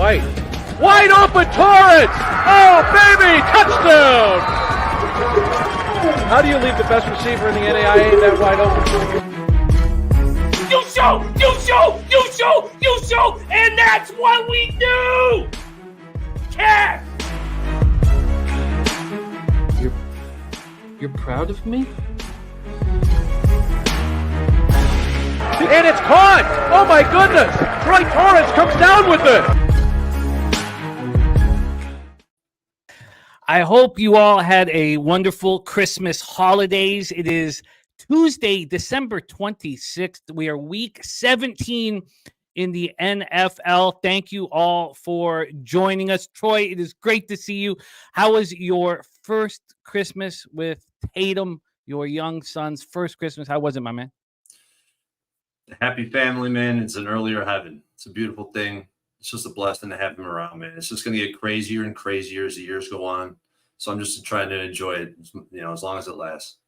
right. Wide open, Torrence! Oh, baby, touchdown! How do you leave the best receiver in the NAIA that wide open? You show, and that's what we do! Cash! You're proud of me? And it's caught! Oh my goodness! Troy Torrence comes down with it! I hope you all had a wonderful Christmas holidays. It is Tuesday, December 26th. We are week 17 in the NFL. Thank you all for joining us. Troy, it is great to see you. How was your first Christmas with Tatum, your young son's first Christmas? How was it, my man? Happy family, man. It's an earlier heaven. It's a beautiful thing. It's just a blessing to have him around, man. It's just going to get crazier and crazier as the years go on. So I'm just trying to enjoy it, as long as it lasts.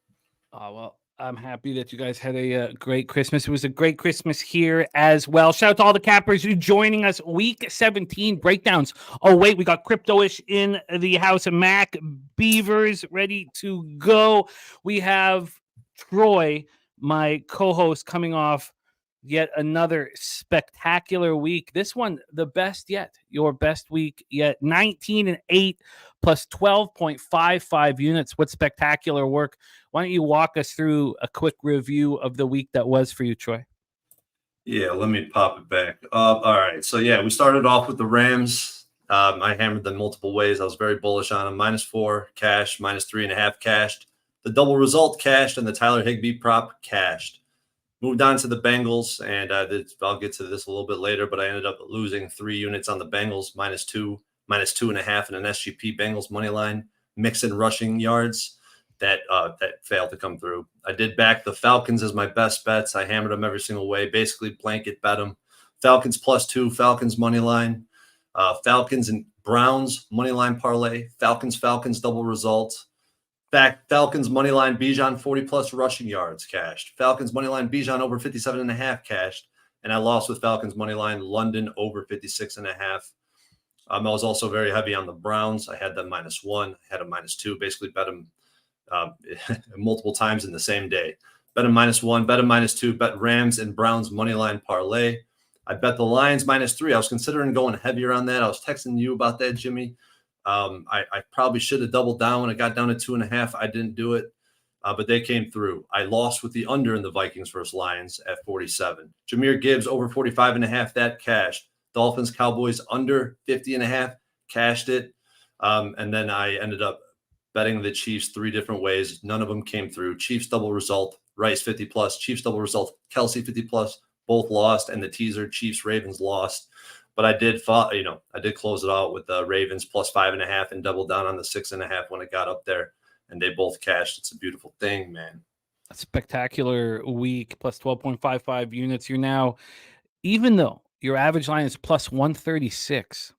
Oh, well, I'm happy that you guys had a great Christmas. It was a great Christmas here as well. Shout out to all the cappers who joining us. Week 17 breakdowns. Oh, wait, we got Crypto-ish in the house. Mac Beavers ready to go. We have Troy, my co-host, coming off yet another spectacular week. This one, the best yet. Your best week yet. 19-8 plus 12.55 units. What spectacular work. Why don't you walk us through a quick review of the week that was for you, Troy? Yeah, let me pop it back up. All right. So, we started off with the Rams. I hammered them multiple ways. I was very bullish on them. -4 cashed, -3.5 cashed. The double result cashed, and the Tyler Higbee prop cashed. Moved on to the Bengals, and I'll get to this a little bit later, but I ended up losing 3 units on the Bengals, -2, -2.5, and an SGP Bengals money line, mix in rushing yards. That failed to come through. I did back the Falcons as my best bets. I hammered them every single way, basically blanket bet them. Falcons +2, Falcons money line, Falcons and Browns money line parlay, Falcons double result. Falcons moneyline Bijan 40+ rushing yards cashed. Falcons moneyline Bijan over 57.5 cashed. And I lost with Falcons moneyline London over 56.5. I was also very heavy on the Browns. I had them -1, had a -2, basically bet them multiple times in the same day. Bet them -1, bet them -2, bet Rams and Browns moneyline parlay. I bet the Lions -3. I was considering going heavier on that. I was texting you about that, Jimmy. I probably should have doubled down when it got down to 2.5. I didn't do it, but they came through. I lost with the under in the Vikings versus Lions at 47. Jahmyr Gibbs over 45.5. That cashed. Dolphins Cowboys under 50.5. Cashed it. And then I ended up betting the Chiefs 3 different ways. None of them came through. Chiefs double result. Rice 50+. Chiefs double result. Kelsey 50+. Both lost. And the teaser Chiefs Ravens lost. But I did close it out with the Ravens +5.5 and double down on the 6.5 when it got up there, and they both cashed. It's a beautiful thing, man. A spectacular week, plus 12.55 units. You're now, even though your average line is +136,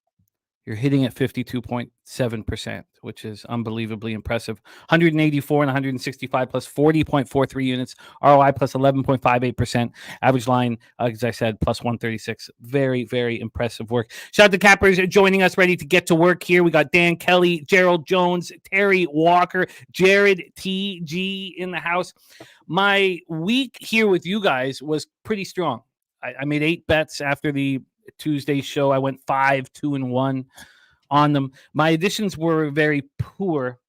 you're hitting at 52.7%, which is unbelievably impressive. 184 and 165 plus 40.43 units. ROI plus 11.58%. Average line, as I said, +136. Very, very impressive work. Shout out to Cappers joining us, ready to get to work here. We got Dan Kelly, Gerald Jones, Terry Walker, Jared TG in the house. My week here with you guys was pretty strong. I made 8 bets after the Tuesday show. I went 5, 2, and 1 on them. My additions were very poor.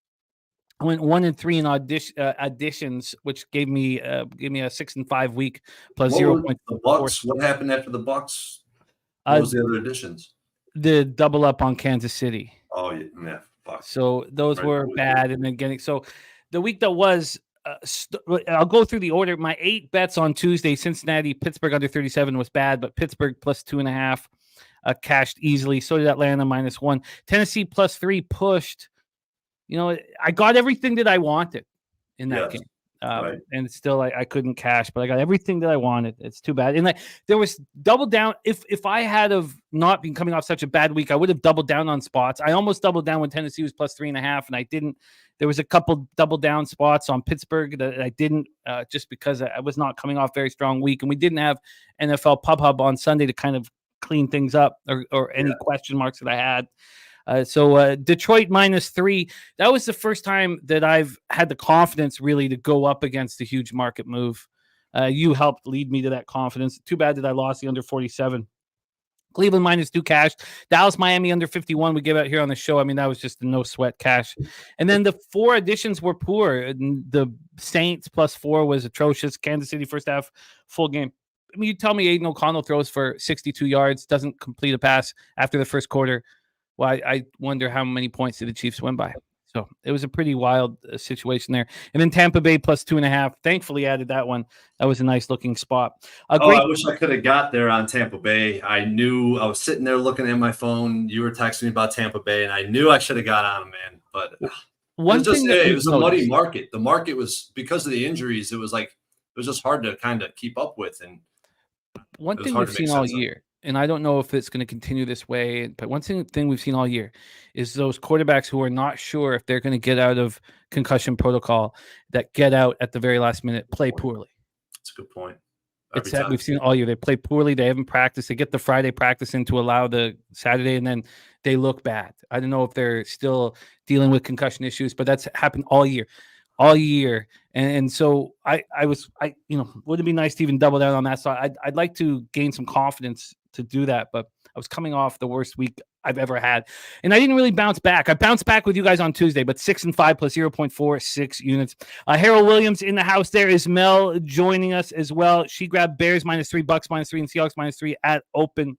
I went 1 and 3 in additions, which gave me a 6 and 5 week plus 0.4. What happened after the Bucks? What was the other additions? The double up on Kansas City. Oh yeah. Bucks. So those were bad, and then the week that was. I'll go through the order. My 8 bets on Tuesday: Cincinnati, Pittsburgh under 37 was bad, but Pittsburgh +2.5 cashed easily. So did Atlanta -1. Tennessee +3 pushed. I got everything that I wanted in that game. Right. And still I couldn't cash, but I got everything that I wanted. It's too bad. And there was double down. If I had have not been coming off such a bad week, I would have doubled down on spots. I almost doubled down when Tennessee was +3.5, and I didn't. There was a couple double down spots on Pittsburgh that I didn't, just because I was not coming off very strong week, and we didn't have NFL Pub Hub on Sunday to kind of clean things up or any question marks that I had. So Detroit -3. That was the first time that I've had the confidence really to go up against a huge market move. You helped lead me to that confidence. Too bad that I lost the under 47. Cleveland -2 cash. Dallas, Miami under 51. We give out here on the show. I mean, that was just a no sweat cash. And then the 4 additions were poor. The Saints +4 was atrocious. Kansas City first half, full game. I mean, you tell me Aiden O'Connell throws for 62 yards, doesn't complete a pass after the first quarter. Well, I wonder how many points did the Chiefs win by. So it was a pretty wild situation there. And then Tampa Bay +2.5. Thankfully added that one. That was a nice looking spot. I wish I could have got there on Tampa Bay. I knew I was sitting there looking at my phone. You were texting me about Tampa Bay, and I knew I should have got on them, man. But it was a muddy market. The market was, because of the injuries, it was just hard to kind of keep up with. And one thing we've seen all year, and I don't know if it's going to continue this way, but one thing we've seen all year is those quarterbacks who are not sure if they're going to get out of concussion protocol, that get out at the very last minute, play poorly. That's a good point. We've seen all year. They play poorly. They haven't practiced. They get the Friday practice in to allow the Saturday, and then they look bad. I don't know if they're still dealing with concussion issues, but that's happened all year. And so would it be nice to even double down on that? So I'd like to gain some confidence to do that, but I was coming off the worst week I've ever had, and I didn't really bounce back. I bounced back with you guys on Tuesday, but 6-5 plus 0.46 units. Harold Williams in the house. There is Mel joining us as well. She grabbed Bears -3, Bucks -3, and Seahawks -3 at open.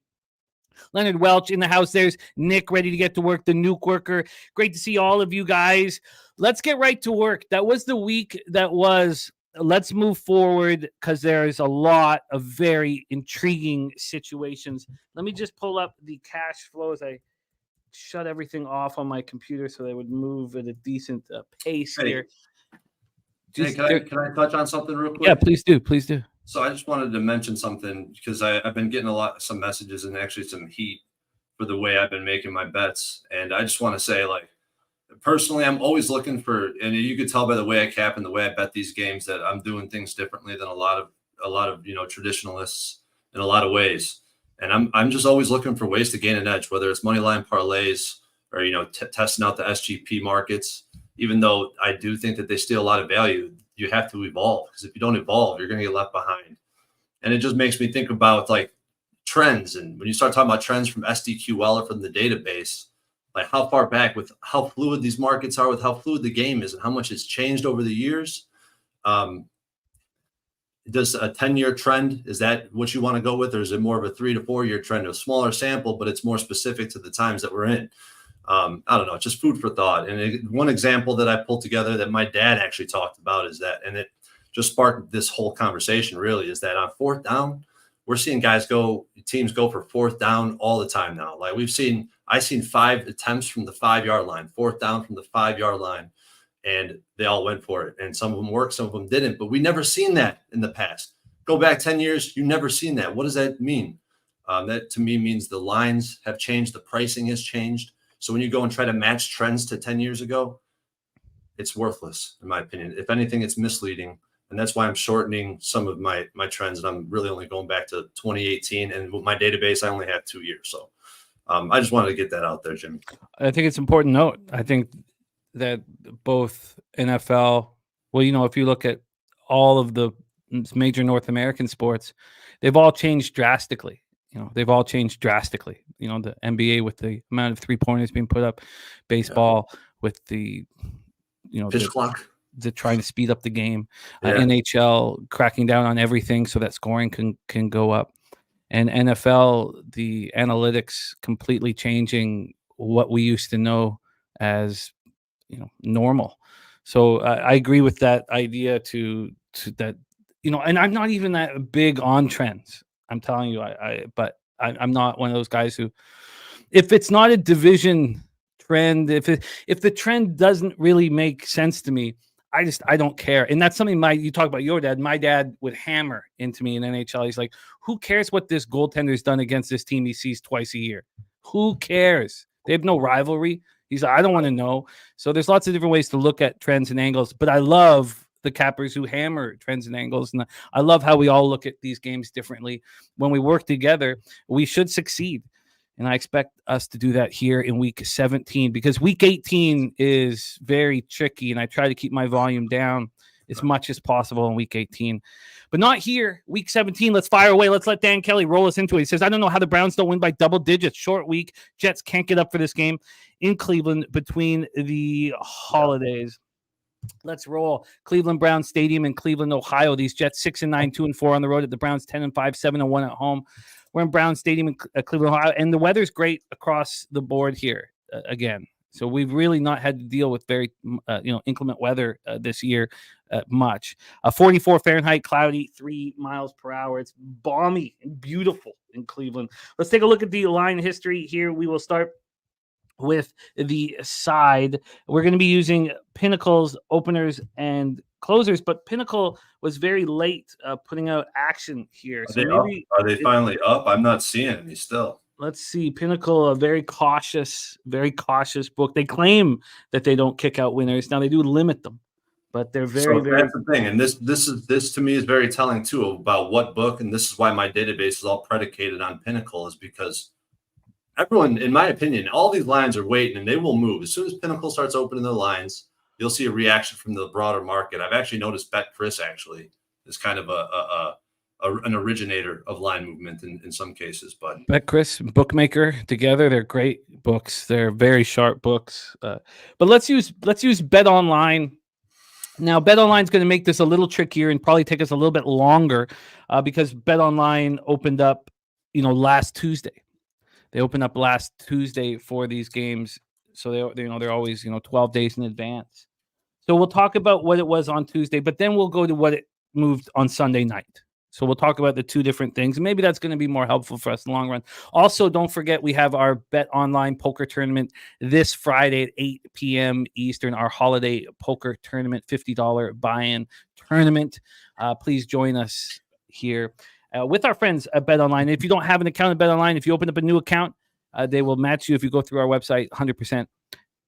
Leonard Welch in the house. There's Nick ready to get to work, the nuke worker. Great to see all of you guys. Let's get right to work. That was the week that was. Let's move forward because there's a lot of very intriguing situations. Let me just pull up the cash flows. I shut everything off on my computer so they would move at a decent pace here. Can I touch on something real quick? Yeah, please do. Please do. So I just wanted to mention something because I've been getting some messages and actually some heat for the way I've been making my bets. And I just want to say, personally, I'm always looking for, and you could tell by the way I cap and the way I bet these games that I'm doing things differently than a lot of traditionalists in a lot of ways. And I'm just always looking for ways to gain an edge, whether it's money line parlays or testing out the SGP markets. Even though I do think that they steal a lot of value, you have to evolve, because if you don't evolve, you're going to get left behind. And it just makes me think about trends. And when you start talking about trends from SDQL or from the database, how far back, with how fluid these markets are, with how fluid the game is, and how much it's changed over the years. Does a 10-year trend, is that what you want to go with? Or is it more of a 3 to 4 year trend, a smaller sample, but it's more specific to the times that we're in? I don't know, just food for thought. And one example that I pulled together that my dad actually talked about is that, and it just sparked this whole conversation really, is that on 4th down, we're seeing teams go for 4th down all the time now. I've seen 5 attempts from the 5-yard line, 4th down from the 5-yard line, and they all went for it. And some of them worked, some of them didn't, but we never seen that in the past. Go back 10 years, you never seen that. What does that mean? That to me means the lines have changed, the pricing has changed. So when you go and try to match trends to 10 years ago, it's worthless, in my opinion. If anything, it's misleading. And that's why I'm shortening some of my trends. And I'm really only going back to 2018. And with my database, I only have 2 years. So I just wanted to get that out there, Jimmy. I think it's an important note. I think that both NFL, if you look at all of the major North American sports, they've all changed drastically. The NBA with the amount of 3-pointers being put up, baseball with the, pitch clock. The trying to speed up the game, NHL cracking down on everything so that scoring can go up, and NFL, the analytics completely changing what we used to know as normal. So I agree with that idea to that, and I'm not even that big on trends. I'm telling you, but I'm not one of those guys who, if it's not a division trend, if the trend doesn't really make sense to me, I don't care. And that's something you talk about your dad. My dad would hammer into me in NHL. He's like, who cares what this goaltender's done against this team he sees twice a year? Who cares? They have no rivalry. He's like, I don't want to know. So there's lots of different ways to look at trends and angles, but I love the cappers who hammer trends and angles. And I love how we all look at these games differently. When we work together, we should succeed. And I expect us to do that here in week 17, because week 18 is very tricky. And I try to keep my volume down as much as possible in week 18, but not here. Week 17, let's fire away. Let's let Dan Kelly roll us into it. He says, I don't know how the Browns don't win by double digits. Short week. Jets can't get up for this game in Cleveland between the holidays. Let's roll. Cleveland Browns Stadium in Cleveland, Ohio. These Jets 6-9, 2-4 on the road. At the Browns 10-5, 7-1 at home. We're in Browns Stadium in Cleveland, Ohio, and the weather's great across the board here again. So we've really not had to deal with very, inclement weather this year much. 44 Fahrenheit, cloudy, 3 miles per hour. It's balmy and beautiful in Cleveland. Let's take a look at the line history here. We will start with the side. We're going to be using Pinnacle's openers and closers, but Pinnacle was very late putting out action here. Are they finally up? I'm not seeing any still. Let's see. Pinnacle, a very cautious book. They claim that they don't kick out winners. Now they do limit them, but they're very. That's the thing, and this to me is very telling too about what book, and this is why my database is all predicated on Pinnacle, is because everyone, in my opinion, all these lines are waiting and they will move as soon as Pinnacle starts opening their lines. You'll see a reaction from the broader market. I've actually noticed BetChris actually is kind of an originator of line movement in some cases. But BetChris, Bookmaker, together, they're great books. They're very sharp books. But let's use BetOnline. Now, BetOnline is going to make this a little trickier and probably take us a little bit longer because BetOnline opened up, last Tuesday. They opened up last Tuesday for these games. So they're always 12 days in advance. So we'll talk about what it was on Tuesday, but then we'll go to what it moved on Sunday night. So we'll talk about the two different things. And maybe that's going to be more helpful for us in the long run. Also, don't forget we have our BetOnline poker tournament this Friday at 8 p.m. Eastern, our holiday poker tournament, $50 buy-in tournament. Please join us here with our friends at BetOnline. If you don't have an account at BetOnline, if you open up a new account, they will match you if you go through our website, 100%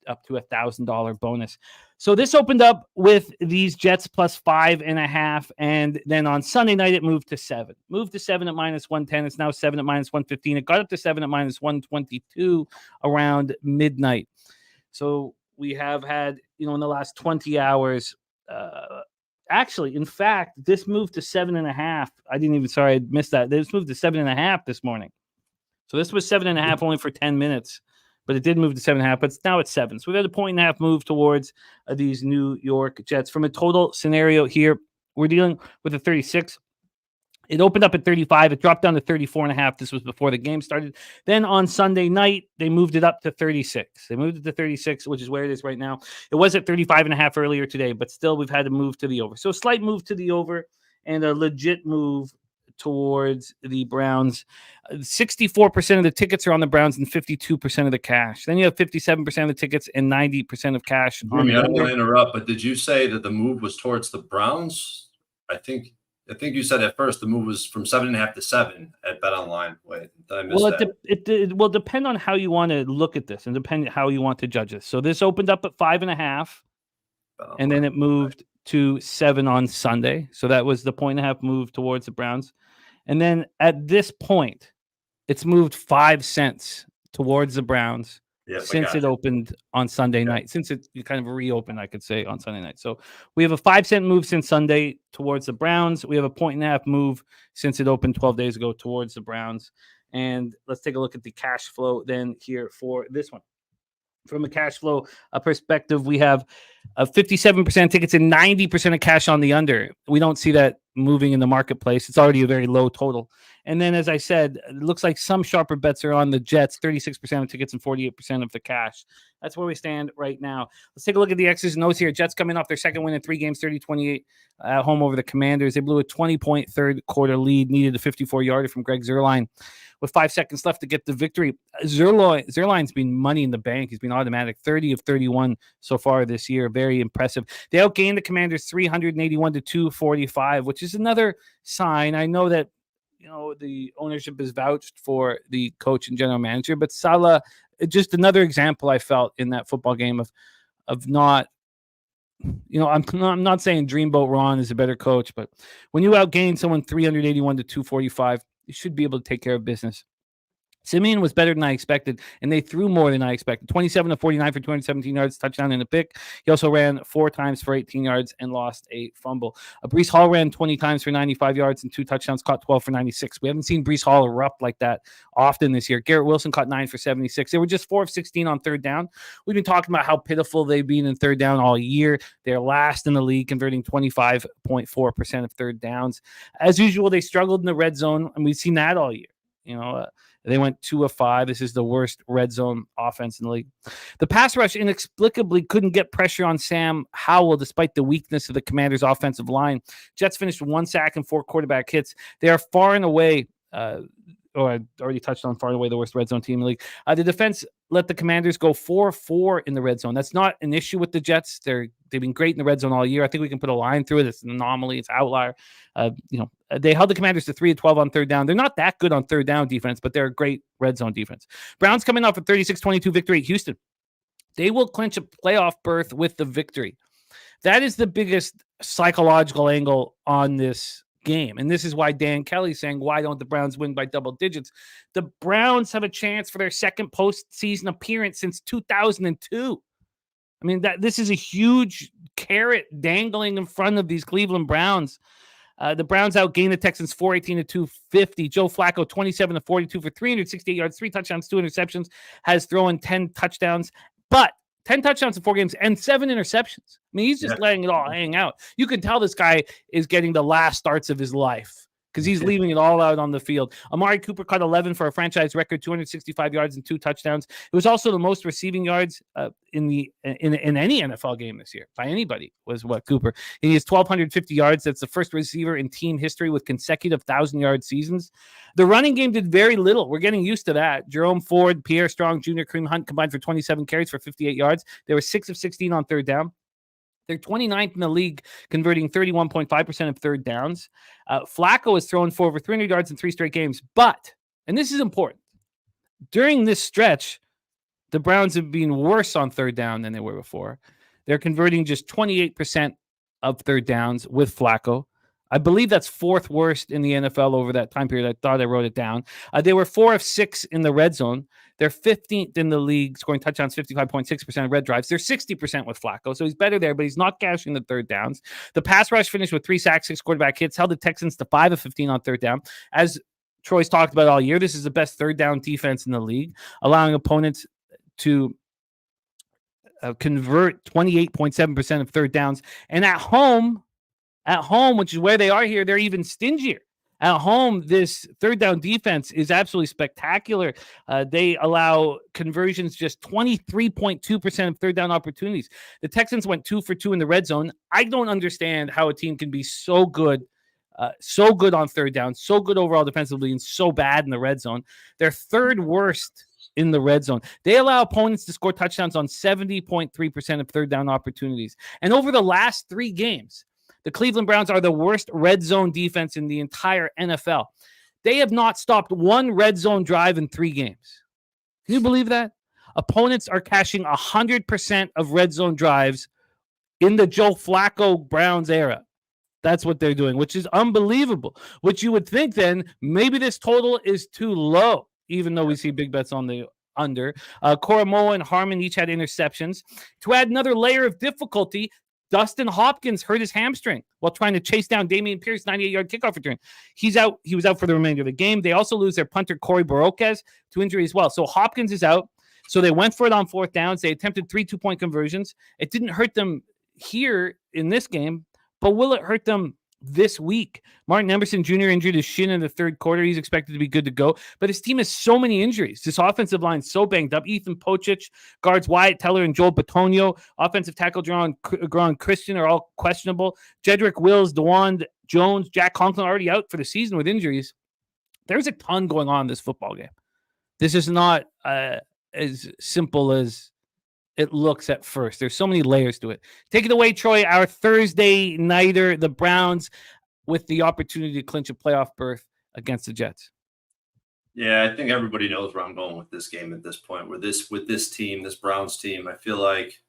up to $1,000 bonus. So this opened up with these Jets plus 5.5, and then on Sunday night it moved to 7. Moved to 7 at -110. It's now 7 at -115. It got up to 7 at -122 around midnight. So we have had, in the last 20 hours. Actually, in fact, this moved to 7.5. I missed that. This moved to 7.5 this morning. So this was 7.5 only for 10 minutes, but it did move to 7.5, but now it's 7. So we've had a 1.5 move towards these New York Jets. From a total scenario here, we're dealing with a 36. It opened up at 35. It dropped down to 34.5. This was before the game started. Then on Sunday night, they moved it up to 36. They moved it to 36, which is where it is right now. It was at 35.5 earlier today, but still we've had to move to the over. So a slight move to the over and a legit move towards the Browns. 64% of the tickets are on the Browns and 52% of the cash. Then you have 57% of the tickets and 90% of cash. I don't want to interrupt, but did you say that the move was towards the Browns? I think you said at first the move was from 7.5 to 7 at BetOnline. Wait, did I miss that? It will depend on how you want to look at this and depend how you want to judge this. So this opened up at 5.5, and then it moved to 7 on Sunday. So that was the 1.5 move towards the Browns. And then at this point, it's moved 5 cents towards the Browns since it opened on Sunday night, since it kind of reopened, I could say, on Sunday night. So we have a 5-cent move since Sunday towards the Browns. We have a 1.5 move since it opened 12 days ago towards the Browns. And let's take a look at the cash flow then here for this one. From a cash flow perspective, we have 57% tickets and 90% of cash on the under. We don't see that moving in the marketplace. It's already a very low total. And then, as I said, it looks like some sharper bets are on the Jets, 36% of tickets and 48% of the cash. That's where we stand right now. Let's take a look at the X's and O's here. Jets coming off their second win in 3 games, 30-28 at home over the Commanders. They blew a 20-point third quarter lead, needed a 54-yarder from Greg Zuerlein with 5 seconds left to get the victory. Zuerlein's been money in the bank. He's been automatic, 30 of 31 so far this year. Very impressive. They outgained the Commanders 381-245, which is another sign. I know that the ownership is vouched for the coach and general manager, but Saleh, just another example I felt in that football game of not I'm not saying Dreamboat Ron is a better coach, but when you outgain someone 381 to 245, you should be able to take care of business. Simeon was better than I expected, and they threw more than I expected. 27 to 49 for 217 yards, touchdown and a pick. He also ran 4 times for 18 yards and lost a fumble. Breece Hall ran 20 times for 95 yards and 2 touchdowns, caught 12 for 96. We haven't seen Breece Hall erupt like that often this year. Garrett Wilson caught 9 for 76. They were just 4 of 16 on third down. We've been talking about how pitiful they've been in third down all year. They're last in the league, converting 25.4% of third downs. As usual, they struggled in the red zone, and we've seen that all year. They went 2 of 5. This is the worst red zone offense in the league. The pass rush inexplicably couldn't get pressure on Sam Howell despite the weakness of the Commanders' offensive line. Jets finished with 1 sack and 4 quarterback hits. They are far and away, I already touched on far and away the worst red zone team in the league. The defense let the Commanders go 4-4 in the red zone. That's not an issue with the Jets. They've been great in the red zone all year. I think we can put a line through it. It's an anomaly. It's an outlier. They held the Commanders to 3 of 12 on third down. They're not that good on third down defense, but they're a great red zone defense. Browns coming off a 36-22 victory at Houston. They will clinch a playoff berth with the victory. That is the biggest psychological angle on this game. And this is why Dan Kelly's saying, why don't the Browns win by double digits? The Browns have a chance for their second postseason appearance since 2002. I mean, this is a huge carrot dangling in front of these Cleveland Browns. The Browns outgained the Texans 418 to 250. Joe Flacco 27 to 42 for 368 yards, 3 touchdowns, 2 interceptions, has thrown 10 touchdowns, but 10 touchdowns in 4 games and 7 interceptions. I mean, he's just letting it all hang out. You can tell this guy is getting the last starts of his life because he's leaving it all out on the field. Amari Cooper caught 11 for a franchise record, 265 yards and 2 touchdowns. It was also the most receiving yards in any NFL game this year by anybody was Cooper. He has 1,250 yards. That's the first receiver in team history with consecutive 1,000-yard seasons. The running game did very little. We're getting used to that. Jerome Ford, Pierre Strong Jr., Kareem Hunt combined for 27 carries for 58 yards. They were 6 of 16 on third down. They're 29th in the league, converting 31.5% of third downs. Flacco has thrown for over 300 yards in 3 straight games. But, and this is important, during this stretch, the Browns have been worse on third down than they were before. They're converting just 28% of third downs with Flacco. I believe that's 4th worst in the NFL over that time period. I thought I wrote it down. They were 4 of 6 in the red zone. They're 15th in the league, scoring touchdowns, 55.6% of red drives. They're 60% with Flacco, so he's better there, but he's not cashing the third downs. The pass rush finished with 3 sacks, 6 quarterback hits, held the Texans to 5 of 15 on third down. As Troy's talked about all year, this is the best third down defense in the league, allowing opponents to convert 28.7% of third downs. And at home, which is where they are here, they're even stingier. At home, this third down defense is absolutely spectacular. They allow conversions just 23.2% of third down opportunities. The Texans went 2 for 2 in the red zone. I don't understand how a team can be so good on third down, so good overall defensively, and so bad in the red zone. They're 3rd worst in the red zone. They allow opponents to score touchdowns on 70.3% of third down opportunities. And over the last 3 games, the Cleveland Browns are the worst red zone defense in the entire NFL. They have not stopped 1 red zone drive in 3 games. Can you believe that? Opponents are cashing 100% of red zone drives in the Joe Flacco Browns era. That's what they're doing, which is unbelievable. Which you would think then maybe this total is too low, even though we see big bets on the under. Koromoa and Harmon each had interceptions. To add another layer of difficulty, Dustin Hopkins hurt his hamstring while trying to chase down Dameon Pierce 98-yard kickoff return. He's out. He was out for the remainder of the game. They also lose their punter, Corey Barocas, to injury as well. So Hopkins is out. So they went for it on 4th downs. They attempted 3 2-point conversions. It didn't hurt them here in this game, but will it hurt them this week? Martin Emerson Jr. injured his shin in the 3rd quarter. He's expected to be good to go, but his team has so many injuries. This offensive line so banged up. Ethan Pocic, guards Wyatt Teller and Joel Bitonio, offensive tackle Jaron Christian are all questionable. Jedrick Wills, DeWan Jones, Jack Conklin already out for the season with injuries. There's a ton going on in this football game. This is not as simple as it looks at first. There's so many layers to it. Take it away, Troy. Our Thursday nighter, the Browns with the opportunity to clinch a playoff berth against the Jets. Yeah, I think everybody knows where I'm going with this game at this point. With this team, this Browns team, I feel like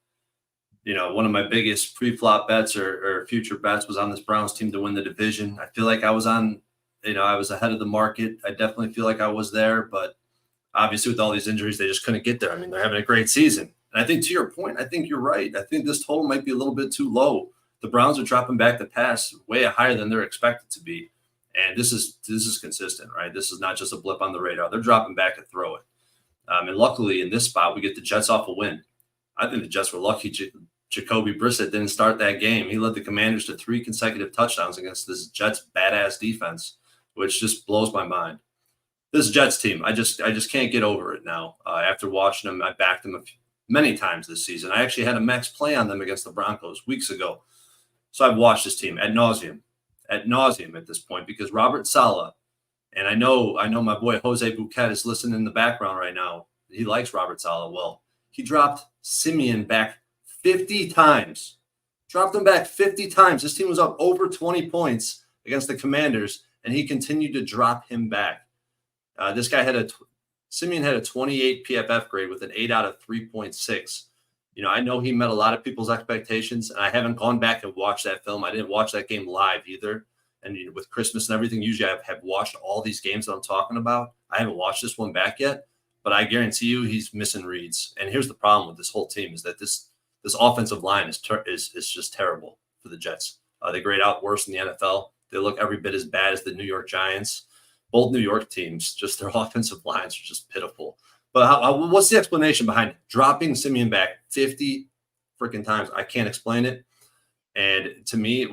one of my biggest pre-flop bets or future bets was on this Browns team to win the division. I feel like I was I was ahead of the market. I definitely feel like I was there, but obviously with all these injuries, they just couldn't get there. I mean, they're having a great season. And I think to your point, I think you're right. I think this total might be a little bit too low. The Browns are dropping back the pass way higher than they're expected to be. And this is consistent, right? This is not just a blip on the radar. They're dropping back to throw it. And luckily in this spot, we get the Jets off a win. I think the Jets were lucky Jacoby Brissett didn't start that game. He led the Commanders to 3 consecutive touchdowns against this Jets badass defense, which just blows my mind. This Jets team, I just can't get over it now. After watching them, I backed them many times this season. I actually had a max play on them against the Broncos weeks ago. So I've watched this team ad nauseum at this point because Robert Saleh, and I know my boy Jose Bouquet is listening in the background right now. He likes Robert Saleh. Well, he dropped Simeon back 50 times. Dropped him back 50 times. This team was up over 20 points against the Commanders, and he continued to drop him back. This guy Simeon had a 28 PFF grade with an 8 out of 3.6. I know he met a lot of people's expectations, and I haven't gone back and watched that film. I didn't watch that game live either. And with Christmas and everything, usually I have watched all these games that I'm talking about. I haven't watched this one back yet, but I guarantee you he's missing reads. And here's the problem with this whole team is that this offensive line is just terrible for the Jets. They grade out worse in the NFL. They look every bit as bad as the New York Giants. Both New York teams, just their offensive lines are just pitiful. But what's the explanation behind dropping Simeon back 50 freaking times? I can't explain it. And to me,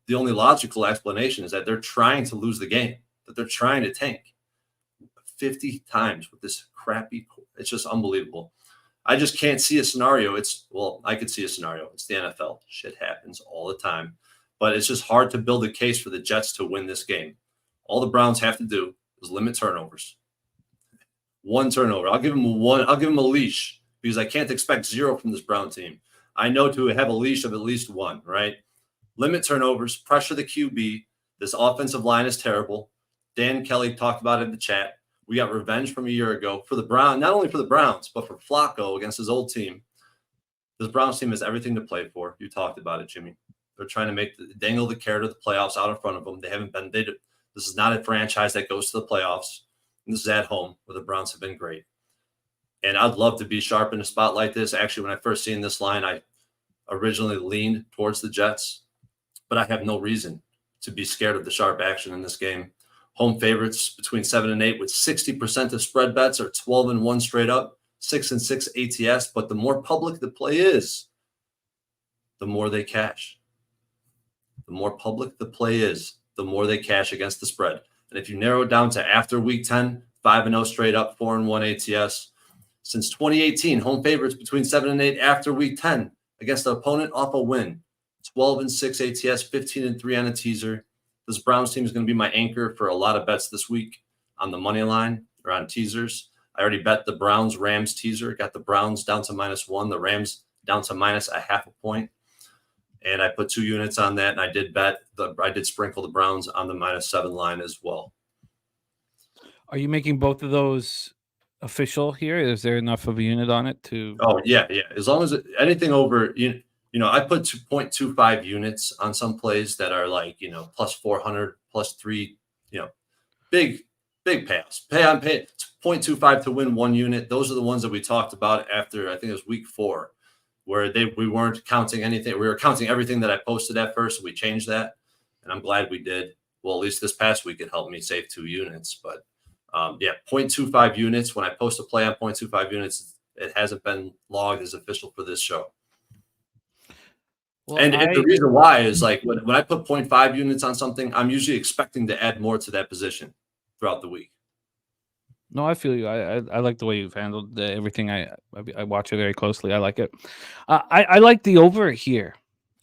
the only logical explanation is that they're trying to lose the game, that they're trying to tank 50 times with this crappy. It's just unbelievable. I just can't see a scenario. I could see a scenario. It's the NFL. Shit happens all the time. But it's just hard to build a case for the Jets to win this game. All the Browns have to do is limit turnovers. 1 turnover. I'll give them a leash because I can't expect 0 from this Brown team. I know to have a leash of at least 1, right? Limit turnovers, pressure the QB. This offensive line is terrible. Dan Kelly talked about it in the chat. We got revenge from a year ago for the Browns, not only for the Browns, but for Flacco against his old team. This Browns team has everything to play for. You talked about it, Jimmy. They're trying to dangle the carrot of the playoffs out in front of them. This is not a franchise that goes to the playoffs. This is at home where the Browns have been great. And I'd love to be sharp in a spot like this. Actually, when I first seen this line, I originally leaned towards the Jets, but I have no reason to be scared of the sharp action in this game. Home favorites between 7 and 8 with 60% of spread bets are 12-1 straight up, 6-6 ATS. But the more public the play is, the more they cash. The more public the play is, the more they cash against the spread. And if you narrow it down to after week 10, 5-0 straight up, 4-1 ATS. Since 2018, home favorites between 7 and 8 after week 10 against the opponent off a win. 12-6 ATS, 15-3 on a teaser. This Browns team is going to be my anchor for a lot of bets this week on the money line or on teasers. I already bet the Browns-Rams teaser. Got the Browns down to -1, the Rams down to -0.5 point. And I put 2 units on that, and I did sprinkle the Browns on the -7 line as well. Are you making both of those official here? Is there enough of a unit on it to? Oh yeah. As long as anything over, I put 2.25 units on some plays that are like plus 400, plus 3, big payouts. Pay on pay 0.25 to win 1 unit. Those are the ones that we talked about after I think it was week 4. Where we weren't counting anything. We were counting everything that I posted at first. So we changed that, and I'm glad we did. Well, at least this past week it helped me save 2 units. But 0.25 units. When I post a play on 0.25 units, it hasn't been logged as official for this show. Well, and the reason why is like when I put 0.5 units on something, I'm usually expecting to add more to that position throughout the week. No, I feel you. I like the way you've handled everything. I watch it very closely. I like it. I like the over here.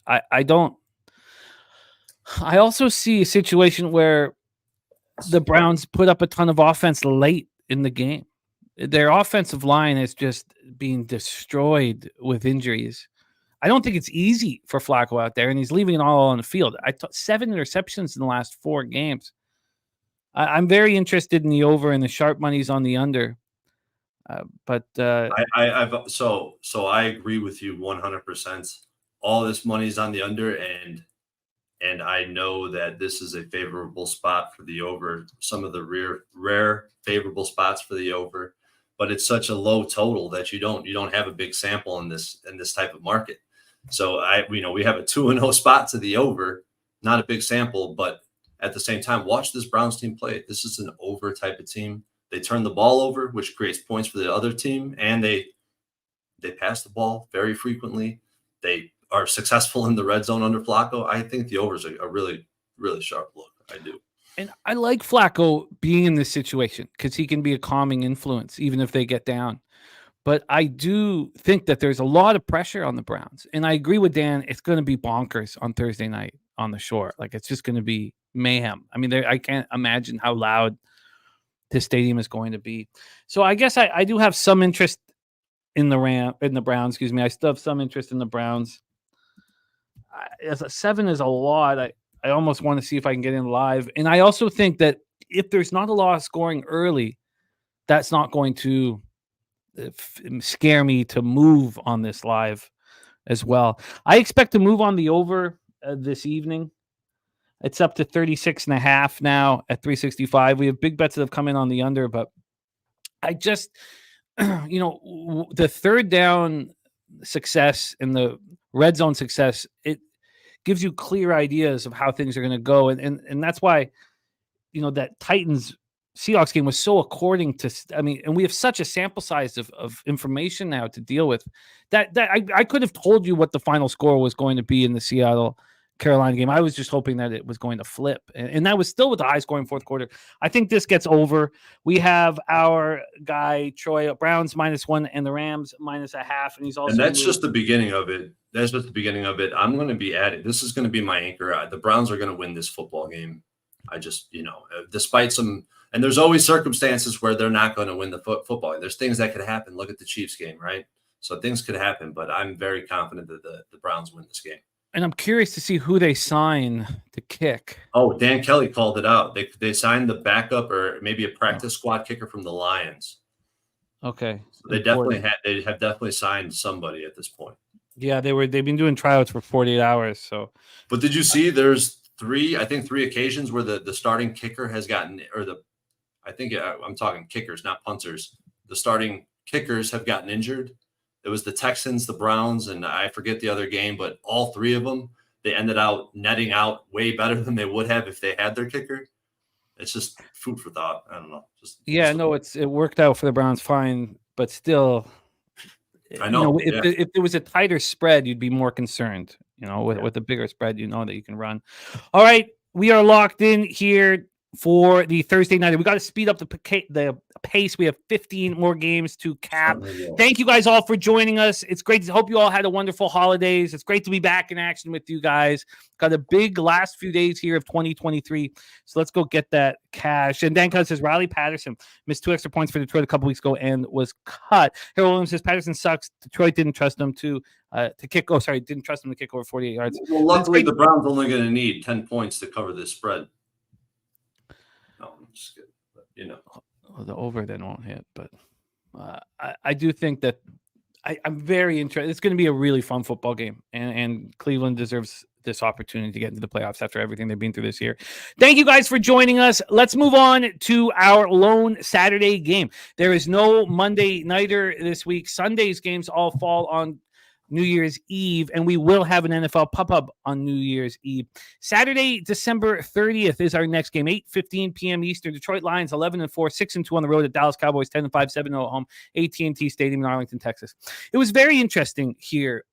I don't. I also see a situation where the Browns put up a ton of offense late in the game. Their offensive line is just being destroyed with injuries. I don't think it's easy for Flacco out there, and he's leaving it all on the field. 7 interceptions in the last 4 games. I'm very interested in the over and the sharp money's on the under. I agree with you 100%. all this money's on the under, and I know that this is a favorable spot for the over. Some of the rare favorable spots for the over, but it's such a low total that you don't have a big sample in this type of market. So we have a 2-0 spot to the over, not a big sample, but at the same time, watch this Browns team play. This is an over type of team. They turn the ball over, which creates points for the other team, and they pass the ball very frequently. They are successful in the red zone under Flacco. I think the over is a really, really sharp look. I do. And I like Flacco being in this situation because he can be a calming influence, even if they get down. But I do think that there's a lot of pressure on the Browns. And I agree with Dan. It's going to be bonkers on Thursday night on the shore. Like, it's just going to be mayhem. I mean, I can't imagine how loud this stadium is going to be. So I guess I do have some interest in the Browns. Excuse me. I still have some interest in the Browns. As a 7 is a lot. I almost want to see if I can get in live. And I also think that if there's not a lot of scoring early, that's not going to scare me to move on this live as well. I expect to move on the over this evening. It's up to 36.5 now at 365. We have big bets that have come in on the under, but I just, the third down success and the red zone success, it gives you clear ideas of how things are going to go. And that's why, that Titans Seahawks game was so according to, and we have such a sample size of information now to deal with that I could have told you what the final score was going to be in the Seattle Carolina game. I was just hoping that it was going to flip. And that was still with the high scoring fourth quarter. I think this gets over. We have our guy, Troy, Browns -1 and the Rams -0.5. And he's also. And that's just the beginning of it. That's just the beginning of it. I'm going to be adding. This is going to be my anchor. The Browns are going to win this football game. I just, despite some. And there's always circumstances where they're not going to win the football. There's things that could happen. Look at the Chiefs game, right? So things could happen, but I'm very confident that the Browns win this game. And I'm curious to see who they sign to kick. Oh, Dan Kelly called it out. They signed the backup or maybe a practice squad kicker from the Lions. Okay. So they have definitely signed somebody at this point. Yeah, they've been doing tryouts for 48 hours. So, but did you see there's three occasions where the starting kicker has gotten, I'm talking kickers, not punters. The starting kickers have gotten injured. It was the Texans, the Browns, and I forget the other game, but all three of them, they ended out netting out way better than they would have if they had their kicker. It's just food for thought. I don't know. It worked out for the Browns fine, but still, I know. If there was a tighter spread, you'd be more concerned. With a bigger spread, that you can run. All right, we are locked in here for the Thursday night. We got to speed up the pace. We have 15 more games to cap. Thank you guys all for joining us. It's great to hope you all had a wonderful holidays. It's great to be back in action with you guys. Got a big last few days here of 2023. So let's go get that cash. And Dan Cuz says Riley Patterson missed 2 extra points for Detroit a couple weeks ago and was cut. Harold Williams says Patterson sucks. Detroit didn't trust him to kick. Oh, sorry, didn't trust him to kick over 48 yards. Well, luckily the Browns only going to need 10 points to cover this spread. No, I'm just kidding. But, the over then won't hit, but I do think that I'm very interested. It's going to be a really fun football game, and Cleveland deserves this opportunity to get into the playoffs after everything they've been through this year. Thank you guys for joining us. Let's move on to our lone Saturday game. There is no Monday nighter this week. Sunday's games all fall on New Year's Eve, and we will have an NFL pop-up on New Year's Eve. Saturday, December 30th is our next game, 8:15 p.m. Eastern. Detroit Lions 11-4, 6-2 on the road at Dallas Cowboys 10-5, 7-0 at home. AT&T Stadium in Arlington, Texas. It was very interesting here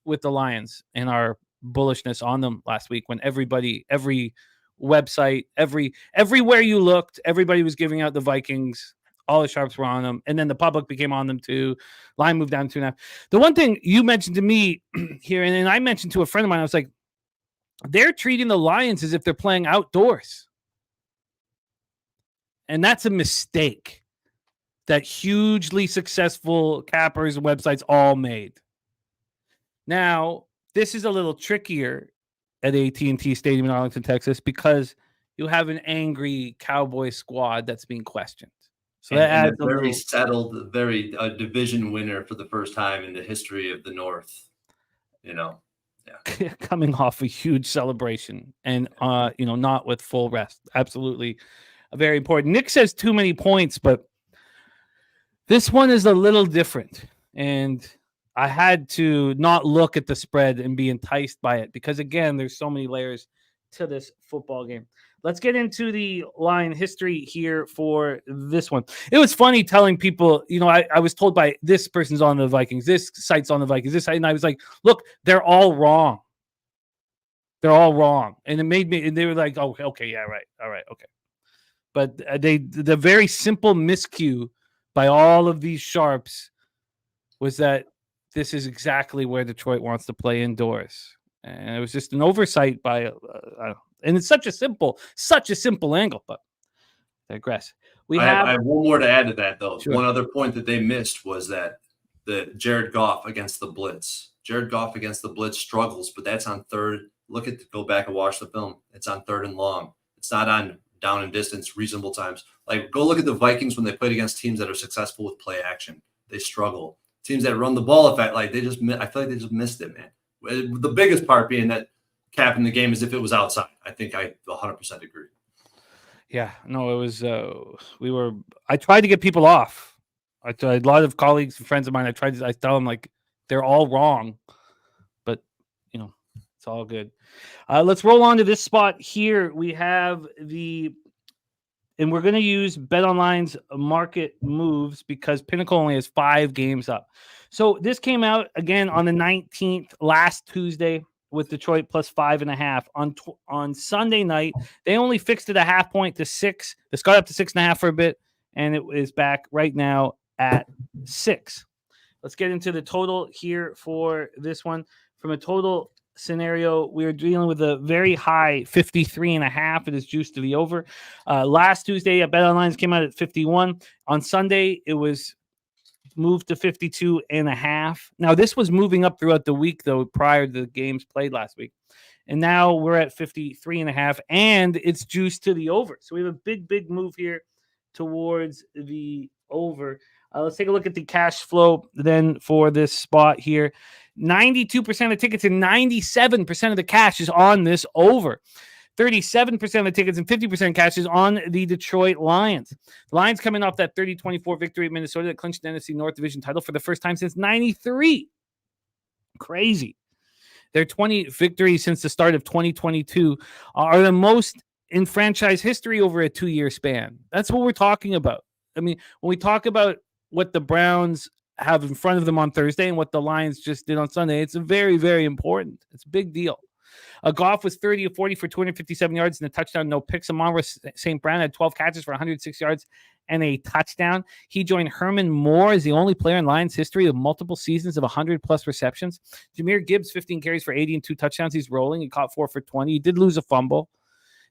with the Lions and our bullishness on them last week when every website, everywhere you looked, everybody was giving out the Vikings. All the sharps were on them, and then the public became on them too. Line moved down 2.5. The one thing you mentioned to me here, and I mentioned to a friend of mine, I was like, they're treating the Lions as if they're playing outdoors. And that's a mistake that hugely successful cappers and websites all made. Now, this is a little trickier at AT&T Stadium in Arlington, Texas, because you have an angry Cowboy squad that's being questioned. So that adds a very settled, very division winner for the first time in the history of the North. coming off a huge celebration and not with full rest. Absolutely very important. Nick says too many points, but this one is a little different, and I had to not look at the spread and be enticed by it because, again, there's so many layers to this football game. Let's get into the line history here for this one. It was funny telling people, I was told by this person's on the Vikings, this site's on the Vikings, this site, and I was like, look, they're all wrong. They're all wrong. And it made me, and they were like, oh, okay, yeah, right. All right, okay. But the very simple miscue by all of these sharps was that this is exactly where Detroit wants to play indoors. And it was just an oversight by, and it's such a simple angle, but I digress. I have one more to add to that, though. Sure. One other point that they missed was that the Jared Goff against the blitz. Jared Goff against the blitz struggles, but that's on third. Go back and watch the film. It's on third and long. It's not on down and distance, reasonable times. Like, go look at the Vikings when they played against teams that are successful with play action. They struggle. Teams that run the ball, I feel like they just missed it, man. The biggest part being that capping the game is if it was outside. I think I 100% agree. Yeah, no, it was. I tried to get people off. A lot of colleagues and friends of mine. I tell them like they're all wrong, but it's all good. Let's roll on to this spot here. We have and we're going to use BetOnline's market moves because Pinnacle only has 5 games up. So this came out again on the 19th, last Tuesday, with Detroit plus 5.5. On Sunday night, they only fixed it a half point to 6. This got up to 6.5 for a bit, and it is back right now at 6. Let's get into the total here for this one. From a total scenario, we're dealing with a very high 53.5. It is juiced to the over. Last Tuesday at BetOnline came out at 51. On Sunday, it was moved to 52.5. Now, this was moving up throughout the week, though, prior to the games played last week. And now we're at 53.5, and it's juiced to the over. So we have a big move here towards the over. Let's take a look at the cash flow then for this spot here. 92% of tickets and 97% of the cash is on this over. 37% of the tickets and 50% cash is on the Detroit Lions. The Lions coming off that 30-24 victory at Minnesota that clinched the NFC North Division title for the first time since 93. Crazy. Their 20 victories since the start of 2022 are the most in franchise history over a 2-year span. That's what we're talking about. I mean, when we talk about what the Browns have in front of them on Thursday and what the Lions just did on Sunday, it's very, very important. It's a big deal. Goff was 30 of 40 for 257 yards and a touchdown, no picks. Amon St. Brown had 12 catches for 106 yards and a touchdown. He joined Herman Moore as the only player in Lions history of multiple seasons of 100-plus receptions. Jahmyr Gibbs, 15 carries for 80 and 2 touchdowns. He's rolling. He caught 4 for 20. He did lose a fumble.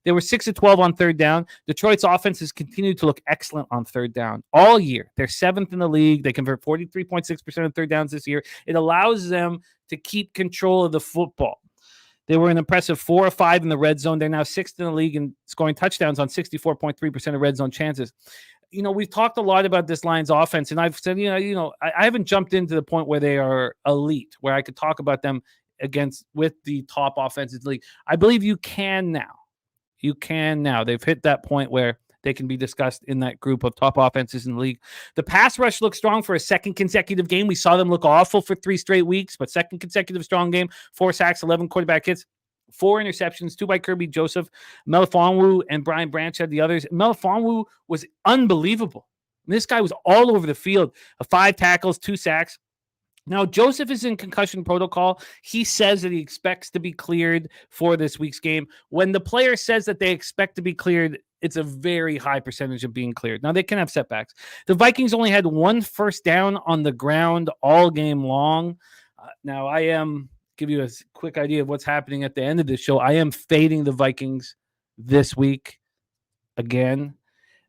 They were 6 of 12 on third down. Detroit's offense has continued to look excellent on third down all year. They're 7th in the league. They convert 43.6% of third downs this year. It allows them to keep control of the football. They were an impressive 4 of 5 in the red zone. They're now 6th in the league in scoring touchdowns on 64.3% of red zone chances. We've talked a lot about this Lions offense, and I've said, I haven't jumped into the point where they are elite, where I could talk about them with the top offenses in the league. I believe you can now. You can now. They've hit that point where they can be discussed in that group of top offenses in the league. The pass rush looks strong for a second consecutive game. We saw them look awful for 3 straight weeks, but second consecutive strong game, 4 sacks, 11 quarterback hits, 4 interceptions, 2 by Kirby Joseph. Melifonwu and Brian Branch had the others. Melifonwu was unbelievable. This guy was all over the field. 5 tackles, 2 sacks. Now, Joseph is in concussion protocol. He says that he expects to be cleared for this week's game. When the player says that they expect to be cleared, it's a very high percentage of being cleared. Now, they can have setbacks. The Vikings only had 1 first down on the ground all game long. Now, I am give you a quick idea of what's happening at the end of this show. I am fading the Vikings this week again.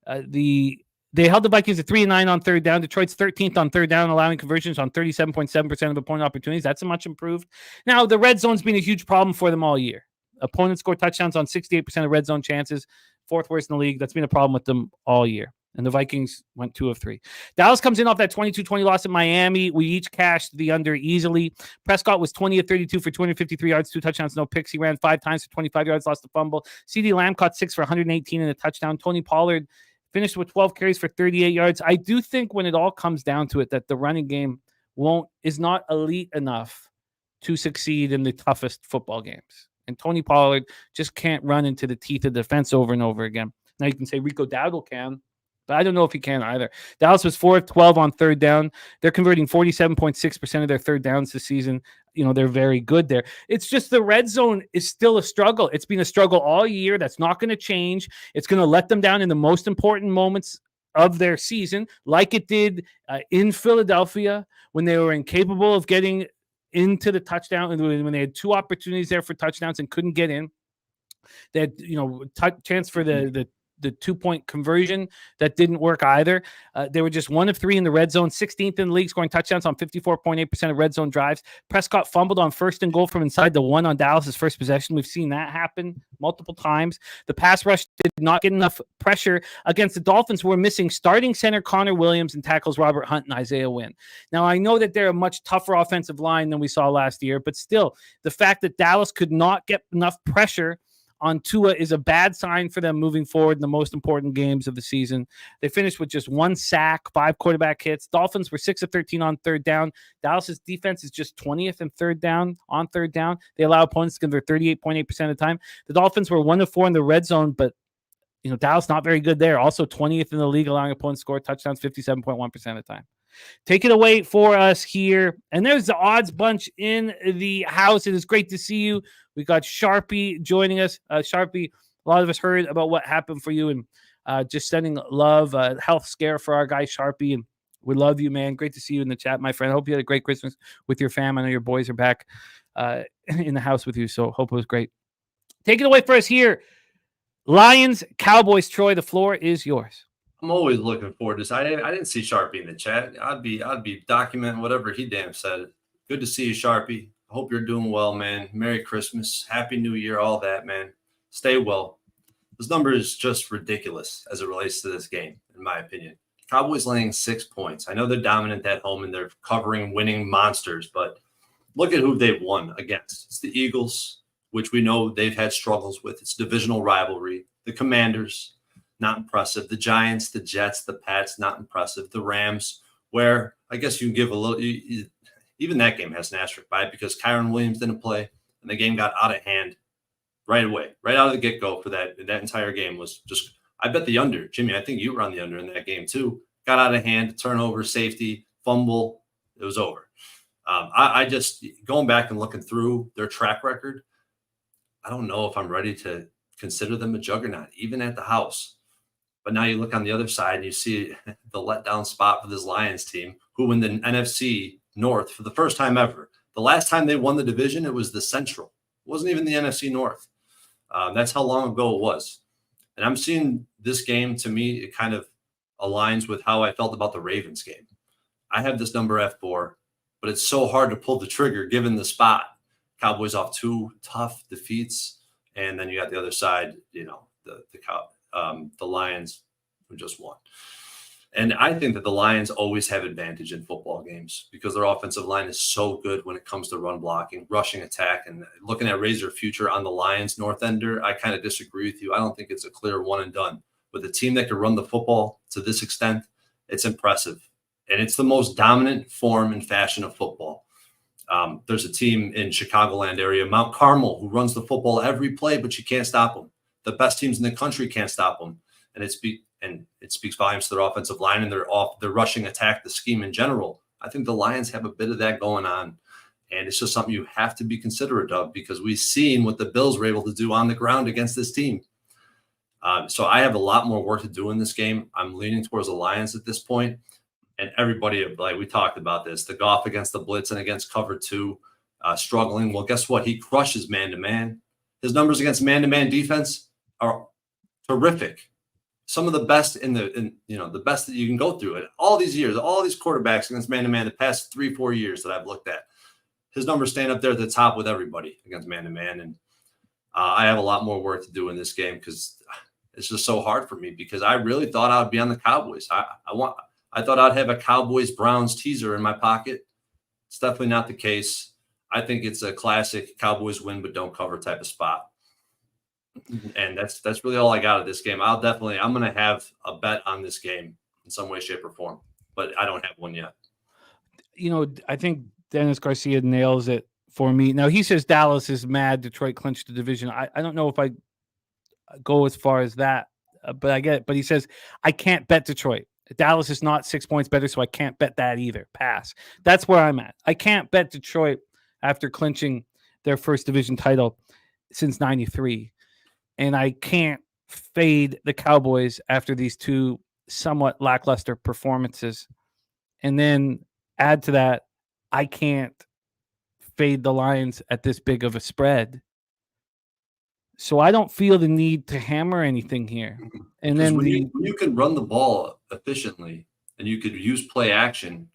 They held the Vikings at 3-9 on third down. Detroit's 13th on third down, allowing conversions on 37.7% of opponent opportunities. That's a much improved. Now, the red zone's been a huge problem for them all year. Opponents score touchdowns on 68% of red zone chances, 4th worst in the league. That's been a problem with them all year. And the Vikings went 2 of 3. Dallas comes in off that 22-20 loss in Miami. We each cashed the under easily. Prescott was 20 of 32 for 253 yards, 2 touchdowns, no picks. He ran 5 times for 25 yards, lost a fumble. CeeDee Lamb caught 6 for 118 and a touchdown. Tony Pollard finished with 12 carries for 38 yards. I do think when it all comes down to it that the running game is not elite enough to succeed in the toughest football games. And Tony Pollard just can't run into the teeth of defense over and over again. Now you can say Rico Dowdle can, but I don't know if he can either. Dallas was 4 of 12 on third down. They're converting 47.6% of their third downs this season. They're very good there. It's just the red zone is still a struggle. It's been a struggle all year. That's not going to change. It's going to let them down in the most important moments of their season, like it did in Philadelphia when they were incapable of getting into the touchdown, and when they had 2 opportunities there for touchdowns and couldn't get in. They had, chance for the 2-point conversion that didn't work either. They were just 1 of 3 in the red zone, 16th in the league, scoring touchdowns on 54.8% of red zone drives. Prescott fumbled on 1st and goal from inside the 1 on Dallas's first possession. We've seen that happen multiple times. The pass rush did not get enough pressure against the Dolphins, who were missing starting center Connor Williams and tackles Robert Hunt and Isaiah Wynn. Now, I know that they're a much tougher offensive line than we saw last year, but still, the fact that Dallas could not get enough pressure on Tua is a bad sign for them moving forward in the most important games of the season. They finished with just 1 sack, 5 quarterback hits. Dolphins were 6 of 13 on third down. Dallas's defense is just 20th and third down. They allow opponents to convert 38.8% of the time. The Dolphins were 1 of 4 in the red zone, but Dallas not very good there. Also 20th in the league, allowing opponents to score touchdowns 57.1% of the time. Take it away for us here. And there's the odds bunch in the house. It is great to see you. We got Sharpie joining us. Sharpie, a lot of us heard about what happened for you, and just sending love, health scare for our guy Sharpie. And we love you, man. Great to see you in the chat, my friend. Hope you had a great Christmas with your fam. I know your boys are back in the house with you, so hope it was great. Take it away for us here. Lions, Cowboys. Troy, the floor is yours. I'm always looking forward to this. I didn't see Sharpie in the chat. I'd be documenting whatever he damn said. Good to see you, Sharpie. I hope you're doing well, man. Merry Christmas, Happy New Year, all that, man. Stay well. This number is just ridiculous as it relates to this game, in my opinion. Cowboys laying 6 points. I know they're dominant at home and they're covering winning monsters, but look at who they've won against. It's the Eagles, which we know they've had struggles with. It's divisional rivalry. The Commanders, not impressive. The Giants, the Jets, the Pats, not impressive. The Rams, where I guess you give a little, even that game has an asterisk by it because Kyron Williams didn't play and the game got out of hand right away, right out of the get-go for that entire game was just, I bet the under. Jimmy, I think you were on the under in that game too. Got out of hand, turnover, safety, fumble. It was over. I just, going back and looking through their track record, I don't know if I'm ready to consider them a juggernaut, even at the house. But now you look on the other side and you see the letdown spot for this Lions team, who in the NFC North for the first time ever. The last time they won the division, it was the Central. It wasn't even the NFC North. That's how long ago it was. And I'm seeing this game, to me, it kind of aligns with how I felt about the Ravens game. I have this number F4, but it's so hard to pull the trigger given the spot. Cowboys off 2 tough defeats. And then you got the other side, the Lions who just won. And I think that the Lions always have advantage in football games because their offensive line is so good when it comes to run blocking, rushing attack, and looking at Razor future on the Lions North Ender. I kind of disagree with you. I don't think it's a clear one and done. With a team that can run the football to this extent, it's impressive. And it's the most dominant form and fashion of football. There's a team in Chicagoland area, Mount Carmel, who runs the football every play, but you can't stop them. The best teams in the country can't stop them. And it speaks volumes to their offensive line and their rushing attack, the scheme in general. I think the Lions have a bit of that going on. And it's just something you have to be considerate of because we've seen what the Bills were able to do on the ground against this team. So I have a lot more work to do in this game. I'm leaning towards the Lions at this point. And everybody, like we talked about this, the Goff against the blitz and against cover 2, struggling. Well, guess what? He crushes man-to-man. His numbers against man-to-man defense are terrific. Some of the best the best that you can go through it. All these years, all these quarterbacks against man-to-man the past 3-4 years that I've looked at. His numbers stand up there at the top with everybody against man-to-man. And I have a lot more work to do in this game because it's just so hard for me because I really thought I would be on the Cowboys. I thought I'd have a Cowboys Browns teaser in my pocket. It's definitely not the case. I think it's a classic Cowboys win but don't cover type of spot. And that's really all I got at this game. I'm going to have a bet on this game in some way, shape, or form, but I don't have one yet. I think Dennis Garcia nails it for me. Now, he says Dallas is mad Detroit clinched the division. I don't know if I go as far as that, but I get it. But he says, I can't bet Detroit. Dallas is not 6 points better, so I can't bet that either. Pass. That's where I'm at. I can't bet Detroit after clinching their first division title since 93. And I can't fade the Cowboys after these two somewhat lackluster performances. And then add to that, I can't fade the Lions at this big of a spread. So I don't feel the need to hammer anything here. And then when you can run the ball efficiently and you could use play action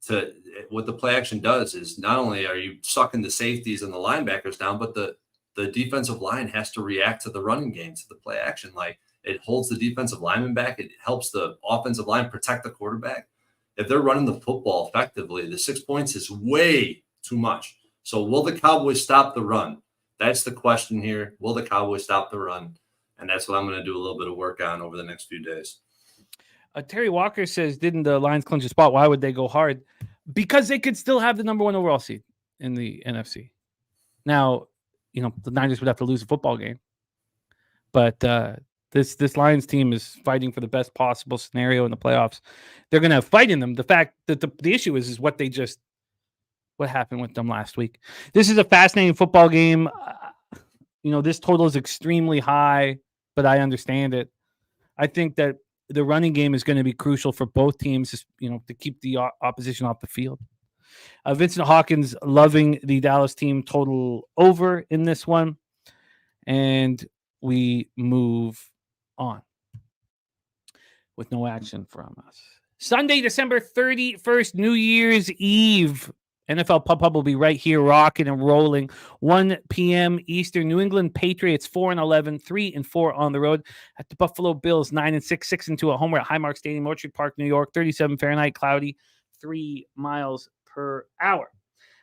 to what the play action does is not only are you sucking the safeties and the linebackers down, but the defensive line has to react to the running game, to the play action. Like it holds the defensive lineman back. It helps the offensive line protect the quarterback. If they're running the football effectively, the 6 points is way too much. So will the Cowboys stop the run? That's the question here. Will the Cowboys stop the run? And that's what I'm going to do a little bit of work on over the next few days. Terry Walker says, didn't the Lions clinch a spot? Why would they go hard? Because they could still have the number 1 overall seed in the NFC. Now, the Niners would have to lose a football game. But this Lions team is fighting for the best possible scenario in the playoffs. They're going to have fight in them. The fact that the issue is what happened with them last week. This is a fascinating football game. This total is extremely high, but I understand it. I think that the running game is going to be crucial for both teams, to keep the opposition off the field. Vincent Hawkins loving the Dallas team total over in this one. And we move on with no action from us. Sunday, December 31st, New Year's Eve. NFL Pub will be right here, rocking and rolling. 1 p.m. Eastern. New England Patriots 4-11, 3-4 on the road at the Buffalo Bills 9-6, 6-2 at home. We're at Highmark Stadium, Orchard Park, New York. 37 Fahrenheit, cloudy, 3 miles per hour.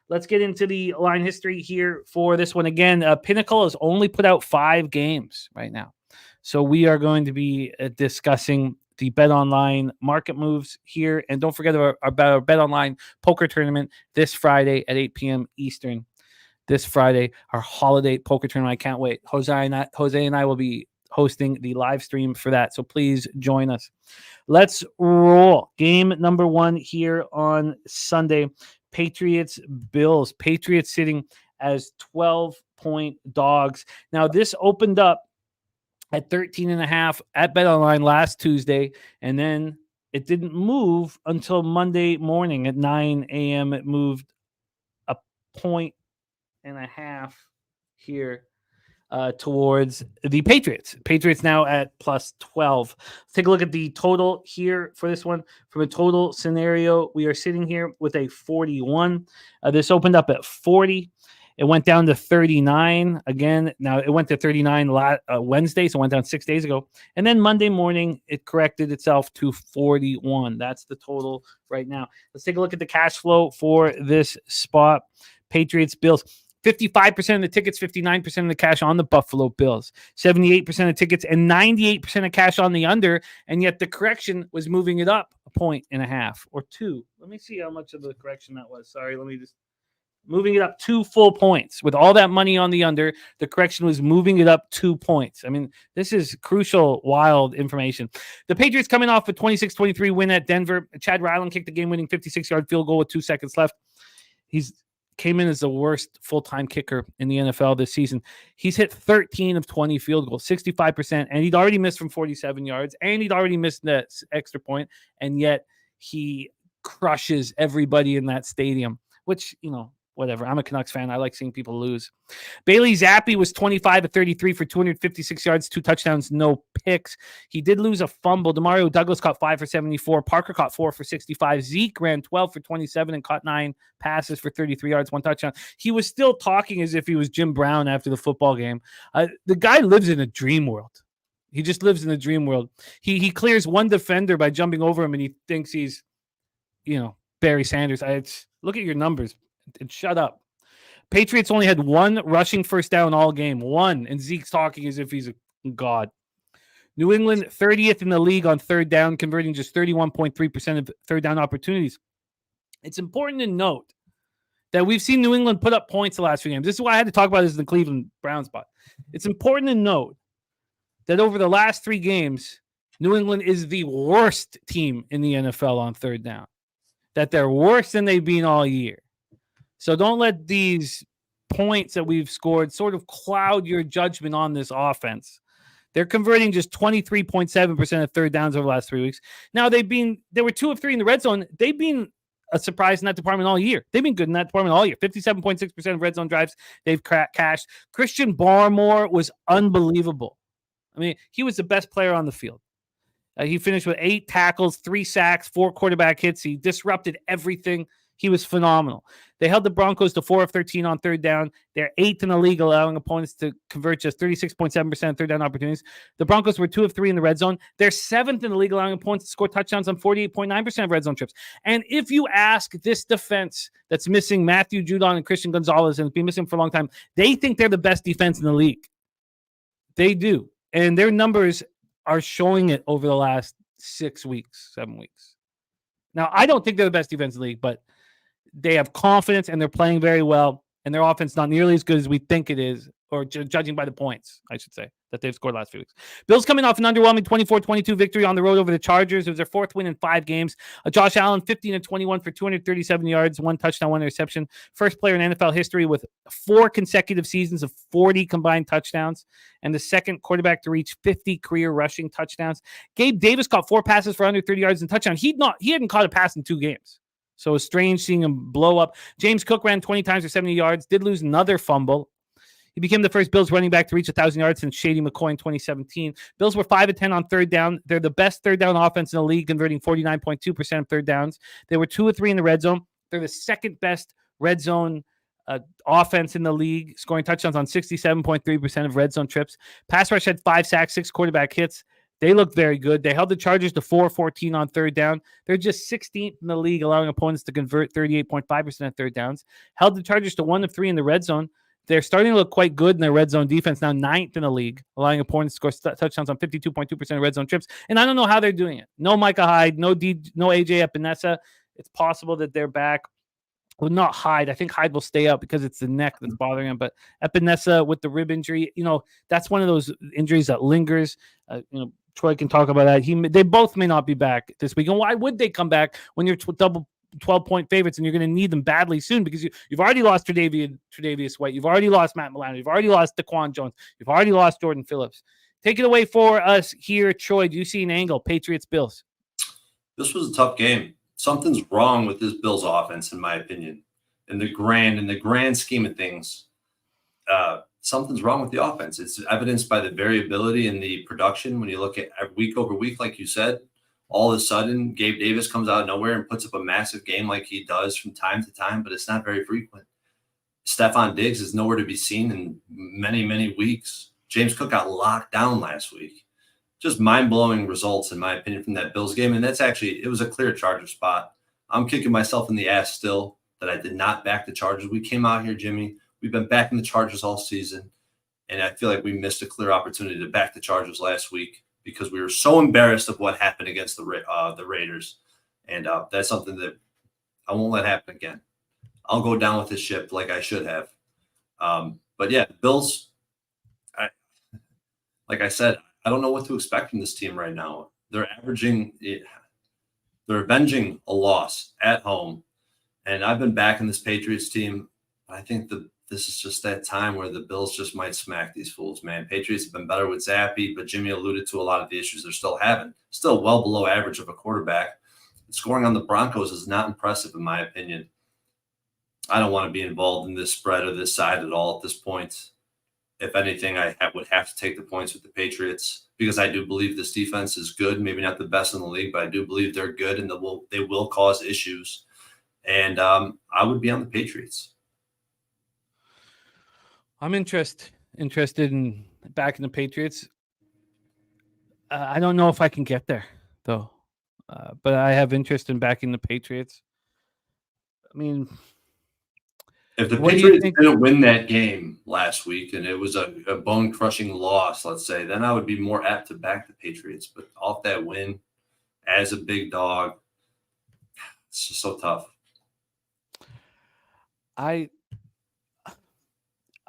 Let's get into the line history here for this one. Again, Pinnacle has only put out 5 games right now. So we are going to be discussing the Bet Online market moves here. And don't forget about our Bet Online poker tournament this Friday at 8 p.m. Eastern. This Friday, our holiday poker tournament. I can't wait. Jose and I will be hosting the live stream for that. So please join us. Let's roll. Game number 1 here on Sunday. Patriots, Bills. Patriots sitting as 12-point dogs. Now, this opened up at 13.5 at BetOnline last Tuesday, and then it didn't move until Monday morning at 9 a.m. It moved 1.5 points here towards the Patriots. Patriots now at plus 12. Let's take a look at the total here for this one. From a total scenario, we are sitting here with a 41. This opened up at 40. It went down to 39 again. Now it went to 39 Wednesday, so it went down 6 days ago. And then Monday morning, it corrected itself to 41. That's the total right now. Let's take a look at the cash flow for this spot. Patriots, Bills. 55% of the tickets, 59% of the cash on the Buffalo Bills, 78% of tickets, and 98% of cash on the under. And yet the correction was moving it up 1.5 points or 2. Let me see how much of the correction that was. Sorry, let me just. Moving it up 2 full points. With all that money on the under, the correction was moving it up 2 points. I mean, this is crucial, wild information. The Patriots coming off a 26-23 win at Denver. Chad Ryland kicked the game-winning 56-yard field goal with 2 seconds left. He's came in as the worst full-time kicker in the NFL this season. He's hit 13 of 20 field goals, 65%, and he'd already missed from 47 yards, and he'd already missed that extra point, and yet he crushes everybody in that stadium, which, whatever. I'm a Canucks fan. I like seeing people lose. Bailey Zappi was 25 of 33 for 256 yards, 2 touchdowns, no picks. He did lose a fumble. Demario Douglas caught 5 for 74. Parker caught 4 for 65. Zeke ran 12 for 27 and caught 9 passes for 33 yards, 1 touchdown. He was still talking as if he was Jim Brown after the football game. The guy lives in a dream world. He just lives in the dream world. He clears one defender by jumping over him, and he thinks he's, Barry Sanders. Look at your numbers and shut up. Patriots only had one rushing first down all game. One. And Zeke's talking as if he's a god. New England, 30th in the league on third down, converting just 31.3% of third down opportunities. It's important to note that we've seen New England put up points the last few games. This is why I had to talk about this in the Cleveland Browns spot. It's important to note that over the last 3 games, New England is the worst team in the NFL on third down. That they're worse than they've been all year. So don't let these points that we've scored sort of cloud your judgment on this offense. They're converting just 23.7% of third downs over the last 3 weeks. Now, they were 2 of 3 in the red zone. They've been a surprise in that department all year. They've been good in that department all year. 57.6% of red zone drives they've cashed. Christian Barmore was unbelievable. I mean, he was the best player on the field. He finished with 8 tackles, 3 sacks, 4 quarterback hits. He disrupted everything. He was phenomenal. They held the Broncos to 4 of 13 on third down. They're 8th in the league, allowing opponents to convert just 36.7% of third down opportunities. The Broncos were 2 of 3 in the red zone. They're 7th in the league, allowing opponents to score touchdowns on 48.9% of red zone trips. And if you ask this defense that's missing Matthew Judon and Christian Gonzalez and has been missing for a long time, they think they're the best defense in the league. They do. And their numbers are showing it over the last 6 weeks, 7 weeks. Now, I don't think they're the best defense in the league, but they have confidence and they're playing very well, and their offense not nearly as good as we think it is, or judging by the points, I should say, that they've scored last few weeks. Bills coming off an underwhelming 24-22 victory on the road over the Chargers. It was their 4th win in 5 games. Josh Allen, 15-21 for 237 yards, 1 touchdown, 1 interception. First player in NFL history with 4 consecutive seasons of 40 combined touchdowns, and the second quarterback to reach 50 career rushing touchdowns. Gabe Davis caught 4 passes for under 30 yards and touchdown. He hadn't caught a pass in 2 games. So it's strange seeing him blow up. James Cook ran 20 times for 70 yards, did lose another fumble. He became the first Bills running back to reach 1,000 yards since Shady McCoy in 2017. Bills were 5 of 10 on third down. They're the best third down offense in the league, converting 49.2% of third downs. They were 2 of 3 in the red zone. They're the second best red zone offense in the league, scoring touchdowns on 67.3% of red zone trips. Pass rush had 5 sacks, 6 quarterback hits. They looked very good. They held the Chargers to 4-14 on third down. They're just 16th in the league, allowing opponents to convert 38.5% of third downs. Held the Chargers to 1 of 3 in the red zone. They're starting to look quite good in their red zone defense, now 9th in the league, allowing opponents to score touchdowns on 52.2% of red zone trips. And I don't know how they're doing it. No Micah Hyde, no AJ Epinesa. It's possible that they're back. Well, not Hyde. I think Hyde will stay out because it's the neck that's bothering him. But Epinesa with the rib injury, that's one of those injuries that lingers. Troy can talk about that. They both may not be back this week. And why would they come back when you're double 12-point favorites and you're going to need them badly soon? Because you've already lost Tre'Davious White. You've already lost Matt Milano. You've already lost Daquan Jones. You've already lost Jordan Phillips. Take it away for us here, Troy. Do you see an angle? Patriots, Bills. This was a tough game. Something's wrong with this Bills offense, in my opinion. In the grand scheme of things, something's wrong with the offense. It's evidenced by the variability in the production. When you look at week over week, like you said, all of a sudden, Gabe Davis comes out of nowhere and puts up a massive game like he does from time to time, but it's not very frequent. Stephon Diggs is nowhere to be seen in many, many weeks. James Cook got locked down last week. Just mind-blowing results, in my opinion, from that Bills game. And it was a clear Charger spot. I'm kicking myself in the ass still that I did not back the Chargers. We came out here, Jimmy. We've been backing the Chargers all season. And I feel like we missed a clear opportunity to back the Chargers last week because we were so embarrassed of what happened against the Raiders. And that's something that I won't let happen again. I'll go down with this ship like I should have. But yeah, Bills, like I said, I don't know what to expect from this team right now. They're avenging a loss at home. And I've been backing this Patriots team. I think this is just that time where the Bills just might smack these fools, man. Patriots have been better with Zappy, but Jimmy alluded to a lot of the issues they're still having. Still well below average of a quarterback. Scoring on the Broncos is not impressive, in my opinion. I don't want to be involved in this spread or this side at all at this point. If anything, I would have to take the points with the Patriots because I do believe this defense is good. Maybe not the best in the league, but I do believe they're good and they will cause issues. And I would be on the Patriots. I'm interested in backing the Patriots. I don't know if I can get there though, but I have interest in backing the Patriots. I mean, If the what do you Patriots think? didn't win that game last week and it was a bone-crushing loss, let's say, then I would be more apt to back the Patriots. But off that win, as a big dog, it's just so tough. I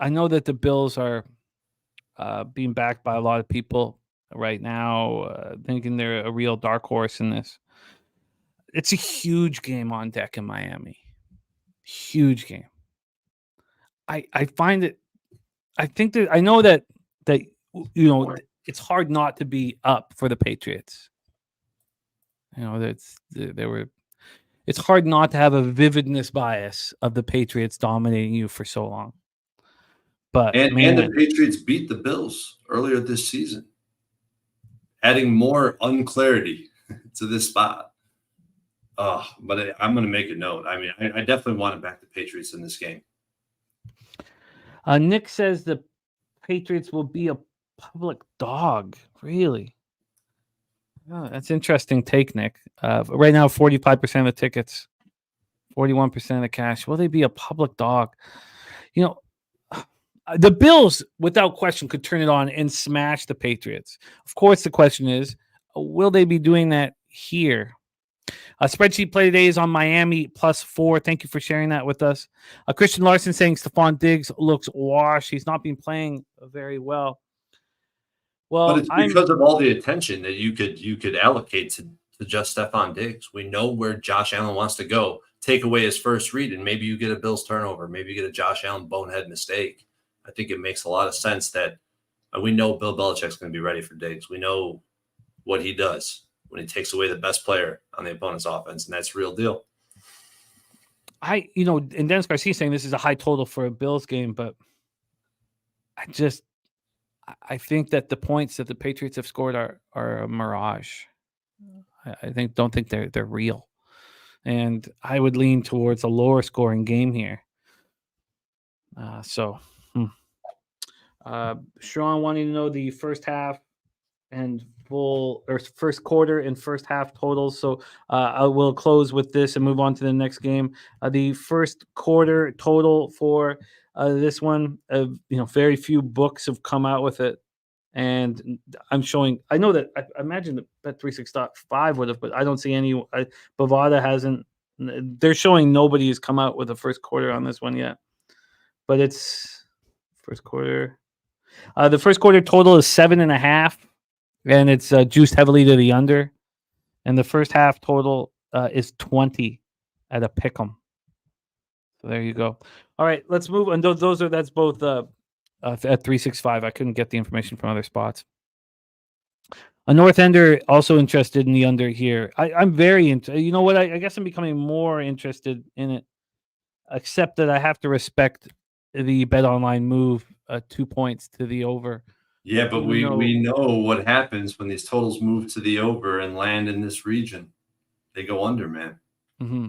know that the Bills are being backed by a lot of people right now, thinking they're a real dark horse in this. It's a huge game on deck in Miami. Huge game. I find it. I think that I know that it's hard not to be up for the Patriots. It's hard not to have a vividness bias of the Patriots dominating you for so long. But and the Patriots beat the Bills earlier this season, adding more unclarity to this spot. But I'm going to make a note. I mean, I definitely want to back the Patriots in this game. Nick says the Patriots will be a public dog. Really? Oh, that's interesting take, Nick. Right now, 45% of the tickets, 41% of the cash. Will they be a public dog? The Bills, without question, could turn it on and smash the Patriots. Of course, the question is, will they be doing that here? Spreadsheet play today is on Miami +4. Thank you for sharing that with us. Christian Larson saying Stephon Diggs looks washed. He's not been playing very well. Well, but it's because of all the attention that you could allocate to just Stephon Diggs. We know where Josh Allen wants to go. Take away his first read, and maybe you get a Bills turnover. Maybe you get a Josh Allen bonehead mistake. I think it makes a lot of sense that we know Bill Belichick's going to be ready for Diggs. We know what he does when he takes away the best player on the opponent's offense, and that's real deal. And Dennis Garcia saying this is a high total for a Bills game, but I think that the points that the Patriots have scored are a mirage. I don't think they're real, and I would lean towards a lower scoring game here. Sean wanting to know the first half and first quarter and first half totals. So I will close with this and move on to the next game. The first quarter total for this one, very few books have come out with it. And I'm showing, I know that I imagine that Bet365 would have, but I don't see any. Bovada hasn't. They're showing nobody has come out with a first quarter on this one yet. But it's first quarter. The first quarter total is 7.5. And it's juiced heavily to the under. And the first half total is 20 at a pick'em. So there you go. All right, let's move. And that's both at 365. I couldn't get the information from other spots. A North Ender also interested in the under here. I'm very into. You know what? I guess I'm becoming more interested in it, except that I have to respect the Bet Online move 2 points to the over. Yeah, but we know what happens when these totals move to the over and land in this region. They go under, man. Mm-hmm.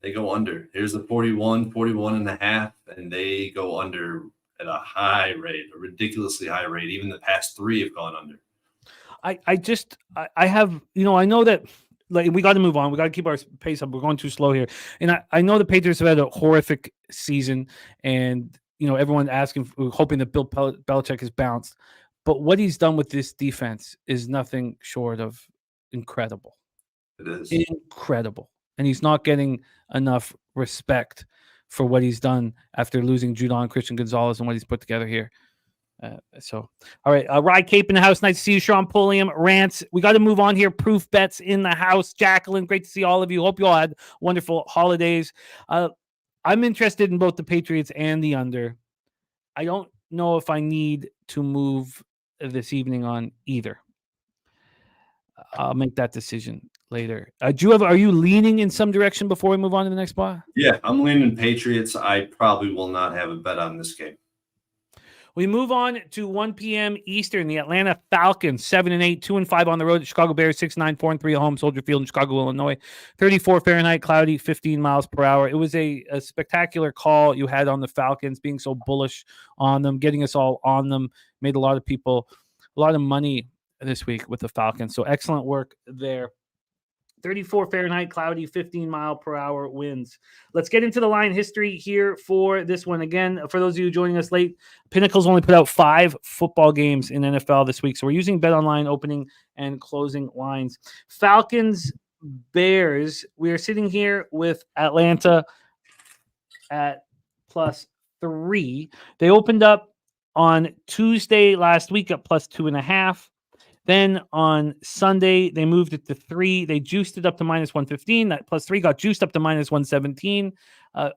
They go under. Here's the 41.5, and they go under at a high rate, a ridiculously high rate. Even the past 3 have gone under. I have, I know that we got to move on. We got to keep our pace up. We're going too slow here. And I know the Patriots have had a horrific season, and everyone hoping that Bill Belichick has bounced. But what he's done with this defense is nothing short of incredible. It is incredible, and he's not getting enough respect for what he's done after losing Judon, Christian Gonzalez, and what he's put together here. All right. Rye Cape in the house. Nice to see you, Sean Pulliam. Rants. We got to move on here. Proof bets in the house. Jacqueline, great to see all of you. Hope you all had wonderful holidays. I'm interested in both the Patriots and the under. I don't know if I need to move this evening on either. I'll make that decision later. Are you leaning in some direction before we move on to the next spot? Yeah, I'm leaning Patriots. I probably will not have a bet on this game. We move on to 1 p.m. Eastern. The Atlanta Falcons 7-8, 2-5 on the road. The Chicago Bears 6-9, 4-3 at home. Soldier Field in Chicago, Illinois. 34 Fahrenheit, cloudy, 15 miles per hour. It was a spectacular call you had on the Falcons, being so bullish on them, getting us all on them. Made a lot of people a lot of money this week with the Falcons. So excellent work there. 34 Fahrenheit, cloudy, 15 mile per hour winds. Let's get into the line history here for this one. Again, for those of you joining us late, Pinnacle's only put out 5 football games in NFL this week. So we're using BetOnline opening and closing lines. Falcons, Bears. We are sitting here with Atlanta at +3. They opened up on Tuesday last week at +2.5. Then on Sunday, they moved it to 3. They juiced it up to -115. That +3 got juiced up to -117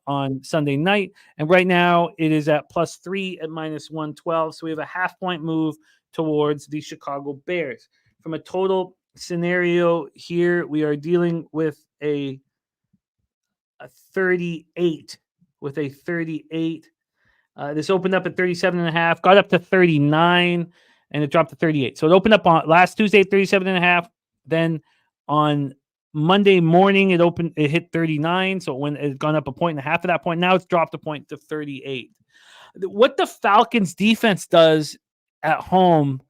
on Sunday night. And right now, it is at +3 at -112. So we have a half-point move towards the Chicago Bears. From a total scenario here, we are dealing with a 38. With a 38. This opened up at 37.5, got up to 39. And it dropped to 38. So it opened up on last Tuesday at 37.5. Then on Monday morning, it hit 39. So when it had gone up 1.5 at that point, now it's dropped a point to 38. What the Falcons defense does at home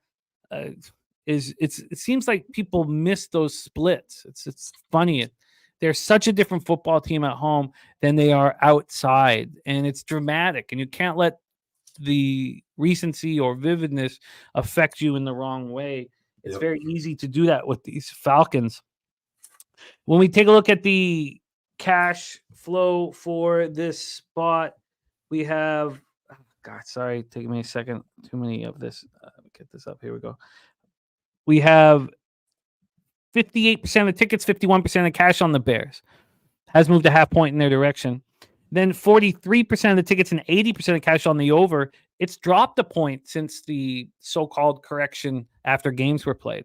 it seems like people miss those splits. It's funny. They're such a different football team at home than they are outside, and it's dramatic. And you can't let the recency or vividness affect you in the wrong way. It's very easy to do that with these Falcons. When we take a look at the cash flow for this spot, we have taking me a second. Too many of this. Get this up. Here we go. We have 58% of the tickets, 51% of cash on the Bears. Has moved a half point in their direction. Then 43% of the tickets and 80% of cash on the over. It's dropped a point since the so-called correction after games were played.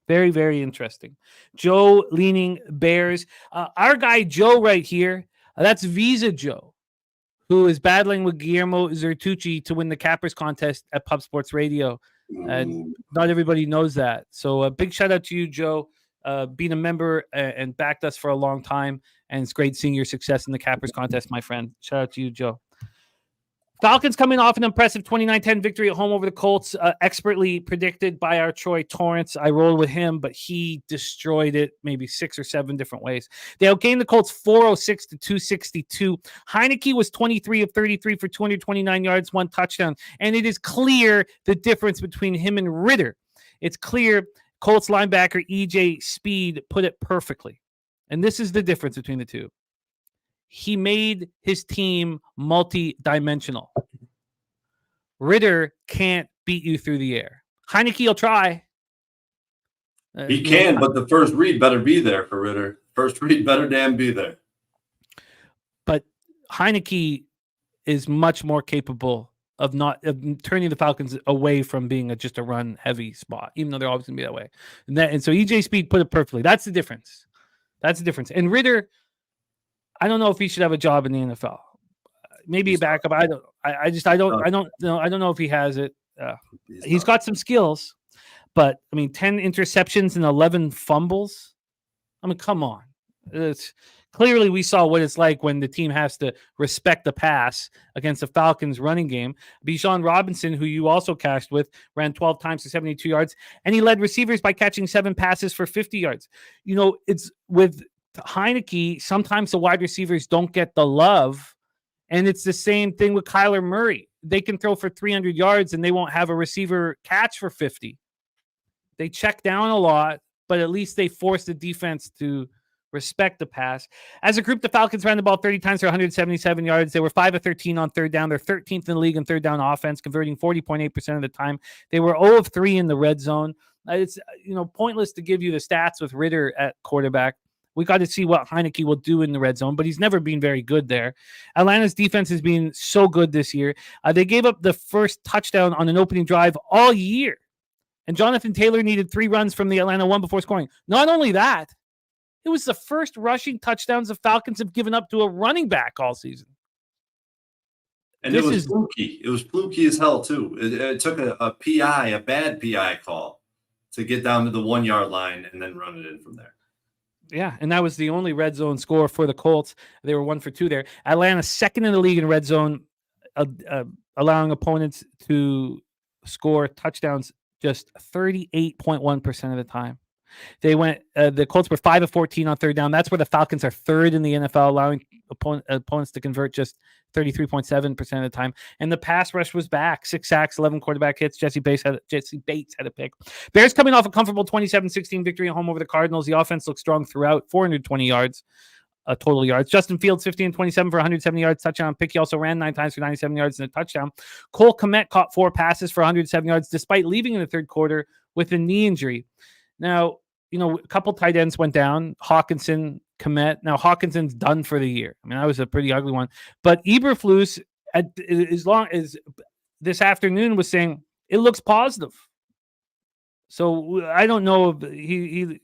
Very, very interesting. Joe leaning Bears. Our guy Joe right here, that's Visa Joe, who is battling with Guillermo Zertucci to win the Cappers contest at Pub Sports Radio. And not everybody knows that. So a big shout out to you, Joe. Being a member and backed us for a long time. And it's great seeing your success in the Cappers contest, my friend. Shout out to you, Joe. Falcons coming off an impressive 29-10 victory at home over the Colts, expertly predicted by our Troy Torrence. I rolled with him, but he destroyed it maybe 6 or 7 different ways. They outgained the Colts 406 to 262. Heineke was 23 of 33 for 229 yards, 1 touchdown. And it is clear the difference between him and Ritter. It's clear Colts linebacker E.J. Speed put it perfectly. And this is the difference between the two. He made his team multi-dimensional. Ritter can't beat you through the air. Heineke will try. He can, but the first read better be there for Ritter. First read better damn be there. But Heineke is much more capable of turning the Falcons away from being just a run-heavy spot, even though they're always going to be that way. And so E.J. Speed put it perfectly. That's the difference. And Ritter, I don't know if he should have a job in the NFL. Maybe a backup. I don't know if he has it. He's got some skills, but 10 interceptions and 11 fumbles. Come on. Clearly we saw what it's like when the team has to respect the pass against the Falcons running game. Bijan Robinson, who you also cashed with, ran 12 times for 72 yards, and he led receivers by catching 7 passes for 50 yards. It's with Heineke, sometimes the wide receivers don't get the love, and it's the same thing with Kyler Murray. They can throw for 300 yards, and they won't have a receiver catch for 50. They check down a lot, but at least they force the defense to respect the pass. As a group, the Falcons ran the ball 30 times for 177 yards. They were 5 of 13 on third down. They're 13th in the league in third down offense, converting 40.8% of the time. They were 0 of 3 in the red zone. It's pointless to give you the stats with Ritter at quarterback. We got to see what Heineke will do in the red zone, but he's never been very good there. Atlanta's defense has been so good this year. They gave up the first touchdown on an opening drive all year. And Jonathan Taylor needed 3 runs from the Atlanta one before scoring. Not only that, it was the first rushing touchdowns the Falcons have given up to a running back all season. And it was fluky. It was fluky as hell, too. It took a PI, a bad PI call, to get down to the 1-yard line and then run it in from there. Yeah, and that was the only red zone score for the Colts. They were 1 for 2 there. Atlanta second in the league in red zone, allowing opponents to score touchdowns just 38.1% of the time. They went. The Colts were 5 of 14 on third down. That's where the Falcons are third in the NFL, allowing opponents to convert just 33.7% of the time. And the pass rush was back. 6 sacks, 11 quarterback hits. Jesse Bates had a pick. Bears coming off a comfortable 27-16 victory at home over the Cardinals. The offense looked strong throughout. 420 yards. Total yards. Justin Fields, 15-27 for 170 yards, touchdown pick. He also ran 9 times for 97 yards and a touchdown. Cole Kmet caught 4 passes for 107 yards, despite leaving in the third quarter with a knee injury. Now, a couple tight ends went down. Hawkinson, Kmet. Now, Hawkinson's done for the year. I mean, that was a pretty ugly one. But Eberflus, as long as this afternoon, was saying it looks positive. So I don't know if he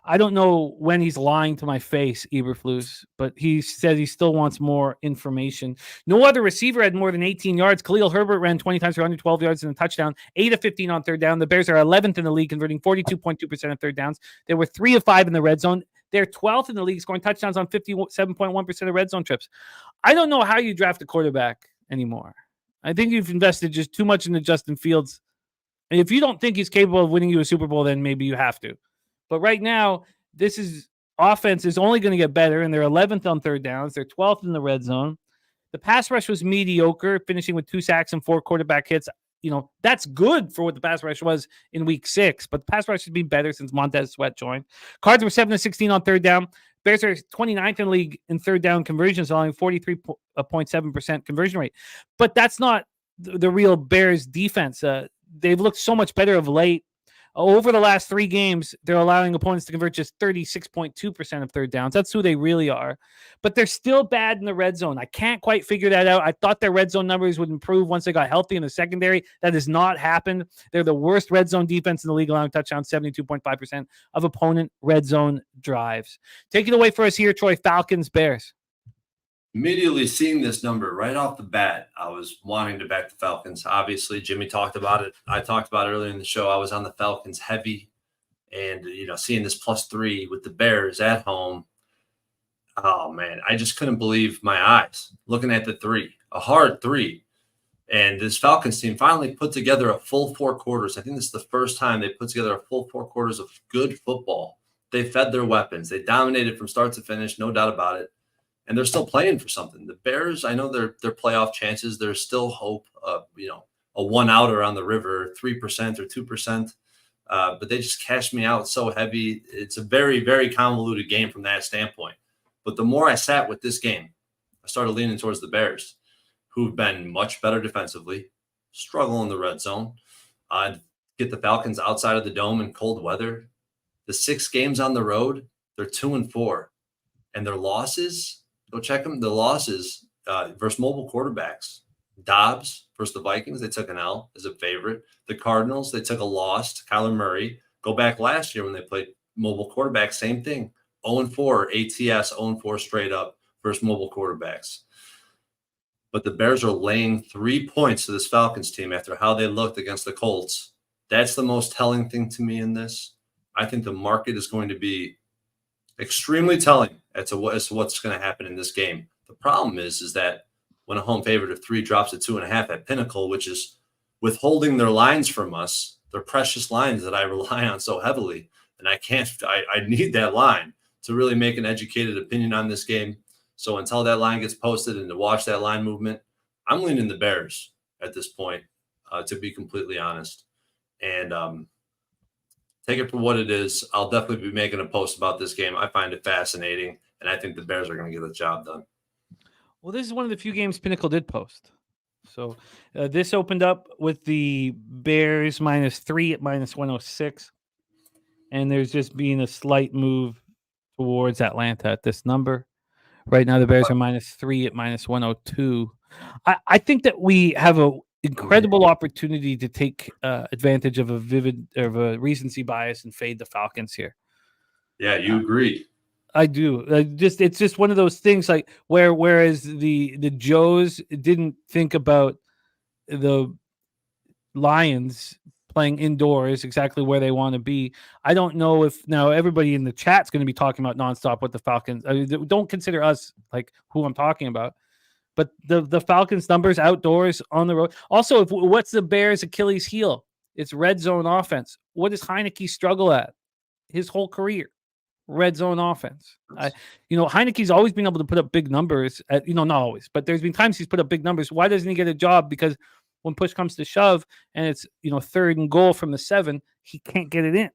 I don't know when he's lying to my face, Eberflus, but he said he still wants more information. No other receiver had more than 18 yards. Khalil Herbert ran 20 times for 112 yards and a touchdown, 8 of 15 on third down. The Bears are 11th in the league, converting 42.2% of third downs. They were 3 of 5 in the red zone. They're 12th in the league, scoring touchdowns on 57.1% of red zone trips. I don't know how you draft a quarterback anymore. I think you've invested just too much into Justin Fields. And if you don't think he's capable of winning you a Super Bowl, then maybe you have to. But right now, offense is only going to get better, and they're 11th on third downs. They're 12th in the red zone. The pass rush was mediocre, finishing with 2 sacks and 4 quarterback hits. That's good for what the pass rush was in week 6, but the pass rush should be better since Montez Sweat joined. Cards were 7 of 16 on third down. Bears are 29th in the league in third down conversions, allowing 43.7% conversion rate. But that's not the real Bears defense. They've looked so much better of late. Over the last 3 games, they're allowing opponents to convert just 36.2% of third downs. That's who they really are. But they're still bad in the red zone. I can't quite figure that out. I thought their red zone numbers would improve once they got healthy in the secondary. That has not happened. They're the worst red zone defense in the league, allowing touchdowns 72.5% of opponent red zone drives. Take it away for us here, Troy. Falcons, Bears. Immediately seeing this number right off the bat, I was wanting to back the Falcons. Obviously, Jimmy talked about it. I talked about it earlier in the show. I was on the Falcons heavy, and seeing this +3 with the Bears at home, oh man, I just couldn't believe my eyes looking at the 3, a hard 3. And this Falcons team finally put together a full 4 quarters. I think this is the first time they put together a full 4 quarters of good football. They fed their weapons. They dominated from start to finish, no doubt about it. And they're still playing for something. The Bears, I know their playoff chances. There's still hope of, a 1-outer on the river, 3% or 2%. But they just cashed me out so heavy. It's a very, very convoluted game from that standpoint. But the more I sat with this game, I started leaning towards the Bears, who've been much better defensively, struggle in the red zone, get the Falcons outside of the dome in cold weather. The 6 games on the road, they're 2-4. And their losses, go check them. The losses versus mobile quarterbacks. Dobbs versus the Vikings, they took an L as a favorite. The Cardinals, they took a loss to Kyler Murray. Go back last year when they played mobile quarterbacks, same thing. 0-4, ATS, 0-4 straight up versus mobile quarterbacks. But the Bears are laying 3 points to this Falcons team after how they looked against the Colts. That's the most telling thing to me in this. I think the market is going to be extremely telling as to what's going to happen in this game. The problem is that when a home favorite of 3 drops to 2.5 at Pinnacle, which is withholding their lines from us, their precious lines that I rely on so heavily, and I need that line to really make an educated opinion on this game. So until that line gets posted and to watch that line movement, I'm leaning the Bears at this point, to be completely honest. And take it for what it is. I'll definitely be making a post about this game. I find it fascinating, and I think the Bears are going to get the job done. Well, this is one of the few games Pinnacle did post. So this opened up with the Bears -3 at -106. And there's just been a slight move towards Atlanta at this number. Right now, the Bears are -3 at -102. I think that we have an incredible opportunity to take advantage of a recency bias and fade the Falcons here. Yeah, you agree. I do. It's just one of those things like whereas the Joes didn't think about the Lions playing indoors exactly where they want to be. I don't know if now everybody in the chat's going to be talking about nonstop what the Falcons. Don't consider us like who I'm talking about, but the Falcons numbers outdoors on the road. Also, what's the Bears' Achilles heel? It's red zone offense. What does Heineke struggle at his whole career? Red zone offense. Heineke's always been able to put up big numbers. Not always, but there's been times he's put up big numbers. Why doesn't he get a job? Because when push comes to shove and it's 3rd and goal from the 7, he can't get it in.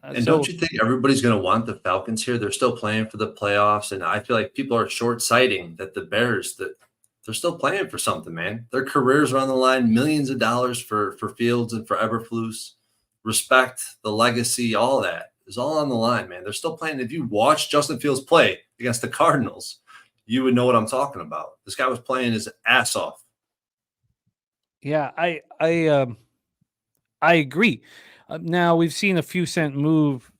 And don't you think everybody's going to want the Falcons here? They're still playing for the playoffs, and I feel like people are short-sighting that the Bears, that they're still playing for something, man. Their careers are on the line, millions of dollars for Fields and for Eberflus. Respect, the legacy, all that is all on the line, man. They're still playing. If you watch Justin Fields play against the Cardinals, you would know what I'm talking about. This guy was playing his ass off. Yeah, I agree. Now we've seen a few cent move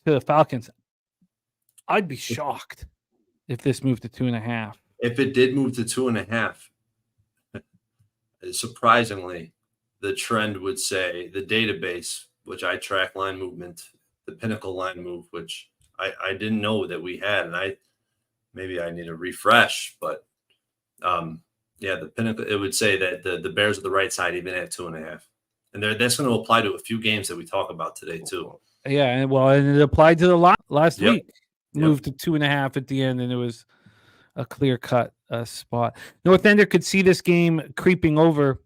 to the Falcons. I'd be shocked if this moved to 2.5. If it did move to 2.5, surprisingly, the trend would say the database, which I track line movement, the pinnacle line move, which I didn't know that we had, and maybe I need a refresh, but the pinnacle, it would say that the Bears are the right side even at 2.5. And that's going to apply to a few games that we talk about today, too. Yeah, and it applied to the last week. Moved to 2.5 at the end, and it was a clear-cut spot. North Ender could see this game creeping over.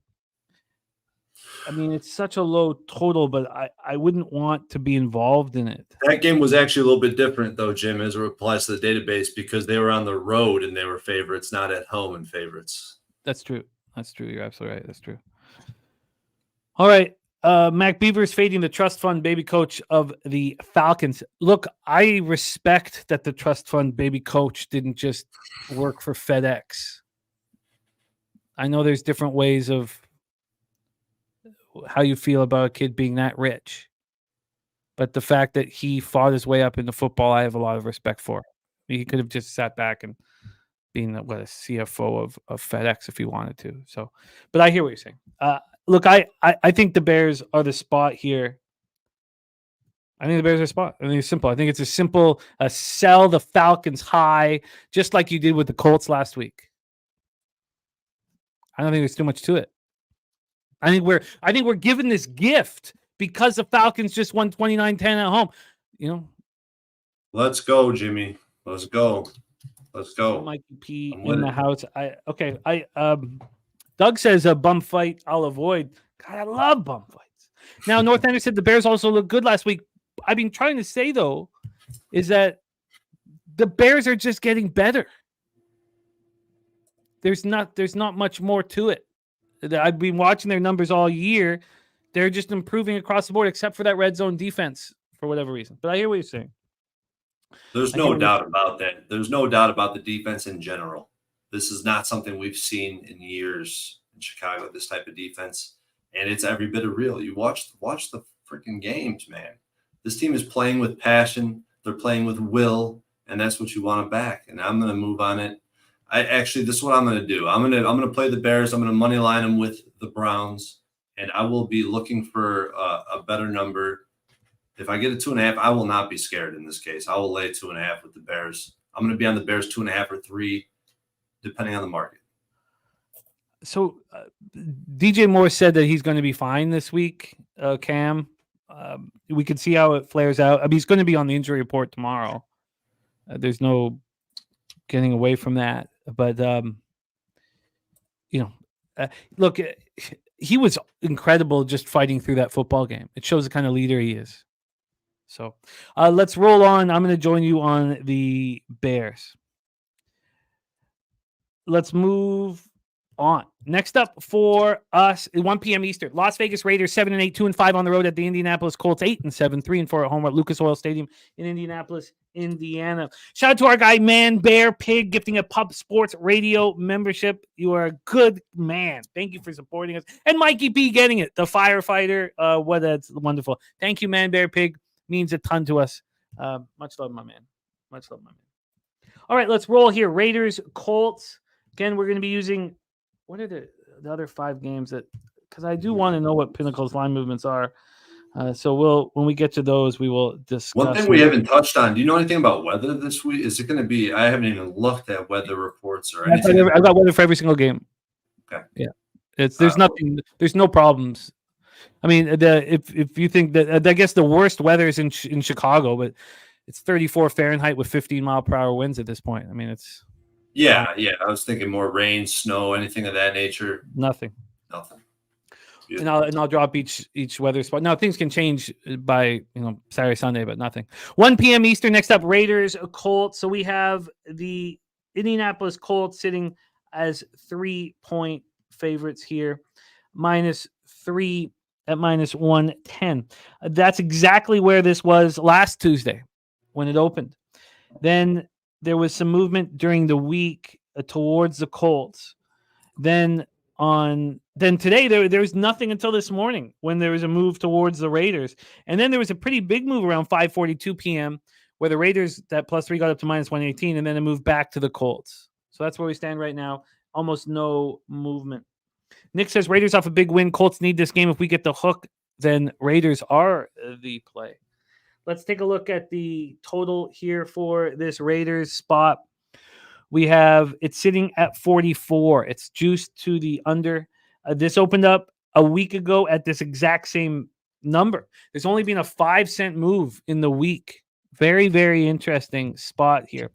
I mean, it's such a low total, but I wouldn't want to be involved in it. That game was actually a little bit different, though, Jim, as it applies to the database, because they were on the road and they were favorites, not at home and favorites. That's true. You're absolutely right. That's true. All right. Mac Beaver's fading the trust fund baby coach of the Falcons. Look, I respect that the trust fund baby coach didn't just work for FedEx. I know there's different ways of how you feel about a kid being that rich. But the fact that he fought his way up into football, I have a lot of respect for. He could have just sat back and been a CFO of FedEx if he wanted to. So, but I hear what you're saying. Look, I think the Bears are the spot here. I think the Bears are a spot. I think it's simple. I think it's a simple sell the Falcons high, just like you did with the Colts last week. I don't think there's too much to it. I think we're given this gift because the Falcons just won 29-10 at home. Let's go, Jimmy. Let's go. Mikey P in the house. Doug says a bum fight I'll avoid. God, I love bum fights. Now, North Ender said the Bears also looked good last week. I've been trying to say, though, is that the Bears are just getting better. There's not much more to it. I've been watching their numbers all year. They're just improving across the board, except for that red zone defense for whatever reason. But I hear what you're saying. There's no doubt about that. There's no doubt about the defense in general. This is not something we've seen in years in Chicago, this type of defense. And it's every bit of real. You watch the freaking games, man. This team is playing with passion. They're playing with will, and that's what you want to back. And I'm going to move on it. This is what I'm going to do. I'm going to play the Bears. I'm going to money line them with the Browns, and I will be looking for a better number. If I get a 2.5, I will not be scared in this case. I will lay 2.5 with the Bears. I'm going to be on the Bears 2.5 or 3, depending on the market. So DJ Moore said that he's going to be fine this week, Cam. We could see how it flares out. I mean, he's going to be on the injury report tomorrow. There's no getting away from that. But, look, he was incredible just fighting through that football game. It shows the kind of leader he is. So let's roll on. I'm going to join you on the Bears. Let's move on. Next up for us, 1 p.m. Eastern, Las Vegas Raiders 7-8, 2-5 on the road at the Indianapolis Colts, 8-7, 3-4 at home at Lucas Oil Stadium in Indianapolis, Indiana. Shout out to our guy, Man Bear Pig, gifting a Pub Sports Radio membership. You are a good man. Thank you for supporting us. And Mikey B getting it, the firefighter. That's wonderful. Thank you, Man Bear Pig. Means a ton to us. Much love, my man. Much love, my man. All right, let's roll here. Raiders, Colts. Again, we're going to be using, what are the other 5 games that, because I do want to know what Pinnacle's line movements are. So when we get to those, we will discuss. One thing we haven't touched on, do you know anything about weather this week? Is it going to be, I haven't even looked at weather reports or anything. I've got weather for every single game. Okay. Yeah. There's nothing, there's no problems. I mean, if you think that, I guess the worst weather is in Chicago, but it's 34 Fahrenheit with 15-mile-per-hour winds at this point. I mean, it's Yeah. I was thinking more rain, snow, anything of that nature. nothing. Beautiful. And I'll drop each weather spot. Now things can change by Saturday, Sunday, but nothing. 1 p.m. Eastern. Next up, Raiders, Colts. So we have the Indianapolis Colts sitting as 3-point favorites here, -3 at -110. That's exactly where this was last Tuesday when it opened. Then there was some movement during the week towards the Colts. Then today there was nothing until this morning when there was a move towards the Raiders. And then there was a pretty big move around 5:42 p.m. where the Raiders, that +3 got up to -118, and then it moved back to the Colts. So that's where we stand right now. Almost no movement. Nick says Raiders off a big win. Colts need this game. If we get the hook, then Raiders are the play. Let's take a look at the total here for this Raiders spot. We have it sitting at 44. It's juiced to the under. This opened up a week ago at this exact same number. There's only been a 5-cent move in the week. Very, very interesting spot here.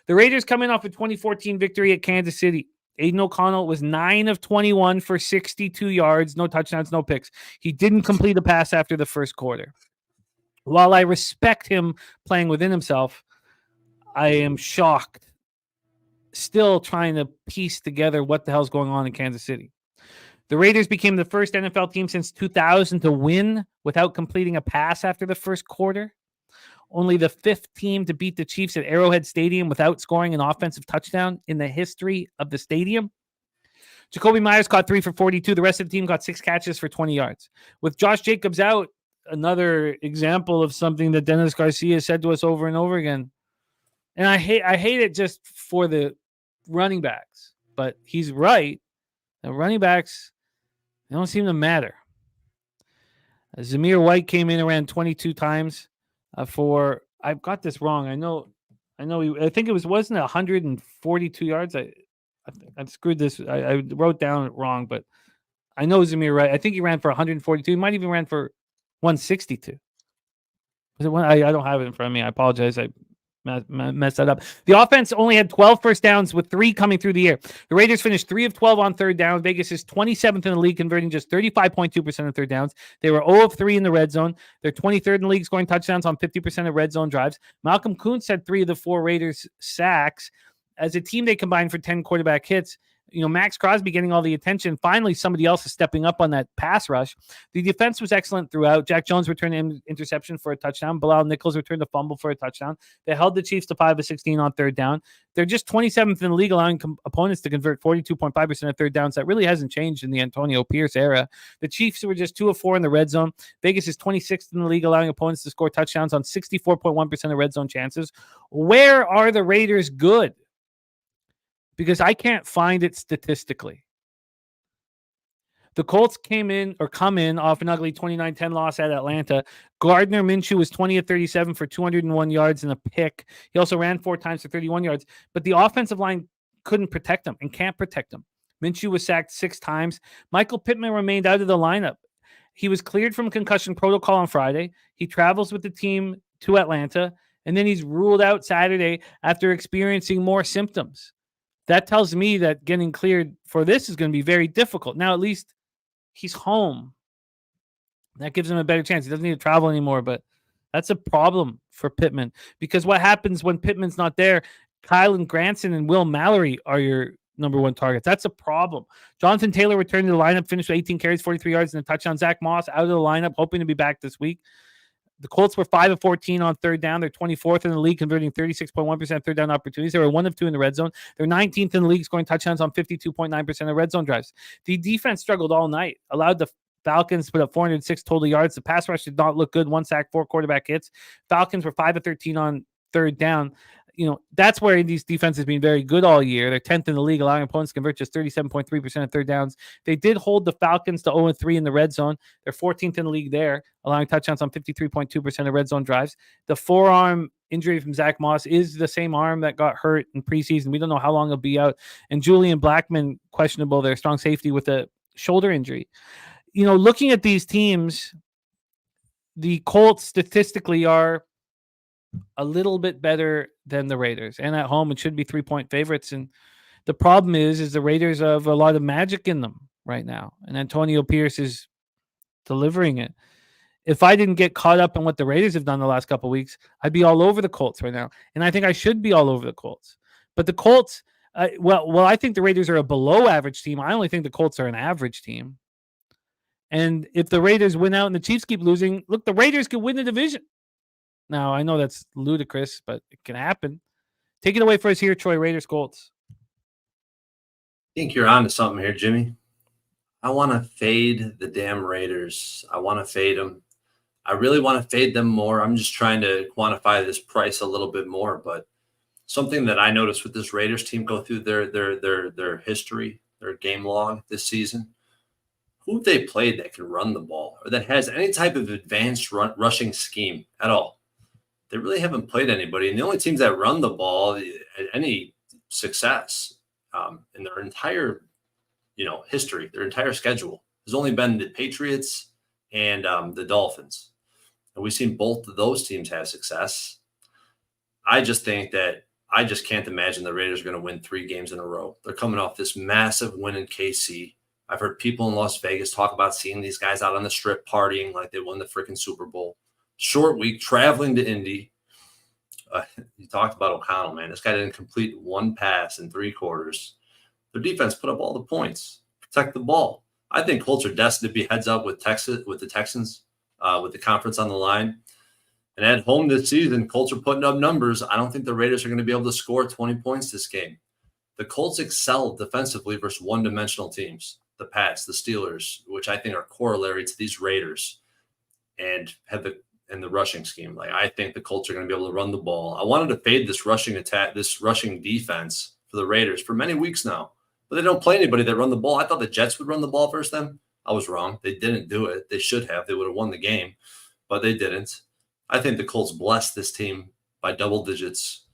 The Raiders coming off a 2014 victory at Kansas City. Aiden O'Connell was 9 of 21 for 62 yards, no touchdowns, no picks. He didn't complete a pass after the first quarter. While I respect him playing within himself, I am shocked, still trying to piece together what the hell's going on in Kansas City. The Raiders became the first NFL team since 2000 to win without completing a pass after the first quarter. Only the 5th team to beat the Chiefs at Arrowhead Stadium without scoring an offensive touchdown in the history of the stadium. Jacoby Myers caught 3 for 42. The rest of the team got 6 catches for 20 yards. With Josh Jacobs out, another example of something that Dennis Garcia said to us over and over again. And I hate it just for the running backs, but he's right. The running backs, they don't seem to matter. Zamir White came in around 22 times for, I've got this wrong. I think it wasn't 142 yards. I screwed this. I wrote down it wrong, but I know Zamir White. I think he ran for 142. He might even ran for 162. Was it one? I don't have it in front of me. I apologize. I messed that up. The offense only had 12 first downs with 3 coming through the air. The Raiders finished 3 of 12 on third down. Vegas is 27th in the league, converting just 35.2% of third downs. They were 0 of 3 in the red zone. They're 23rd in the league, scoring touchdowns on 50% of red zone drives. Malcolm Kuntz had 3 of the 4 Raiders sacks. As a team, they combined for 10 quarterback hits. Max Crosby getting all the attention. Finally, somebody else is stepping up on that pass rush. The defense was excellent throughout. Jack Jones returned an interception for a touchdown. Bilal Nichols returned a fumble for a touchdown. They held the Chiefs to 5 of 16 on third down. They're just 27th in the league, allowing opponents to convert 42.5% of third downs. That really hasn't changed in the Antonio Pierce era. The Chiefs were just 2 of 4 in the red zone. Vegas is 26th in the league, allowing opponents to score touchdowns on 64.1% of red zone chances. Where are the Raiders good? Because I can't find it statistically. The Colts come in off an ugly 29-10 loss at Atlanta. Gardner Minshew was 20 of 37 for 201 yards and a pick. He also ran 4 times for 31 yards, but the offensive line couldn't protect him and can't protect him. Minshew was sacked 6 times. Michael Pittman remained out of the lineup. He was cleared from concussion protocol on Friday. He travels with the team to Atlanta, and then he's ruled out Saturday after experiencing more symptoms. That tells me that getting cleared for this is going to be very difficult. Now, at least he's home. That gives him a better chance. He doesn't need to travel anymore, but that's a problem for Pittman because what happens when Pittman's not there? Kylan Granson and Will Mallory are your number 1 targets. That's a problem. Jonathan Taylor returned to the lineup, finished with 18 carries, 43 yards, and a touchdown. Zach Moss out of the lineup, hoping to be back this week. The Colts were 5 of 14 on third down. They're 24th in the league, converting 36.1% third down opportunities. They were 1 of 2 in the red zone. They're 19th in the league, scoring touchdowns on 52.9% of red zone drives. The defense struggled all night, allowed the Falcons to put up 406 total yards. The pass rush did not look good. 1 sack, 4 quarterback hits. Falcons were 5 of 13 on third down. That's where these defenses have been very good all year. They're 10th in the league, allowing opponents to convert just 37.3% of third downs. They did hold the Falcons to 0-3 in the red zone. They're 14th in the league there, allowing touchdowns on 53.2% of red zone drives. The forearm injury from Zach Moss is the same arm that got hurt in preseason. We don't know how long he'll be out. And Julian Blackman, questionable, their strong safety with a shoulder injury. looking at these teams, the Colts statistically are a little bit better than the Raiders, and at home it should be 3-point favorites. And the problem is the Raiders have a lot of magic in them right now, and Antonio Pierce is delivering it. If I didn't get caught up in what the Raiders have done the last couple of weeks, I'd be all over the Colts right now, and I think I should be all over the Colts. But the Colts, well, I think the Raiders are a below average team. I only think the Colts are an average team. And if the Raiders win out and the Chiefs keep losing, look, the Raiders could win the division. Now, I know that's ludicrous, but it can happen. Take it away for us here, Troy. Raiders, Colts. I think you're onto something here, Jimmy. I want to fade the damn Raiders. I want to fade them. I really want to fade them more. I'm just trying to quantify this price a little bit more. But something that I noticed with this Raiders team, go through their history, their game log this season, who they played that can run the ball or that has any type of advanced rushing scheme at all. They really haven't played anybody. And the only teams that run the ball at any success in their entire history, their entire schedule, has only been the Patriots and the Dolphins. And we've seen both of those teams have success. I just think that I just can't imagine the Raiders are going to win 3 games in a row. They're coming off this massive win in KC. I've heard people in Las Vegas talk about seeing these guys out on the strip partying like they won the freaking Super Bowl. Short week, traveling to Indy. You talked about O'Connell, man. This guy didn't complete 1 pass in 3 quarters. Their defense put up all the points, protect the ball. I think Colts are destined to be heads up with Texas, with the Texans, with the conference on the line. And at home this season, Colts are putting up numbers. I don't think the Raiders are going to be able to score 20 points this game. The Colts excel defensively versus one-dimensional teams, the Pats, the Steelers, which I think are corollary to these Raiders, and have the rushing scheme. Like, I think the Colts are going to be able to run the ball. I wanted to fade this rushing attack, this rushing defense for the Raiders for many weeks now, but they don't play anybody that run the ball. I thought the Jets would run the ball versus them. I was wrong. They didn't do it. They should have. They would have won the game, but they didn't. I think the Colts blessed this team by double digits.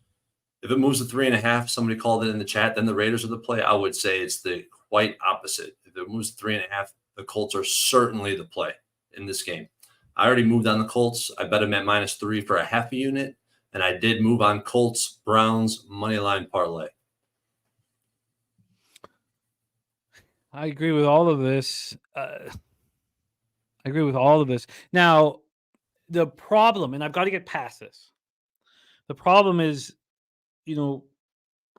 If it moves to 3.5, somebody called it in the chat, then the Raiders are the play. I would say it's the quite opposite. If it moves to 3.5, the Colts are certainly the play in this game. I already moved on the Colts. I bet them at -3 for a half a unit, and I did move on Colts, Browns, moneyline parlay. I agree with all of this. Now, the problem, and I've got to get past this. The problem is,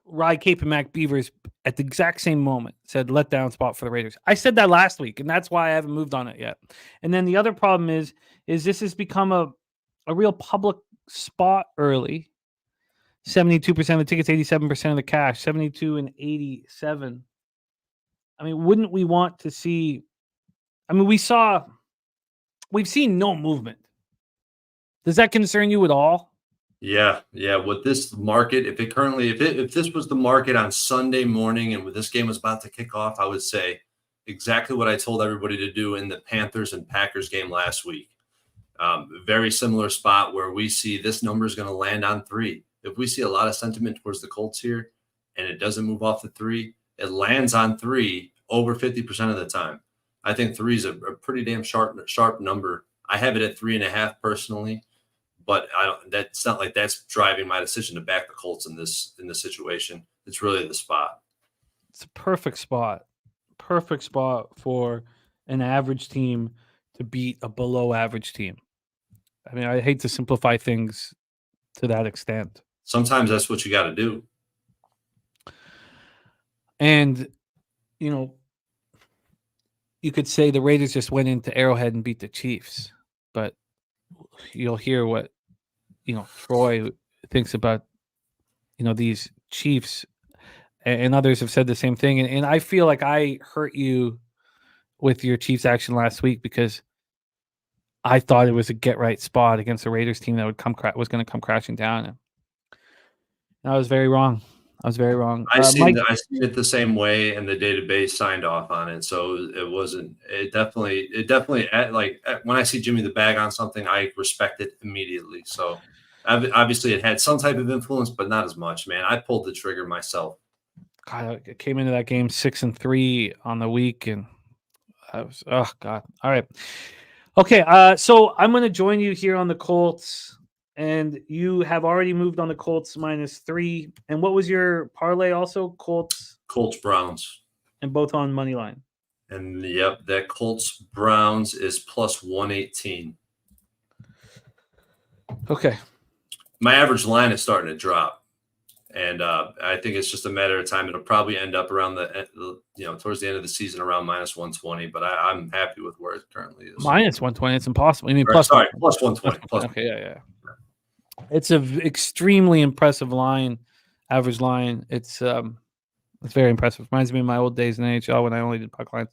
Rye Cape and Mac Beavers at the exact same moment said letdown spot for the Raiders. I said that last week, and that's why I haven't moved on it yet. And then the other problem is this has become a real public spot early. 72% of the tickets, 87% of the cash, 72 and 87. I mean, wouldn't we want to see? I mean, we've seen no movement. Does that concern you at all? Yeah. With this market, if this was the market on Sunday morning and when this game was about to kick off, I would say exactly what I told everybody to do in the Panthers and Packers game last week. Very similar spot where we see this number is going to land on 3. If we see a lot of sentiment towards the Colts here and it doesn't move off the 3, it lands on 3 over 50% of the time. I think 3 is a pretty damn sharp number. I have it at 3.5 personally. But that's not like that's driving my decision to back the Colts in this situation. It's really the spot. It's a perfect spot. Perfect spot for an average team to beat a below average team. I mean, I hate to simplify things to that extent. Sometimes that's what you got to do. And, you could say the Raiders just went into Arrowhead and beat the Chiefs, but you'll hear what Troy thinks about these Chiefs, and others have said the same thing, and I feel like I hurt you with your Chiefs action last week because I thought it was a get right spot against the Raiders team that was going to come crashing down, and I was very wrong. I seen it the same way, and the database signed off on it. So it wasn't. It definitely. Like when I see Jimmy the Bag on something, I respect it immediately. So obviously, it had some type of influence, but not as much. Man, I pulled the trigger myself. God, I came into that game 6-3 on the week, and Oh God. All right. Okay. So I'm going to join you here on the Colts, and you have already moved on the Colts -3. And what was your parlay? Also Colts Browns. and both on money line. And yep, that Colts Browns is +118. Okay. My average line is starting to drop, and I think it's just a matter of time. It'll probably end up around towards the end of the season around -120. But I'm happy with where it currently is. -120. It's impossible. I mean, +120. Okay, yeah. It's an extremely impressive line, average line. It's very impressive. Reminds me of my old days in NHL when I only did puck lines.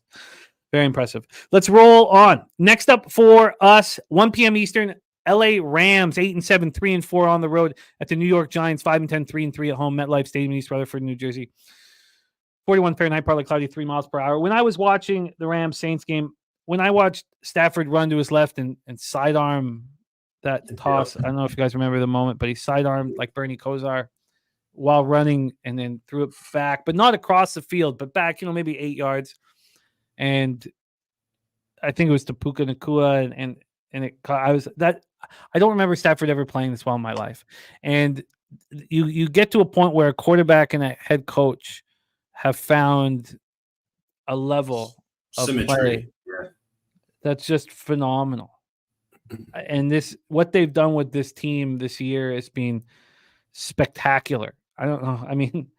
Very impressive. Let's roll on. Next up for us, 1 p.m. Eastern, LA Rams, 8-7, 3-4 on the road at the New York Giants, 5-10, 3-3 at home, MetLife Stadium in East Rutherford, New Jersey. 41 Fahrenheit, partly cloudy, 3 miles per hour. When I was watching the Rams Saints game, when I watched Stafford run to his left and sidearm that toss, I don't know if you guys remember the moment, but he sidearmed like Bernie Kosar while running and then threw it back, but not across the field, but back, maybe 8 yards. And I think it was to Puka Nacua, and I don't remember Stafford ever playing this well in my life. And you get to a point where a quarterback and a head coach have found a level of symmetry that's just phenomenal. And what they've done with this team this year has been spectacular. I don't know. I mean,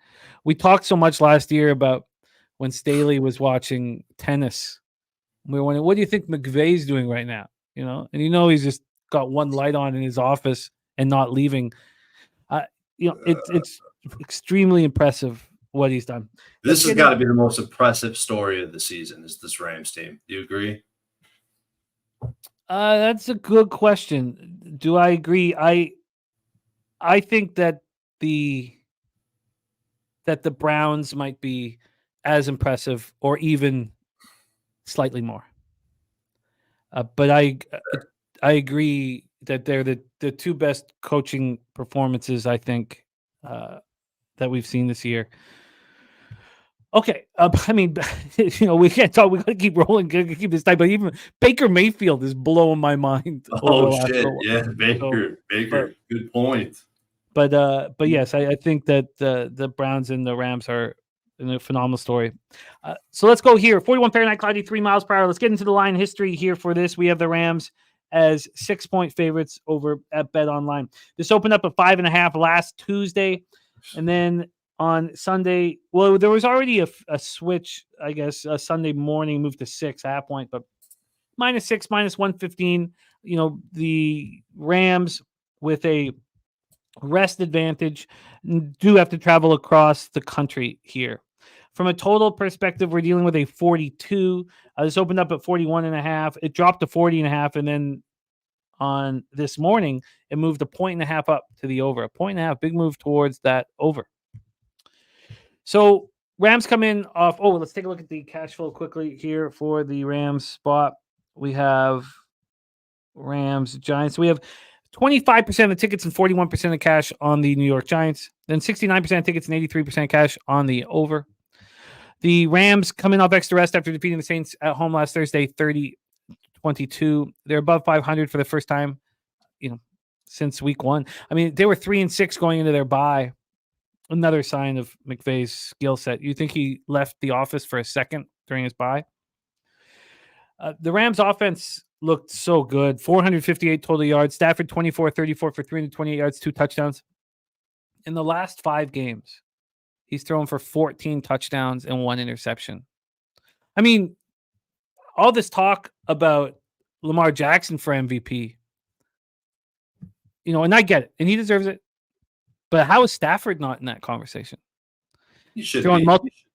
we talked so much last year about when Staley was watching tennis. We were wondering, what do you think McVay's doing right now? And he's just got one light on in his office and not leaving. It's extremely impressive what he's done. This has got to be the most impressive story of the season, is this Rams team. Do you agree? That's a good question. Do I agree? I think that the Browns might be as impressive or even slightly more. But I agree that they're the two best coaching performances, I think, that we've seen this year. Okay. I mean, we can't talk. We got to keep rolling. Got to keep this tight. But even Baker Mayfield is blowing my mind. Oh shit! Yeah, Baker. Good point. But yes, I think that the Browns and the Rams are in a phenomenal story. So let's go here. 41 Fahrenheit, cloudy, 3 miles per hour. Let's get into the line history here for this. We have the Rams as 6-point favorites over at Bet Online. This opened up at 5.5 last Tuesday, and then on Sunday, well, there was already a switch, I guess. Sunday morning moved to 6 at that point, but -6, -115. The Rams with a rest advantage do have to travel across the country here. From a total perspective, we're dealing with a 42. This opened up at 41.5. It dropped to 40.5, and then on this morning, it moved 1.5 up to the over. 1.5, big move towards that over. So Rams come in off. Oh, let's take a look at the cash flow quickly here for the Rams spot. We have Rams, Giants. We have 25% of the tickets and 41% of cash on the New York Giants. Then 69% of tickets and 83% cash on the over. The Rams coming off extra rest after defeating the Saints at home last Thursday, 30-22. They're above 500 for the first time, since week 1. I mean, they were 3-6 going into their bye. Another sign of McVay's skill set. You think he left the office for a second during his bye? The Rams offense looked so good. 458 total yards. Stafford 24-34 for 328 yards, 2 touchdowns. In the last 5 games, he's thrown for 14 touchdowns and 1 interception. I mean, all this talk about Lamar Jackson for MVP, and I get it, and he deserves it. But how is Stafford not in that conversation? He should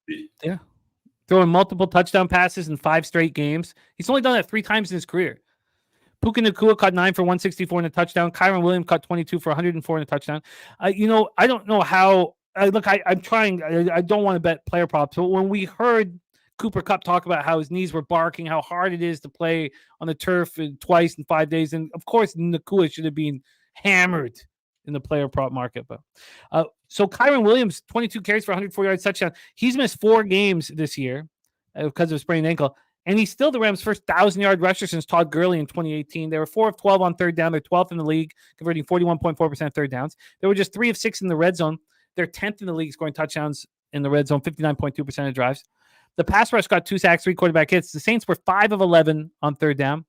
be. Yeah. Throwing multiple touchdown passes in 5 straight games. He's only done that 3 times in his career. Puka Nacua caught 9 for 164 in a touchdown. Kyron Williams caught 22 for 104 in a touchdown. I don't know how. I'm trying. I don't want to bet player props. But when we heard Cooper Kupp talk about how his knees were barking, how hard it is to play on the turf twice in 5 days, and of course Nacua should have been hammered in the player prop market. But so Kyron Williams, 22 carries for 104 yards, touchdown. He's missed 4 games this year because of sprained ankle. And he's still the Rams' first 1,000-yard rusher since Todd Gurley in 2018. They were 4 of 12 on third down. They're 12th in the league, converting 41.4% third downs. They were just 3 of 6 in the red zone. They're 10th in the league scoring touchdowns in the red zone, 59.2% of drives. The pass rush got 2 sacks, 3 quarterback hits. The Saints were 5 of 11 on third down.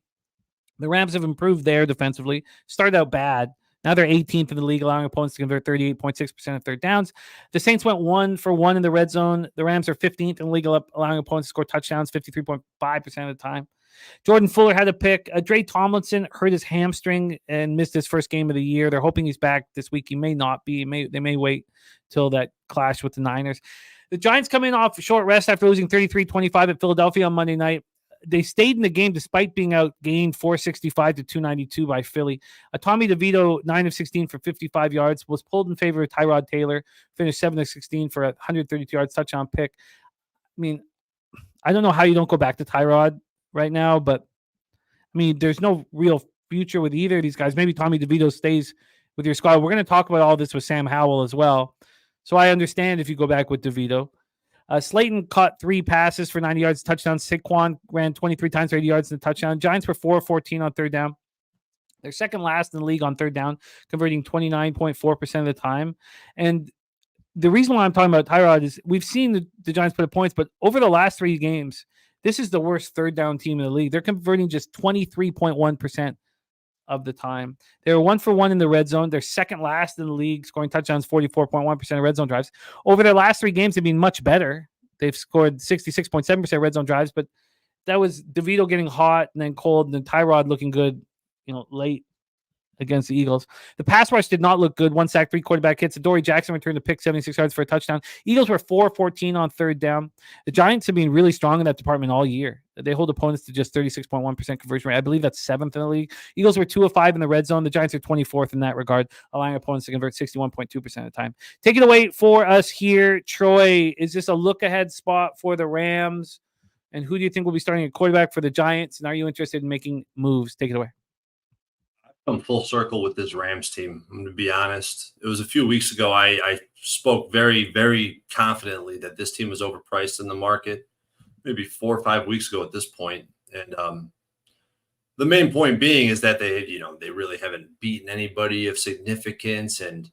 The Rams have improved there defensively. Started out bad. Now they're 18th in the league, allowing opponents to convert 38.6% of third downs. The Saints went 1 for 1 in the red zone. The Rams are 15th in the league, allowing opponents to score touchdowns 53.5% of the time. Jordan Fuller had a pick. Dre Tomlinson hurt his hamstring and missed his first game of the year. They're hoping he's back this week. He may not be. They may wait till that clash with the Niners. The Giants come in off a short rest after losing 33-25 at Philadelphia on Monday night. They stayed in the game despite being outgained 465 to 292 by Philly. Tommy DeVito, 9 of 16 for 55 yards, was pulled in favor of Tyrod Taylor, finished 7 of 16 for a 132 yards touchdown pick. I mean, I don't know how you don't go back to Tyrod right now, but I mean, there's no real future with either of these guys. Maybe Tommy DeVito stays with your squad. We're going to talk about all this with Sam Howell as well. So I understand if you go back with DeVito. Slayton caught 3 passes for 90 yards, touchdown. Saquon ran 23 times for 80 yards in the touchdown. Giants were 4 of 14 on third down. They're second last in the league on third down, converting 29.4% of the time. And the reason why I'm talking about Tyrod is we've seen the Giants put up points, but over the last 3 games, this is the worst third down team in the league. They're converting just 23.1% of the time. They were 1 for 1 in the red zone. They're second last in the league, scoring touchdowns 44.1% of red zone drives. Over their last 3 games, they've been much better. They've scored 66.7% red zone drives, but that was DeVito getting hot and then cold, and then Tyrod looking good, late against the Eagles. The pass rush did not look good. 1 sack, 3 quarterback hits. Adoree Jackson returned the pick, 76 yards for a touchdown. Eagles were 4 of 14 on third down. The Giants have been really strong in that department all year. They hold opponents to just 36.1% conversion rate. I believe that's 7th in the league. Eagles were 2 of 5 in the red zone. The Giants are 24th in that regard, allowing opponents to convert 61.2% of the time. Take it away for us here, Troy. Is this a look-ahead spot for the Rams? And who do you think will be starting at quarterback for the Giants? And are you interested in making moves? Take it away. Come full circle with this Rams team. I'm going to be honest. It was a few weeks ago. I spoke very, very confidently that this team was overpriced in the market, maybe 4 or 5 weeks ago at this point. And the main point being is that they really haven't beaten anybody of significance, and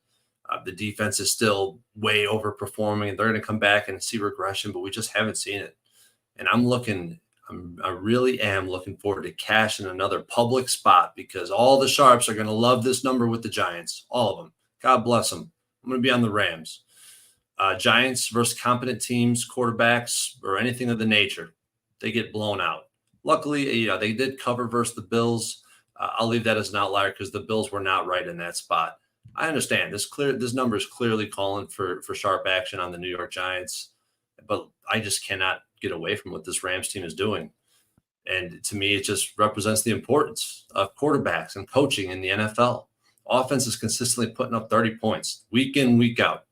the defense is still way overperforming, and they're going to come back and see regression, but we just haven't seen it. And I really am looking forward to cashing another public spot because all the sharps are going to love this number with the Giants, all of them. God bless them. I'm going to be on the Rams. Giants versus competent teams, quarterbacks, or anything of the nature, they get blown out. Luckily, they did cover versus the Bills. I'll leave that as an outlier because the Bills were not right in that spot. I understand this number is clearly calling for sharp action on the New York Giants, but I just cannot get away from what this Rams team is doing. And to me, it just represents the importance of quarterbacks and coaching in the NFL. Offense is consistently putting up 30 points week in, week out.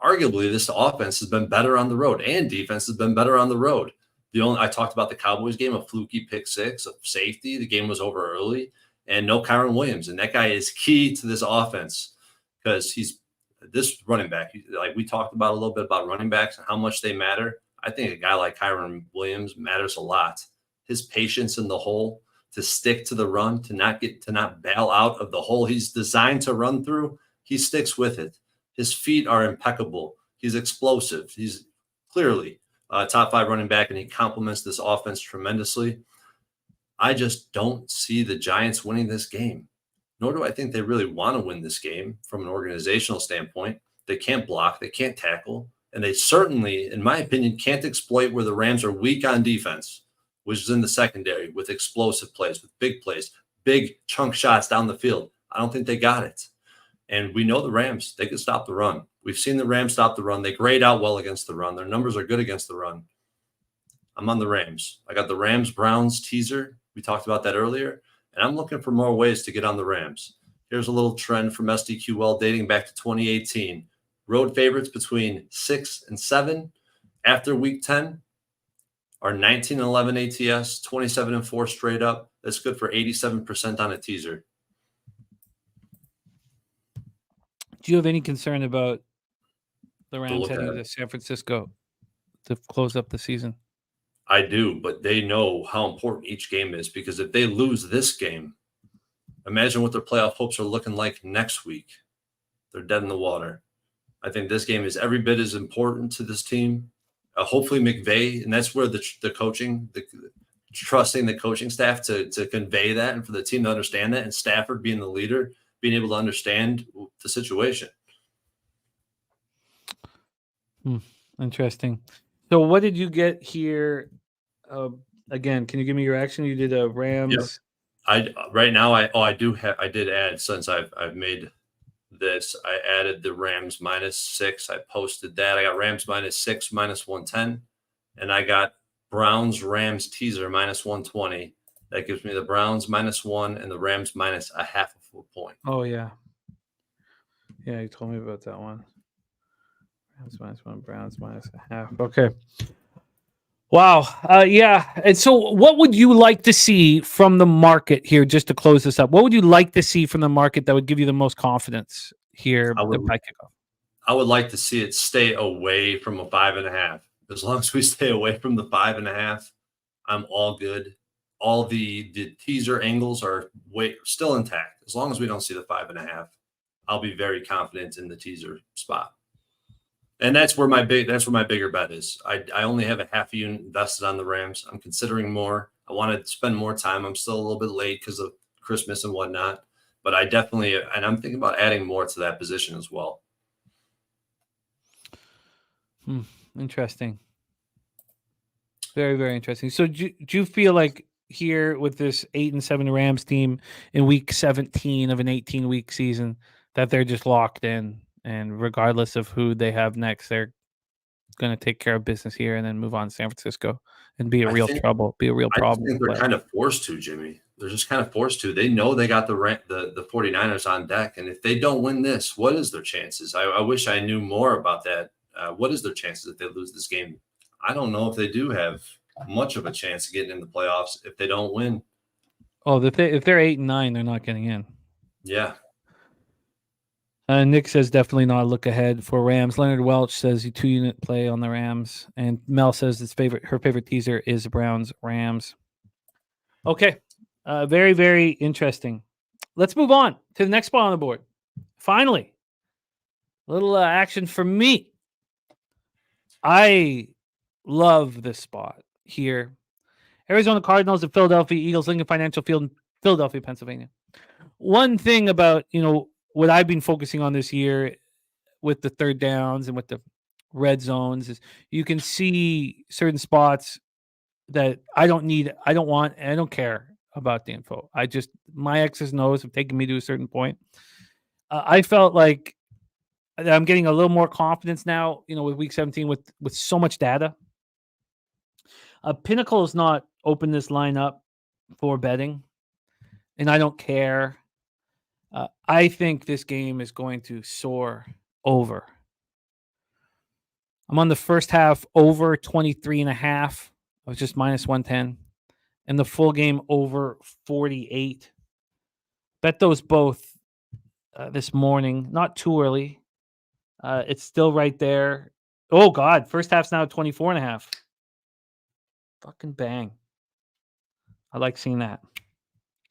Arguably, this offense has been better on the road, and defense has been better on the road. I talked about the Cowboys game, a fluky pick 6, a safety. The game was over early, and no Kyron Williams. And that guy is key to this offense because he's this running back. Like we talked about a little bit about running backs and how much they matter. I think a guy like Kyron Williams matters a lot. His patience in the hole, to stick to the run, to not bail out of the hole he's designed to run through, he sticks with it. His feet are impeccable. He's explosive. He's clearly a top 5 running back, and he complements this offense tremendously. I just don't see the Giants winning this game, nor do I think they really want to win this game from an organizational standpoint. They can't block. They can't tackle. And they certainly, in my opinion, can't exploit where the Rams are weak on defense, which is in the secondary with explosive plays, with big plays, big chunk shots down the field. I don't think they got it. And we know the Rams, they can stop the run. We've seen the Rams stop the run. They grade out well against the run. Their numbers are good against the run. I'm on the Rams. I got the Rams-Browns teaser. We talked about that earlier. And I'm looking for more ways to get on the Rams. Here's a little trend from SDQL dating back to 2018. Road favorites between 6 and 7 after week 10 are 19-11 ATS, 27-4 straight up. That's good for 87% on a teaser. Do you have any concern about the Rams heading to San Francisco to close up the season? I do, but they know how important each game is, because if they lose this game, imagine what their playoff hopes are looking like next week. They're dead in the water. I think this game is every bit as important to this team. Hopefully McVay, and that's where the coaching, trusting the coaching staff to convey that and for the team to understand that, and Stafford being the leader, being able to understand the situation. Interesting. So what did you get here? Again, can you give me your action? You did a Rams. Yep. I did add, since I've made this, I added the Rams -6. I posted that. I got Rams -6, -110, and I got Browns Rams teaser -120. That gives me the Browns -1 and the Rams -0.5 point. Oh yeah, you told me about that one. Rams -1, Browns -0.5. Okay. Wow. Yeah. And so what would you like to see from the market here, just to close this up? What would you like to see from the market that would give you the most confidence here by kickoff? I would like to see it stay away from a 5.5. As long as we stay away from the 5.5, I'm all good. All the teaser angles are still intact. As long as we don't see the 5.5, I'll be very confident in the teaser spot. And that's where my bigger bet is. I only have a half unit invested on the Rams. I'm considering more. I want to spend more time. I'm still a little bit late because of Christmas and whatnot, but I'm thinking about adding more to that position as well. Interesting. Very, very interesting. So do you feel like here with this 8-7 Rams team in week 17 of an 18-week season that they're just locked in? And regardless of who they have next, they're going to take care of business here and then move on to San Francisco and be a real problem. I think they're kind of forced to, Jimmy. They're just kind of forced to. They know they got the 49ers on deck. And if they don't win this, what is their chances? I wish I knew more about that. What is their chances if they lose this game? I don't know if they do have much of a chance of getting in the playoffs if they don't win. Oh, if they're 8-9, they're not getting in. Yeah. Nick says definitely not a look ahead for Rams. Leonard Welch says 2-unit play on the Rams, and Mel says her favorite teaser is Browns Rams. Okay, very, very interesting. Let's move on to the next spot on the board. Finally, a little action for me. I love this spot here. Arizona Cardinals and Philadelphia Eagles, Lincoln Financial Field in Philadelphia, Pennsylvania. One thing about what I've been focusing on this year with the third downs and with the red zones is you can see certain spots that I don't want, and I don't care about the info. My X's and O's have taken me to a certain point. I felt like I'm getting a little more confidence now, with week 17 with so much data. Pinnacle has not opened this line up for betting, and I don't care. I think this game is going to soar over. I'm on the first half over 23.5. I was just -110. And the full game over 48. Bet those both this morning. Not too early. It's still right there. Oh, God. First half's now 24.5. Fucking bang. I like seeing that.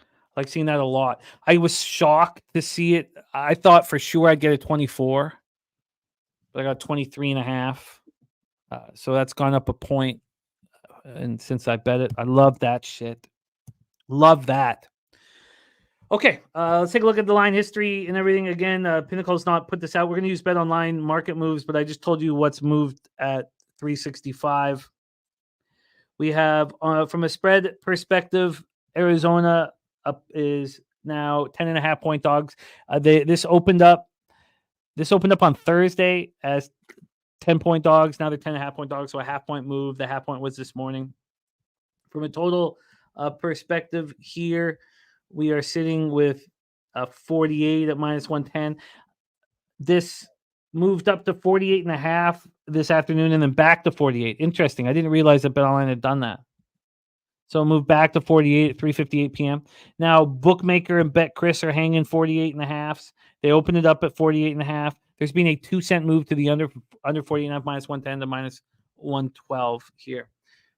I like seeing that a lot. I was shocked to see it. I thought for sure I'd get a 24, but I got 23.5. So that's gone up a point. And since I bet it, I love that shit. Love that. Okay, let's take a look at the line history and everything. Again, Pinnacle's not put this out. We're going to use Bet Online market moves, but I just told you what's moved at 365. We have, from a spread perspective, Arizona up is now 10.5 point dogs. This opened up on Thursday as 10-point dogs. Now they're 10.5 point dogs, so a half-point move. The half point was this morning. From a total perspective here, we are sitting with 48 at -110. This moved up to 48.5 this afternoon and then back to 48. Interesting. I didn't realize that BetOnline had done that. So it moved back to 48 at 3:58 p.m. Now, Bookmaker and BetChris are hanging 48.5. They opened it up at 48.5. There's been a 2-cent move to the under 49.5 -110 to -112 here.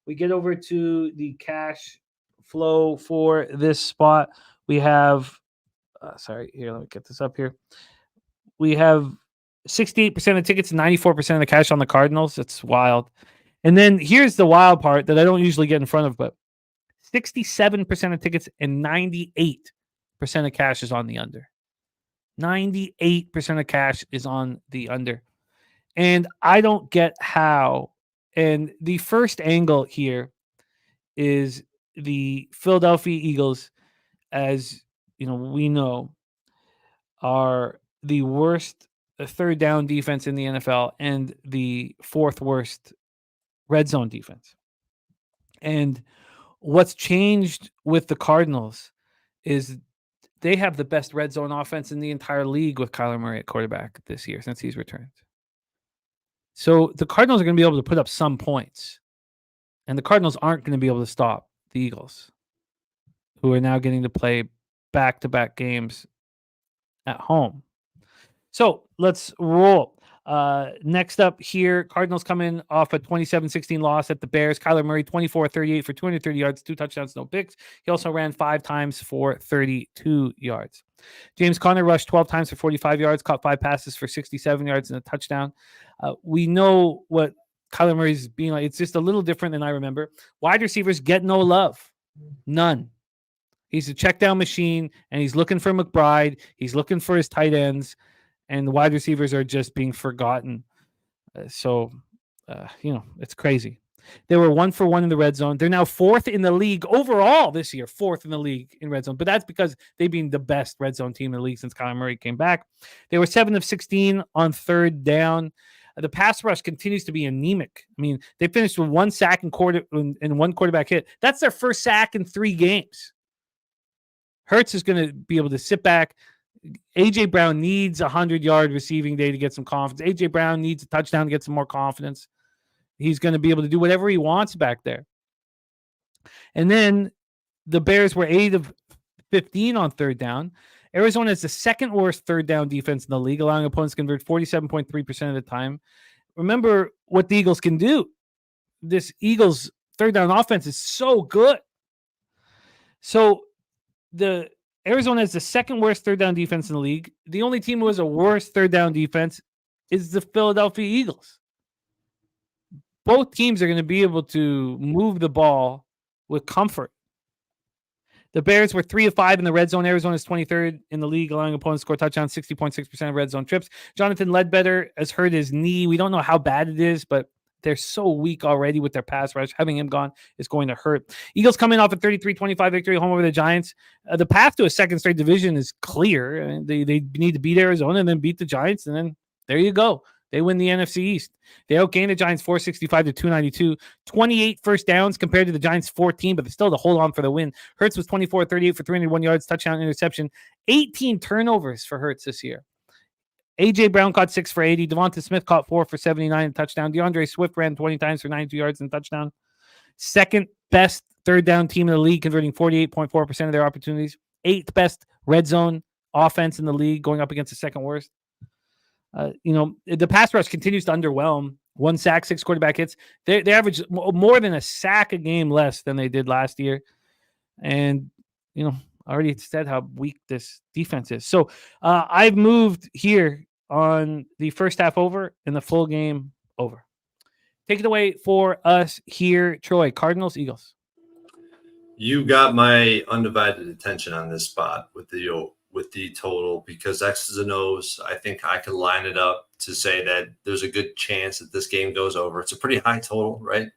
we get over to the cash flow for this spot. We have, sorry, here, let me get this up here. We have 68% of tickets and 94% of the cash on the Cardinals. It's wild. And then here's the wild part that I don't usually get in front of, but 67% of tickets and 98% of cash is on the under. 98% of cash is on the under. And I don't get how. And the first angle here is the Philadelphia Eagles, as you know, we know, are the worst third down defense in the NFL and the fourth worst red zone defense. And what's changed with the Cardinals is they have the best red zone offense in the entire league with Kyler Murray at quarterback this year since he's returned. So the Cardinals are going to be able to put up some points. And the Cardinals aren't going to be able to stop the Eagles, who are now getting to play back-to-back games at home. So let's roll. Next up here, Cardinals coming off a 27-16 loss at the Bears. Kyler Murray, 24-38 for 230 yards, 2 touchdowns, no picks. He also ran 5 times for 32 yards. James Conner rushed 12 times for 45 yards, caught 5 passes for 67 yards and a touchdown. We know what Kyler Murray's being like. It's just a little different than I remember. Wide receivers get no love. None. He's a check down machine, and he's looking for McBride. He's looking for his tight ends, and the wide receivers are just being forgotten. It's crazy. They were 1 for 1 in the red zone. They're now 4th in the league overall this year, 4th in the league in red zone. But that's because they've been the best red zone team in the league since Kyler Murray came back. They were 7 of 16 on third down. The pass rush continues to be anemic. I mean, they finished with 1 sack and 1 quarterback hit. That's their first sack in 3 games. Hurts is going to be able to sit back. A.J. Brown needs a 100-yard receiving day to get some confidence. A.J. Brown needs a touchdown to get some more confidence. He's going to be able to do whatever he wants back there. And then the Bears were 8 of 15 on third down. Arizona is the second worst third down defense in the league, allowing opponents to convert 47.3% of the time. Remember what the Eagles can do. This Eagles third down offense is so good. So the Arizona is the second worst third down defense in the league. The only team who has a worse third down defense is the Philadelphia Eagles. Both teams are going to be able to move the ball with comfort. The Bears were 3 of 5 in the red zone. Arizona is 23rd in the league, allowing opponents to score touchdowns, 60.6% of red zone trips. Jonathan Ledbetter has hurt his knee. We don't know how bad it is, but they're so weak already with their pass rush. Having him gone is going to hurt. Eagles coming off a 33-25 victory home over the Giants. The path to a second straight division is clear. They need to beat Arizona and then beat the Giants, and then there you go. They win the NFC East. They outgained the Giants 465 to 292. 28 first downs compared to the Giants 14, but they're still to hold on for the win. Hurts was 24-38 for 301 yards, touchdown, interception. 18 turnovers for Hurts this year. A.J. Brown caught 6 for 80. Devonta Smith caught 4 for 79 and touchdown. DeAndre Swift ran 20 times for 92 yards and touchdown. Second best third down team in the league, converting 48.4% of their opportunities. 8th best red zone offense in the league, going up against the second worst. The pass rush continues to underwhelm. 1 sack, 6 quarterback hits. They average more than a sack a game less than they did last year. And, I already said how weak this defense is. So I've moved here on the first half over and the full game over. Take it away for us here, Troy. Cardinals, Eagles. You got my undivided attention on this spot with the total, because X's and O's, I think I can line it up to say that there's a good chance that this game goes over. It's a pretty high total, right?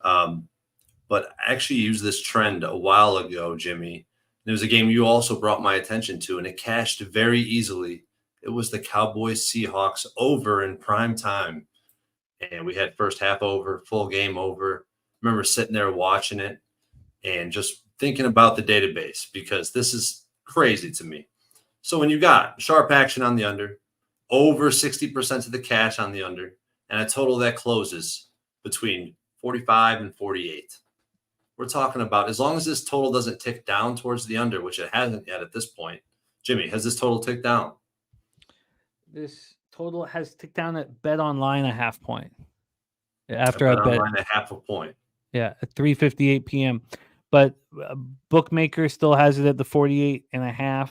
But I actually used this trend a while ago, Jimmy. There was a game you also brought my attention to, and it cashed very easily. It was the Cowboys Seahawks over in prime time. And we had first half over, full game over. I remember sitting there watching it and just thinking about the database, because this is crazy to me. So when you got sharp action on the under, over 60% of the cash on the under, and a total that closes between 45 and 48, we're talking about, as long as this total doesn't tick down towards the under, which it hasn't yet at this point. Jimmy, has this total ticked down? This total has ticked down at Bet Online a half point. After I bet a half a point. Yeah, at 3:58 p.m. But bookmaker still has it at the 48.5.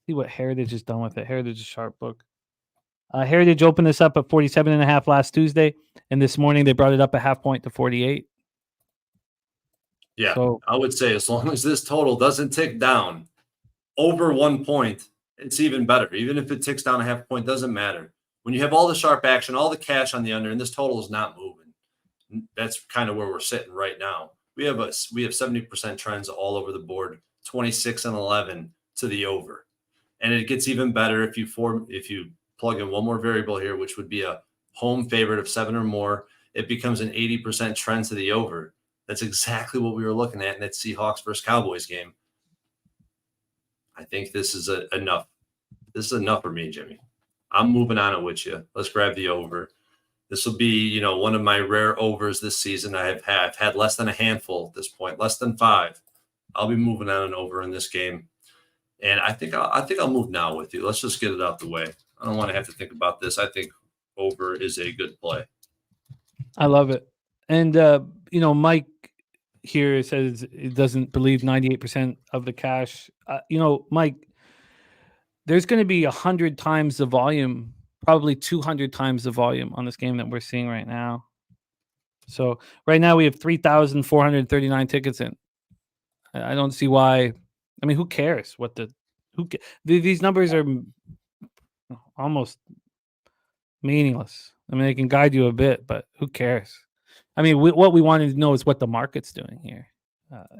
See what Heritage has done with it. Heritage is sharp book. Heritage opened this up at 47.5 last Tuesday, and this morning they brought it up a half point to 48. Yeah, So I would say as long as this total doesn't tick down over 1 point, it's even better. Even if it ticks down a half point, doesn't matter. When you have all the sharp action, all the cash on the under, and this total is not moving, that's kind of where we're sitting right now. We have 70% trends all over the board, 26-11 to the over, and it gets even better if you plug in one more variable here, which would be a home favorite of 7 or more. It becomes an 80% trend to the over. That's exactly what we were looking at in that Seahawks versus Cowboys game. I think this is enough. This is enough for me, Jimmy. I'm moving on it with you. Let's grab the over. This will be, one of my rare overs this season. I've had less than a handful at this point, less than 5. I'll be moving on an over in this game, and I think I'll move now with you. Let's just get it out the way. I don't want to have to think about this. I think over is a good play. I love it. And Mike here says it doesn't believe 98% of the cash. Mike, there's going to be 100 times the volume, probably 200 times the volume on this game that we're seeing right now. So right now we have 3,439 tickets in. I don't see why. I mean, who cares these numbers are almost meaningless. I mean, they can guide you a bit, but who cares? I mean, what we wanted to know is what the market's doing here,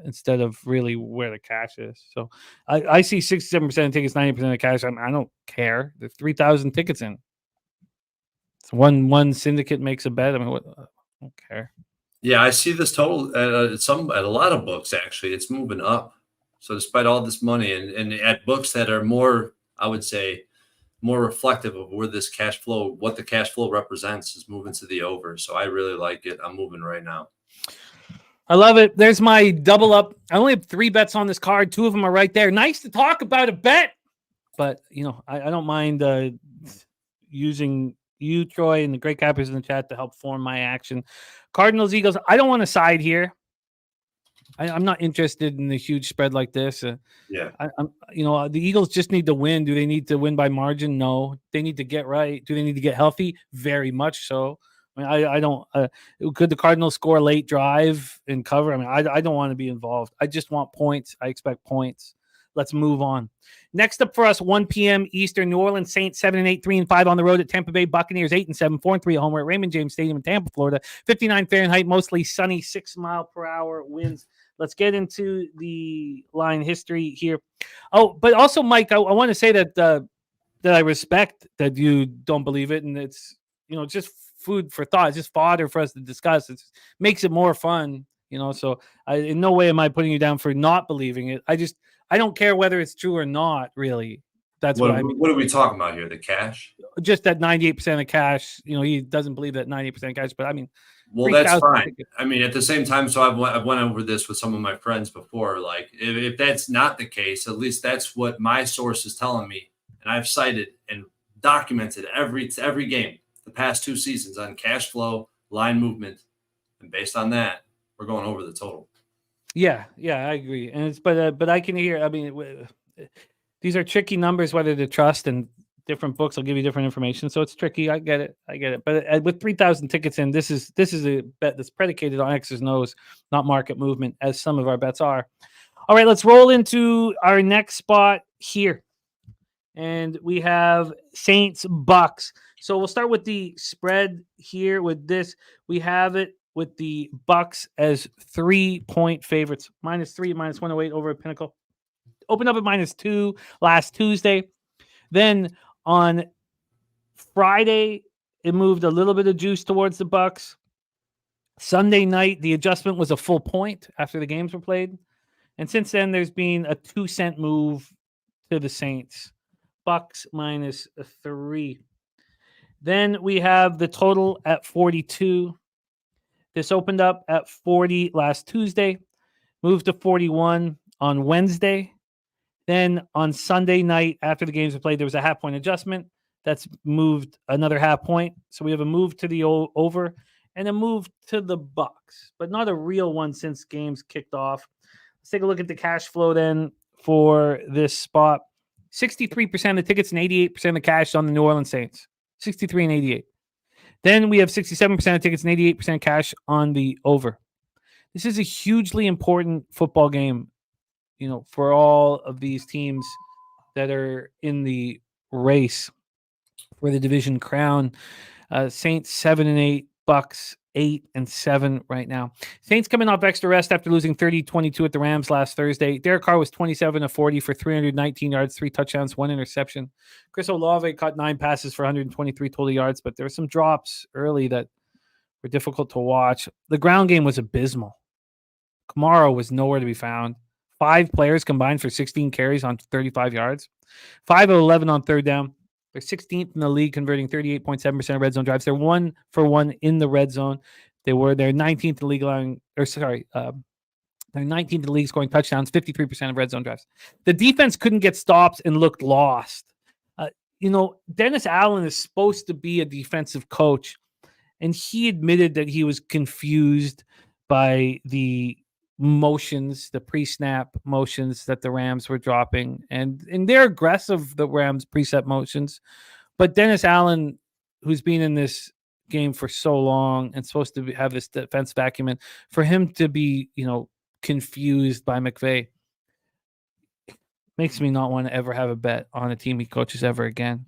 instead of really where the cash is. So I see 67% of tickets, 90% of the cash. I don't care. There's 3,000 tickets in. So one syndicate makes a bet. I mean, I don't care. Yeah, I see this total at a lot of books. Actually, it's moving up. So despite all this money, and at books that are more, I would say, more reflective of where this cash flow, what the cash flow represents, is moving to the over. So I really like it. I'm moving right now. I love it. There's my double up. I only have 3 bets on this card. 2 of them are right there. Nice to talk about a bet, but I don't mind using you, Troy, and the great cappers in the chat to help form my action. Cardinals, Eagles. I don't want to side here. I'm not interested in a huge spread like this. Yeah. The Eagles just need to win. Do they need to win by margin? No. They need to get right. Do they need to get healthy? Very much so. I mean, I don't. Could the Cardinals score a late drive and cover? I mean, I don't want to be involved. I just want points. I expect points. Let's move on. Next up for us, 1 p.m. Eastern, New Orleans Saints 7-8, 3-5 on the road at Tampa Bay Buccaneers 8-7, 4-3 at home. We're at Raymond James Stadium in Tampa, Florida. 59 Fahrenheit, mostly sunny, 6-mile-per-hour winds. Let's get into the line history here. Oh, but also, Mike, I want to say that I respect that you don't believe it, and it's just food for thought. It's just fodder for us to discuss. It makes it more fun, So in no way am I putting you down for not believing it. I don't care whether it's true or not. Really, that's what I mean. What are we talking about here? The cash? Just that 98% of cash. He doesn't believe that 90% cash, but I mean. Well, that's fine. Tickets. I mean, at the same time, so I've went over this with some of my friends before. Like, if that's not the case, at least that's what my source is telling me, and I've cited and documented every game the past 2 seasons on cash flow, line movement, and based on that, we're going over the total. Yeah, I agree, and it's but I can hear. I mean, these are tricky numbers whether to trust, and different books will give you different information, so it's tricky. I get it. But with 3,000 tickets in, this is a bet that's predicated on X's and O's, not market movement, as some of our bets are. All right, let's roll into our next spot here, and we have Saints Bucks. So we'll start with the spread here. With this, we have it with the Bucks as 3-point favorites, -3, -108 over at Pinnacle. Opened up at -2 last Tuesday. Then on Friday, it moved a little bit of juice towards the Bucks. Sunday night, the adjustment was a full point after the games were played. And since then, there's been a 2-cent move to the Saints. Bucks -3. Then we have the total at 42. This opened up at 40 last Tuesday, moved to 41 on Wednesday. Then on Sunday night, after the games were played, there was a half-point adjustment. That's moved another half point. So we have a move to the over. and a move to the Bucks, but not a real one since games kicked off. Let's take a look at the cash flow then for this spot. 63% of tickets and 88% of cash on the New Orleans Saints. 63 and 88. Then we have 67% of tickets and 88% cash on the over. This is a hugely important football game, for all of these teams that are in the race for the division crown. Saints 7-8, Bucks 8-7 right now. Saints coming off extra rest after losing 30-22 at the Rams last Thursday. Derek Carr was 27-40 for 319 yards, 3 touchdowns, 1 interception. Chris Olave caught 9 passes for 123 total yards, but there were some drops early that were difficult to watch. The ground game was abysmal. Kamara was nowhere to be found. 5 players combined for 16 carries on 35 yards. 5 of 11 on third down. They're 16th in the league, converting 38.7% of red zone drives. They're 1 for 1 in the red zone. They're 19th in the league they're 19th in the league scoring touchdowns, 53% of red zone drives. The defense couldn't get stops and looked lost. Dennis Allen is supposed to be a defensive coach, and he admitted that he was confused by the motions, the pre-snap motions that the Rams were dropping, and they're aggressive, the Rams preset motions, but Dennis Allen, who's been in this game for so long and supposed to have this defense vacuum, for him to be confused by McVay makes me not want to ever have a bet on a team he coaches ever again.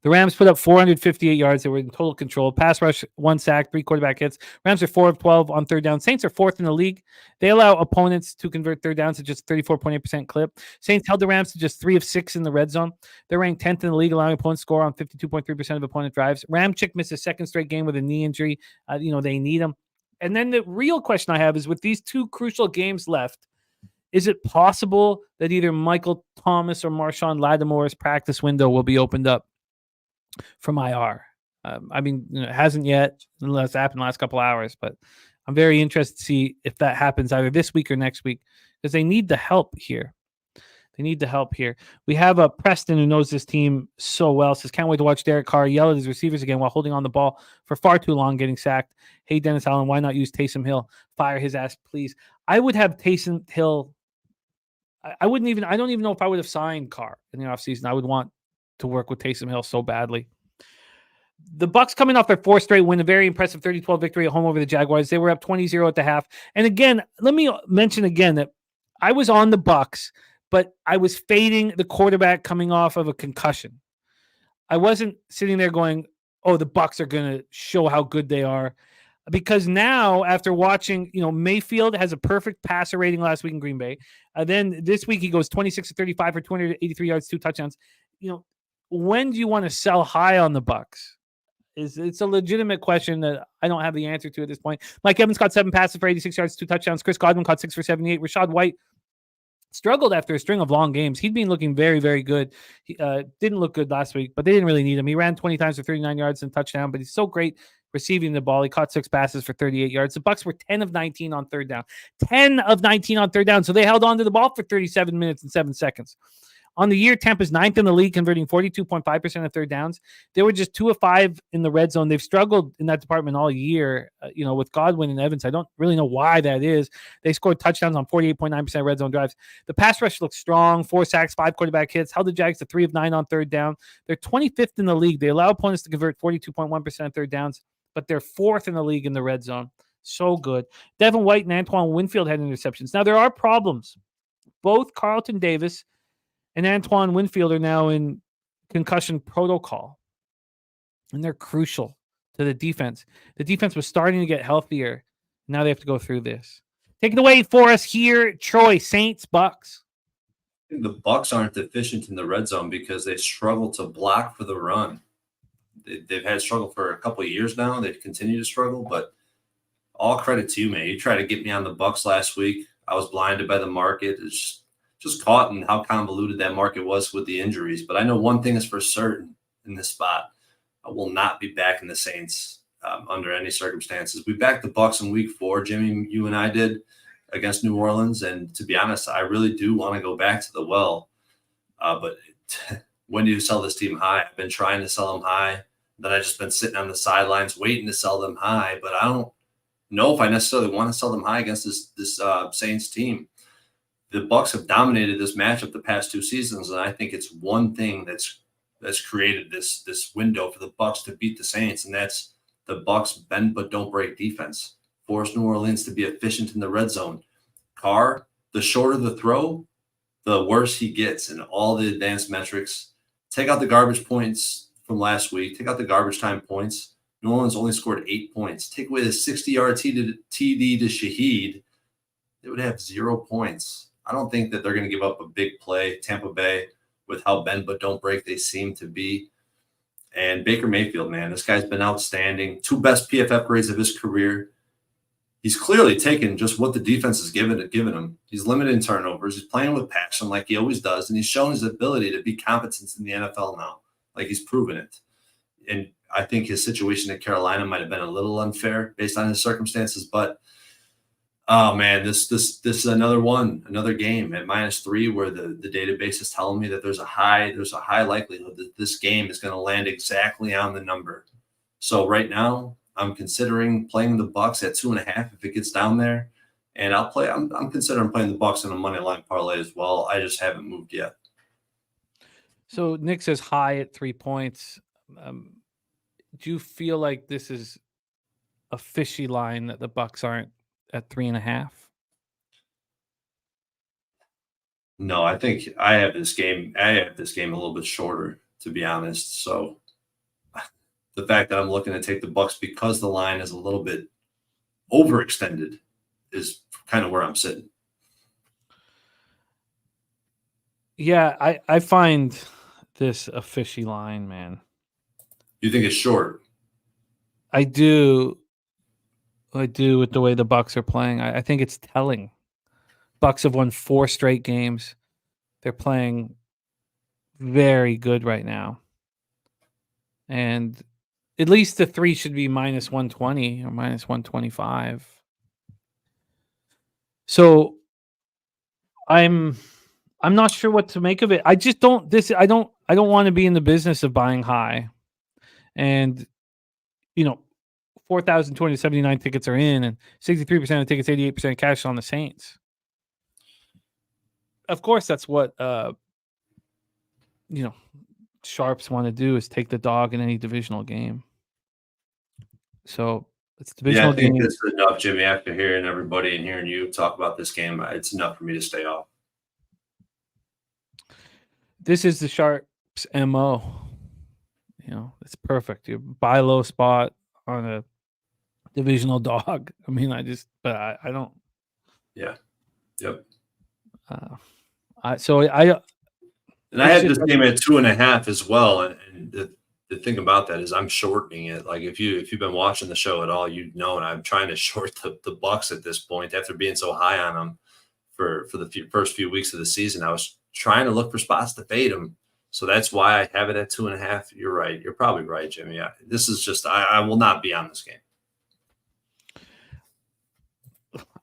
The Rams put up 458 yards. They were in total control. Pass rush, 1 sack, 3 quarterback hits. Rams are 4 of 12 on third down. Saints are 4th in the league. They allow opponents to convert third downs at just 34.8% clip. Saints held the Rams to just 3 of 6 in the red zone. They're ranked 10th in the league, allowing opponents to score on 52.3% of opponent drives. Ramchick missed a second straight game with a knee injury. They need him. And then the real question I have is, with these 2 crucial games left, is it possible that either Michael Thomas or Marshawn Lattimore's practice window will be opened up from IR? It hasn't yet, unless it happened the last couple hours, but I'm very interested to see if that happens either this week or next week, because they need the help here. We have a Preston who knows this team so well, says, can't wait to watch Derek Carr yell at his receivers again while holding on the ball for far too long, getting sacked. Hey, Dennis Allen, why not use Taysom Hill? Fire his ass, please. I would have Taysom Hill. I don't even know if I would have signed Carr in the offseason. I would want to work with Taysom Hill so badly. The Bucks coming off their 4th straight win, a very impressive 30-12 victory at home over the Jaguars. They were up 20-0 at the half. And again, let me mention again that I was on the Bucks, but I was fading the quarterback coming off of a concussion. I wasn't sitting there going, oh, the Bucks are going to show how good they are. Because now, after watching, Mayfield has a perfect passer rating last week in Green Bay. Then this week he goes 26-35 for 283 yards, 2 touchdowns. When do you want to sell high on the Bucks? It's a legitimate question that I don't have the answer to at this point. Mike Evans caught 7 passes for 86 yards, 2 touchdowns. Chris Godwin caught 6 for 78. Rashad White struggled after a string of long games. He'd been looking very, very good. He didn't look good last week, but they didn't really need him. He ran 20 times for 39 yards and a touchdown, but he's so great receiving the ball. He caught 6 passes for 38 yards. The Bucks were 10 of 19 on third down. 10 of 19 on third down. So they held on to the ball for 37 minutes and 7 seconds. On the year, Tampa's 9th in the league, converting 42.5% of third downs. They were just 2 of 5 in the red zone. They've struggled in that department all year, with Godwin and Evans. I don't really know why that is. They scored touchdowns on 48.9% of red zone drives. The pass rush looks strong, 4 sacks, 5 quarterback hits, held the Jags to 3 of 9 on third down. They're 25th in the league. They allow opponents to convert 42.1% of third downs, but they're 4th in the league in the red zone. So good. Devin White and Antoine Winfield had interceptions. Now, there are problems. Both Carlton Davis and Antoine Winfield are now in concussion protocol, and they're crucial to the defense. The defense was starting to get healthier. Now they have to go through this. Take it away for us here, Troy. Saints, Bucks. The Bucks aren't deficient in the red zone because they struggle to block for the run. They've had struggle for a couple of years now. They continue to struggle, but all credit to you, man. You tried to get me on the Bucks last week. I was blinded by the market. It's just caught in how convoluted that market was with the injuries. But I know one thing is for certain in this spot. I will not be backing the Saints under any circumstances. We backed the Bucks in week 4, Jimmy, you and I did, against New Orleans. And to be honest, I really do want to go back to the well. But when do you sell this team high? I've been trying to sell them high. that I've just been sitting on the sidelines waiting to sell them high, but I don't know if I necessarily want to sell them high against this Saints team. The Bucs have dominated this matchup the past 2 seasons, and I think it's one thing that's created this window for the Bucs to beat the Saints, and that's the Bucs bend but don't break defense. Force New Orleans to be efficient in the red zone. Carr, the shorter the throw, the worse he gets in all the advanced metrics. Take out the garbage points from last week. Take out the garbage time points. New Orleans only scored 8 points. Take away the 60-yard TD to Shaheed, they would have 0 points. I don't think that they're going to give up a big play. Tampa Bay, with how bend but don't break they seem to be. And Baker Mayfield, man, this guy's been outstanding. 2 best PFF grades of his career. He's clearly taken just what the defense has given him. He's limited in turnovers. He's playing with passion like he always does, and he's shown his ability to be competent in the NFL now. Like, he's proven it. And I think his situation at Carolina might have been a little unfair based on his circumstances, but oh man, this is another game at -3 where the database is telling me that there's a high likelihood that this game is going to land exactly on the number. So right now, I'm considering playing the Bucs at 2.5 if it gets down there, and I'm considering playing the Bucs in a money line parlay as well. I just haven't moved yet. So Nick says high at 3 points. Do you feel like this is a fishy line that the Bucs aren't at 3.5? No, I think I have this game a little bit shorter, to be honest. So the fact that I'm looking to take the Bucs because the line is a little bit overextended is kind of where I'm sitting. Yeah, I find this a fishy line, man. You think it's short? I do with the way the Bucs are playing. I think it's telling. Bucs have won 4 straight games. They're playing very good right now. And at least the 3 should be -120 or -125. So I'm not sure what to make of it. I just don't want to be in the business of buying high. And 4,279 tickets are in, and 63% of tickets, 88% cash on the Saints. Of course, that's what sharps want to do, is take the dog in any divisional game. So it's divisional I think game. that's enough, Jimmy. After hearing everybody and hearing you talk about this game, it's enough for me to stay off. This is the sharps MO. It's perfect. You buy low spot on a divisional dog. I mean, I don't. Yeah. Yep. I had this game at 2.5 as well, and the thing about that is I'm shortening it. Like, if you've been watching the show at all, and I'm trying to short the Bucs at this point after being so high on them for the first few weeks of the season. I was trying to look for spots to fade them. So that's why I have it at 2.5. You're right. You're probably right, Jimmy. This is just I will not be on this game.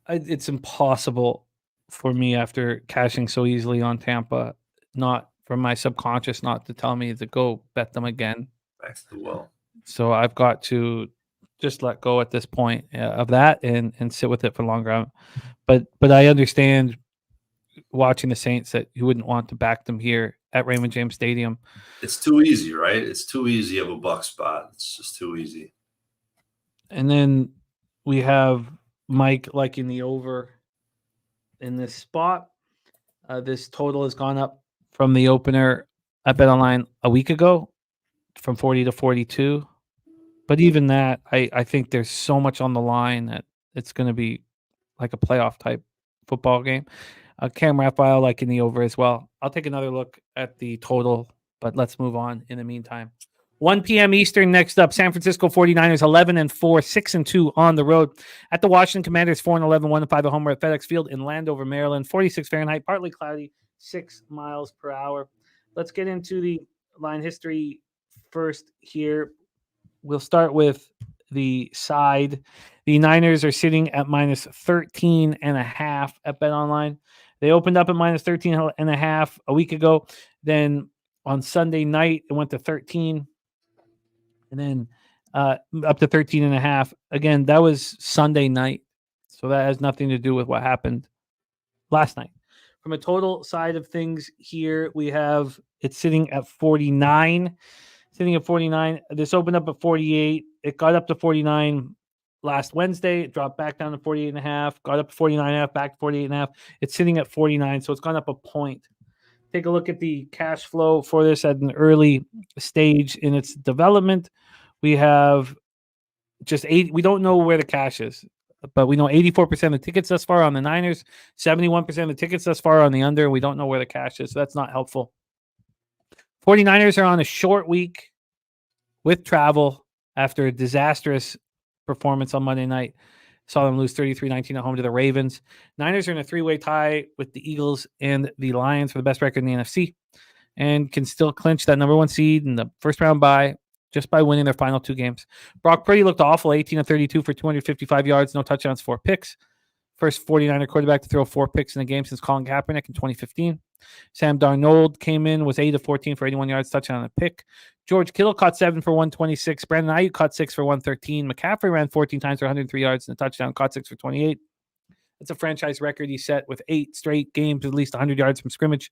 It's impossible for me, after cashing so easily on Tampa, not from my subconscious, not to tell me to go bet them again. Back to the well. So I've got to just let go at this point of that and sit with it for longer. But I understand, watching the Saints, that you wouldn't want to back them here at Raymond James Stadium. It's too easy, right? It's too easy of a buck spot. It's just too easy. And then we have Mike liking the over in this spot. This total has gone up from the opener at BetOnline a week ago, from 40 to 42. But even that, I think there's so much on the line that it's going to be like a playoff type football game. Cam Raphael liking the over as well. I'll take another look at the total, but let's move on in the meantime. 1 p.m. Eastern next up. San Francisco 49ers 11-4, 6-2 on the road at the Washington Commanders 4-11, 1-5 at home. We're at FedEx Field in Landover, Maryland. 46 Fahrenheit, partly cloudy, 6 miles per hour. Let's get into the line history first here. We'll start with the side. The Niners are sitting at -13.5 at BetOnline. They opened up at -13.5 a week ago. Then on Sunday night, it went to 13. And then up to 13.5. Again, that was Sunday night. So that has nothing to do with what happened last night. From a total side of things here, we have it sitting at 49. Sitting at 49. This opened up at 48. It got up to 49 last Wednesday. It dropped back down to 48.5. Got up to 49.5, back to 48.5. It's sitting at 49, so it's gone up a point. Take a look at the cash flow for this at an early stage in its development. We have just 8. We don't know where the cash is, but we know 84% of the tickets thus far on the Niners, 71% of the tickets thus far on the under. We don't know where the cash is, so that's not helpful. 49ers are on a short week with travel after a disastrous performance on Monday night. Saw them lose 33-19 at home to the Ravens. Niners are in a 3-way tie with the Eagles and the Lions for the best record in the NFC and can still clinch that number 1 seed in the first round bye just by winning their final 2 games. Brock Purdy looked awful, 18-32 for 255 yards, no touchdowns, 4 picks. First 49er quarterback to throw 4 picks in a game since Colin Kaepernick in 2015. Sam Darnold came in, was 8-14 for 81 yards, touchdown and a pick. George Kittle caught 7 for 126. Brandon Ayuk caught 6 for 113. McCaffrey ran 14 times for 103 yards and a touchdown, caught 6 for 28. That's a franchise record he set with 8 straight games, at least 100 yards from scrimmage.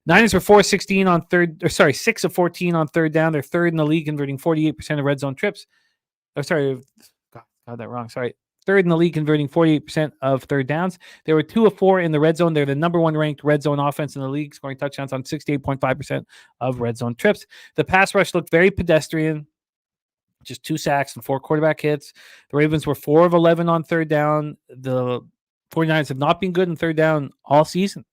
Niners were 6 of 14 on third down. They're third in the league, converting 48% of red zone trips. Got that wrong. Third in the league, converting 48% of third downs. They were 2 of 4 in the red zone. They're the number 1 ranked red zone offense in the league, scoring touchdowns on 68.5% of red zone trips. The pass rush looked very pedestrian, just 2 sacks and 4 quarterback hits. The Ravens were 4 of 11 on third down. The 49ers have not been good in third down all season,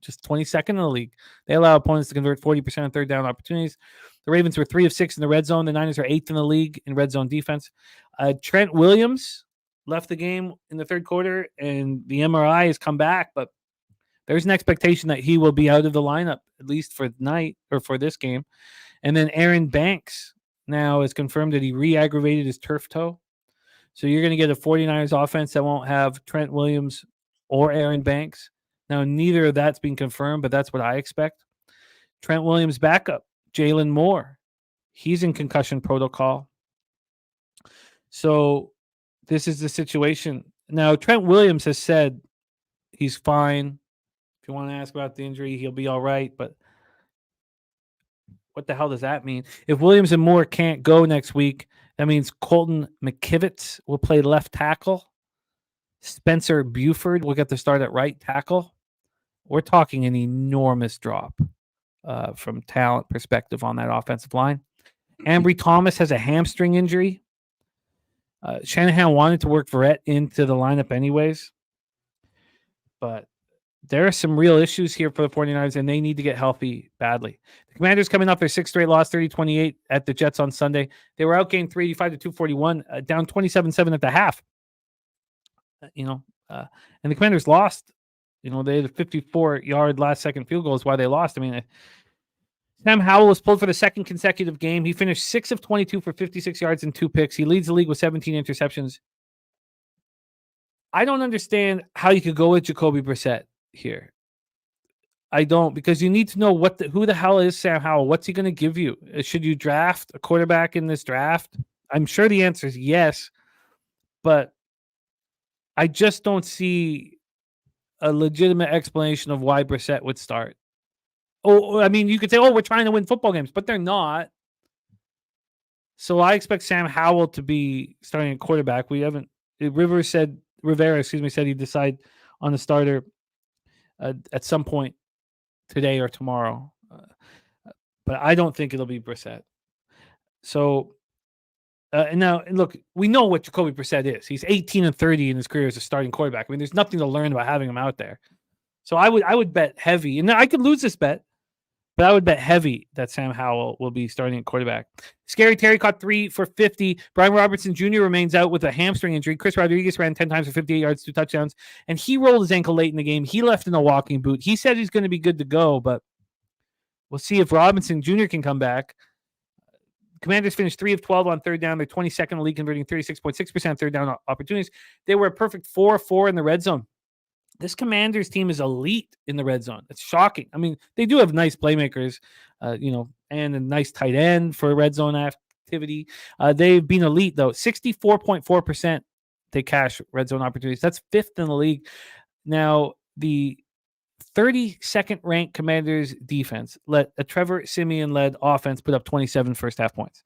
just 22nd in the league. They allow opponents to convert 40% of third down opportunities. The Ravens were 3 of 6 in the red zone. The Niners are 8th in the league in red zone defense. Trent Williams left the game in the third quarter, and the MRI has come back, but there's an expectation that he will be out of the lineup, at least for tonight or for this game. And then Aaron Banks now is confirmed that he re-aggravated his turf toe. So you're going to get a 49ers offense that won't have Trent Williams or Aaron Banks. Now, neither of that's been confirmed, but that's what I expect. Trent Williams backup, Jalen Moore. He's in concussion protocol. So this is the situation. Now, Trent Williams has said he's fine. If you want to ask about the injury, he'll be all right. But what the hell does that mean? If Williams and Moore can't go next week, that means Colton McKivitz will play left tackle. Spencer Buford will get the start at right tackle. We're talking an enormous drop from talent perspective on that offensive line. Ambry Thomas has a hamstring injury. Shanahan wanted to work Verrett into the lineup anyways. But there are some real issues here for the 49ers, and they need to get healthy badly. The Commanders coming off their 6th straight loss, 30-28 at the Jets on Sunday. They were outgained 385-241, down 27-7 at the half. And the Commanders lost. They had a 54-yard last-second field goal is why they lost. Sam Howell was pulled for the 2nd consecutive game. He finished 6 of 22 for 56 yards and 2 picks. He leads the league with 17 interceptions. I don't understand how you could go with Jacoby Brissett here. I don't, because you need to know who the hell is Sam Howell. What's he going to give you? Should you draft a quarterback in this draft? I'm sure the answer is yes, but I just don't see a legitimate explanation of why Brissett would start. You could say, we're trying to win football games, but they're not. So I expect Sam Howell to be starting at quarterback. Rivera said he'd decide on the starter at some point today or tomorrow. But I don't think it'll be Brissett. So now, look, we know what Jacoby Brissett is. He's 18-30 in his career as a starting quarterback. There's nothing to learn about having him out there. So I would bet heavy, and I could lose this bet, but I would bet heavy that Sam Howell will be starting at quarterback. Scary Terry caught 3 for 50. Brian Robertson Jr. remains out with a hamstring injury. Chris Rodriguez ran 10 times for 58 yards, 2 touchdowns, and he rolled his ankle late in the game. He left in a walking boot. He said he's going to be good to go, but we'll see if Robinson Jr. can come back. Commanders finished 3 of 12 on third down. They're 22nd in the league, converting 36.6% third down opportunities. They were a perfect 4-4 in the red zone. This Commanders team is elite in the red zone. It's shocking. They do have nice playmakers, and a nice tight end for red zone activity. They've been elite, though. 64.4% they cash red zone opportunities. That's 5th in the league. Now, the 32nd ranked Commanders defense let a Trevor Siemian-led offense put up 27 first-half points.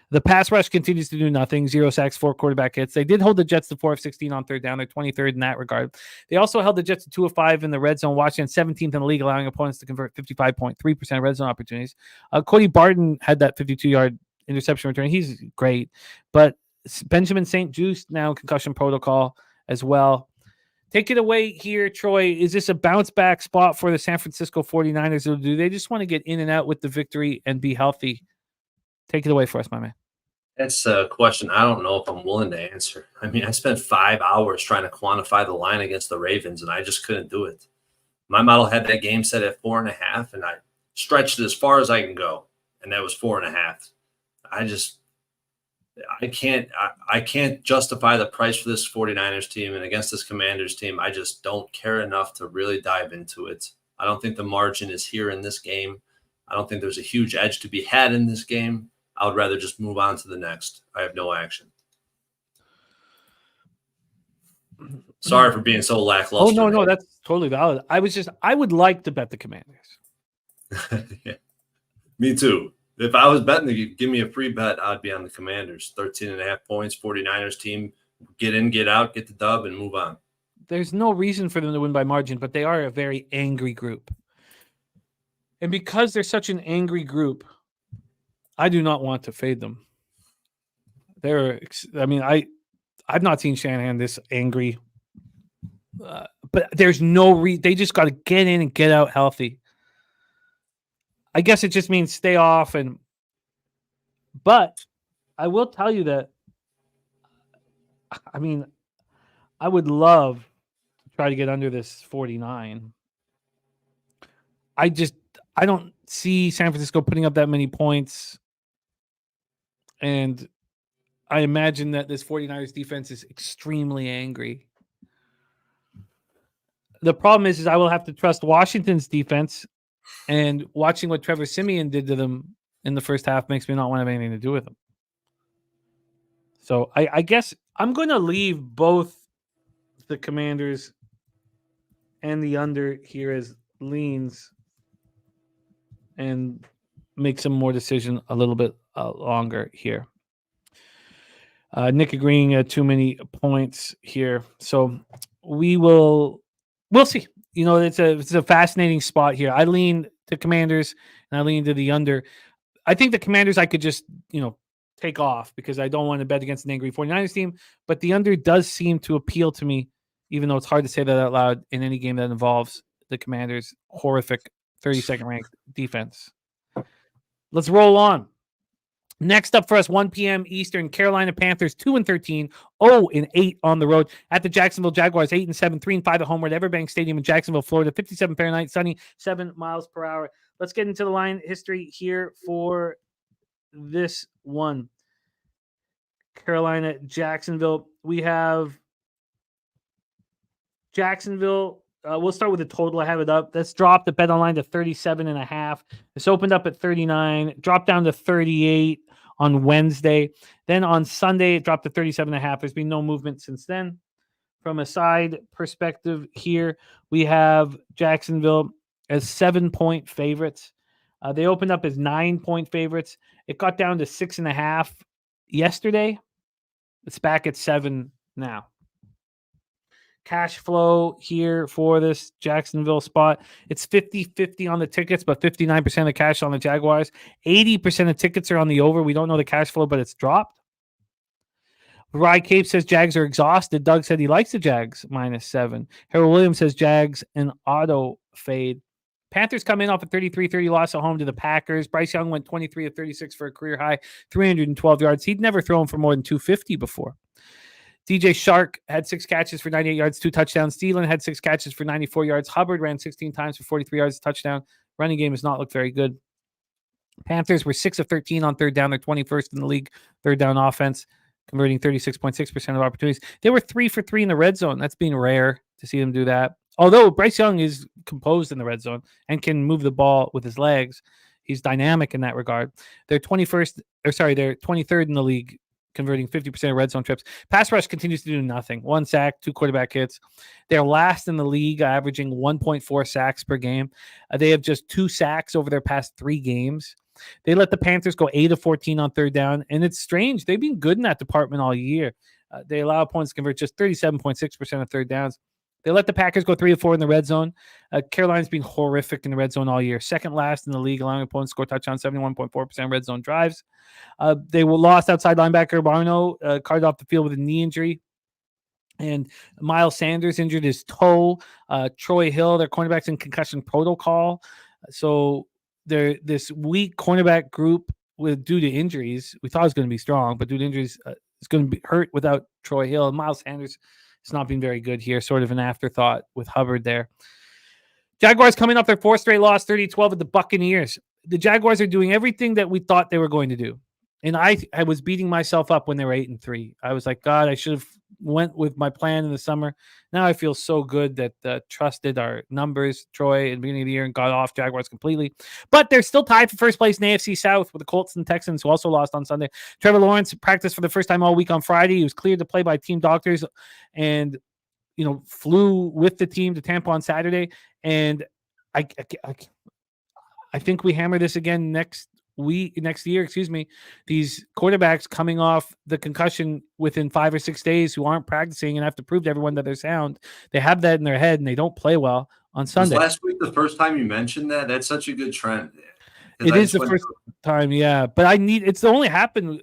The pass rush continues to do nothing. 0 sacks, 4 quarterback hits. They did hold the Jets to 4 of 16 on third down. They're 23rd in that regard. They also held the Jets to 2 of 5 in the red zone. Washington 17th in the league, allowing opponents to convert 55.3% of red zone opportunities. Cody Barton had that 52-yard interception return. He's great. But Benjamin St. Juste now concussion protocol as well. Take it away here, Troy. Is this a bounce-back spot for the San Francisco 49ers, or do they just want to get in and out with the victory and be healthy? Take it away for us, my man. That's a question I don't know if I'm willing to answer. I mean, I spent 5 hours trying to quantify the line against the Ravens, and I just couldn't do it. My model had that game set at 4.5, and I stretched it as far as I can go, and that was 4.5. I can't justify the price for this 49ers team, and against this Commanders team, I just don't care enough to really dive into it. I don't think the margin is here in this game. I don't think there's a huge edge to be had in this game. I would rather just move on to the next. I have no action. Sorry for being so lackluster. Oh, no, that's totally valid. I would like to bet the Commanders. Yeah. Me too. If I was betting to give me a free bet, I'd be on the Commanders. 13.5 points, 49ers team. Get in, get out, get the dub, and move on. There's no reason for them to win by margin, but they are a very angry group. And because they're such an angry group, I do not want to fade them. I've not seen Shanahan this angry. But there's no they just got to get in and get out healthy. I guess it just means stay off. But I will tell you that, I would love to try to get under this 49. I don't see San Francisco putting up that many points. And I imagine that this 49ers defense is extremely angry. The problem is I will have to trust Washington's defense, and watching what Trevor Siemian did to them in the first half makes me not want to have anything to do with them. So I guess I'm going to leave both the Commanders and the under here as leans and make some more decision a little bit longer here. Nick agreeing too many points here. So we'll see. It's a fascinating spot here. I lean to Commanders and I lean to the under. I think the Commanders I could just, take off because I don't want to bet against an angry 49ers team, but the under does seem to appeal to me, even though it's hard to say that out loud in any game that involves the Commanders' horrific 32nd ranked defense. Let's roll on. Next up for us, 1 p.m. Eastern, Carolina Panthers 2-13, 0-8 on the road at the Jacksonville Jaguars, 8-7, 3-5 at home at Everbank Stadium in Jacksonville, Florida. 57 Fahrenheit, sunny, 7 miles per hour. Let's get into the line history here for this one. Carolina, Jacksonville. We have Jacksonville. We'll start with the total. I have it up. That's dropped the bet online to 37.5. This opened up at 39, dropped down to 38 on Wednesday. Then on Sunday, it dropped to 37.5. There's been no movement since then. From a side perspective here, we have Jacksonville as 7-point favorites. They opened up as 9-point favorites. It got down to 6.5 yesterday. It's back at 7 now. Cash flow here for this Jacksonville spot. It's 50-50 on the tickets, but 59% of the cash on the Jaguars. 80% of tickets are on the over. We don't know the cash flow, but it's dropped. Rye Cape says Jags are exhausted. Doug said he likes the Jags -7. Harold Williams says Jags an auto fade. Panthers come in off a 33-30 loss at home to the Packers. Bryce Young went 23 of 36 for a career high, 312 yards. He'd never thrown for more than 250 before. DJ Shark had 6 catches for 98 yards, 2 touchdowns. Thielen had 6 catches for 94 yards. Hubbard ran 16 times for 43 yards, touchdown. Running game has not looked very good. Panthers were 6 of 13 on third down. They're 21st in the league, third down offense, converting 36.6% of opportunities. They were 3 for 3 in the red zone. That's been rare to see them do that. Although Bryce Young is composed in the red zone and can move the ball with his legs, He's dynamic in that regard. They're 23rd in the league, converting 50% of red zone trips. Pass rush continues to do nothing. 1 sack, 2 quarterback hits. They're last in the league, averaging 1.4 sacks per game. They have just 2 sacks over their past 3 games. They let the Panthers go 8 of 14 on third down, and it's strange. They've been good in that department all year. They allow opponents to convert just 37.6% of third downs. They let the Packers go 3 of 4 in the red zone. Carolina's been horrific in the red zone all year. Second last in the league, allowing opponents to score touchdowns, 71.4% red zone drives. They were lost outside linebacker Barno, carted off the field with a knee injury. And Miles Sanders injured his toe. Troy Hill, their cornerback's in concussion protocol. So they're this weak cornerback group due to injuries. We thought it was going to be strong, but due to injuries, it's going to be hurt without Troy Hill. And Miles Sanders has not been very good here, sort of an afterthought with Hubbard there. Jaguars coming off their 4th straight loss, 30-12 at the Buccaneers. The Jaguars are doing everything that we thought they were going to do. And I was beating myself up when they were 8-3. I was like, God, I should have went with my plan in the summer. Now I feel so good that trusted our numbers, Troy, at the beginning of the year and got off Jaguars completely. But they're still tied for first place in the AFC South with the Colts and Texans, who also lost on Sunday. Trevor Lawrence practiced for the first time all week on Friday. He was cleared to play by team doctors and, flew with the team to Tampa on Saturday. And I think we hammer this again next year. These quarterbacks coming off the concussion within 5 or 6 days who aren't practicing and have to prove to everyone that they're sound. They have that in their head and they don't play well on Sunday. Was last week the first time you mentioned that? That's such a good trend. It is the first time, yeah. But it's only happened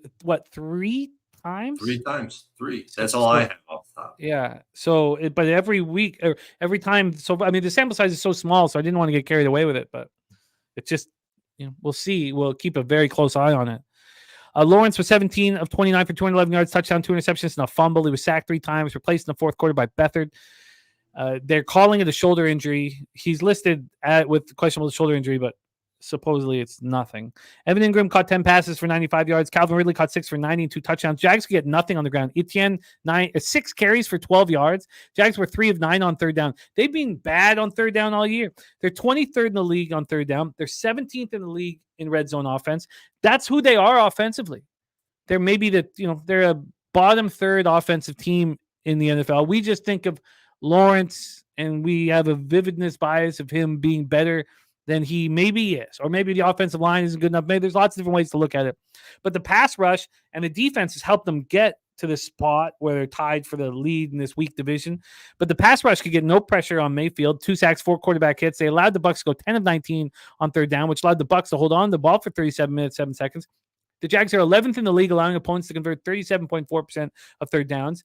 3 times? 3 times. 3. That's all I have off the top. Yeah. So, but every week or every time. So, I mean, the sample size is so small, so I didn't want to get carried away with it. But it's just, we'll see. We'll keep a very close eye on it. Lawrence was 17 of 29 for 211 yards, touchdown, 2 interceptions, and a fumble. He was sacked 3 times, replaced in the fourth quarter by Beathard. They're calling it a shoulder injury. He's listed with questionable shoulder injury, but supposedly it's nothing. Evan Ingram caught 10 passes for 95 yards. Calvin Ridley caught 6 for 90 and 2 touchdowns. Jags could get nothing on the ground. Etienne 6 carries for 12 yards. Jags were 3 of 9 on third down. They've been bad on third down all year. They're 23rd in the league on third down. They're 17th in the league in red zone offense. That's who they are offensively. They're maybe they're a bottom third offensive team in the NFL. We just think of Lawrence and we have a vividness bias of him being better than he maybe is, or maybe the offensive line isn't good enough. Maybe there's lots of different ways to look at it. But the pass rush and the defense has helped them get to the spot where they're tied for the lead in this weak division. But the pass rush could get no pressure on Mayfield. 2 sacks, 4 quarterback hits. They allowed the Bucs to go 10 of 19 on third down, which allowed the Bucs to hold on to the ball for 37 minutes, 7 seconds. The Jags are 11th in the league, allowing opponents to convert 37.4% of third downs.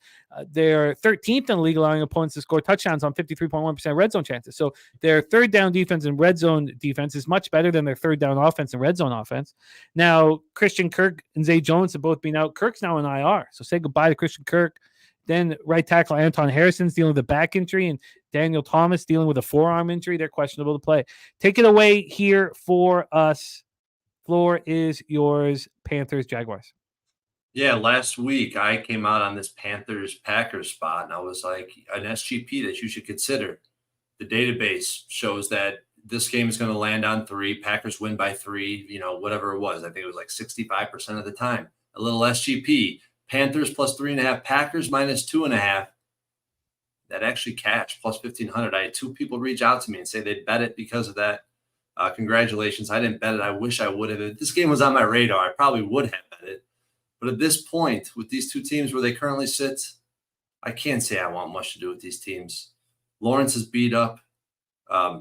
They're 13th in the league, allowing opponents to score touchdowns on 53.1% red zone chances. So their third down defense and red zone defense is much better than their third down offense and red zone offense. Now, Christian Kirk and Zay Jones have both been out. Kirk's now in IR. So say goodbye to Christian Kirk. Then right tackle Anton Harrison's dealing with a back injury, and Daniel Thomas dealing with a forearm injury. They're questionable to play. Take it away here for us. Floor is yours, Panthers, Jaguars. Yeah, last week I came out on this Panthers-Packers spot, and I was like, an SGP that you should consider. The database shows that this game is going to land on 3. Packers win by 3, whatever it was. I think it was like 65% of the time. A little SGP. Panthers plus 3.5, Packers minus 2.5. That actually cashed plus 1,500. I had 2 people reach out to me and say they'd bet it because of that. Congratulations. I didn't bet it. I wish I would have. If this game was on my radar, I probably would have bet it. But at this point, with these 2 teams where they currently sit, I can't say I want much to do with these teams. Lawrence is beat up.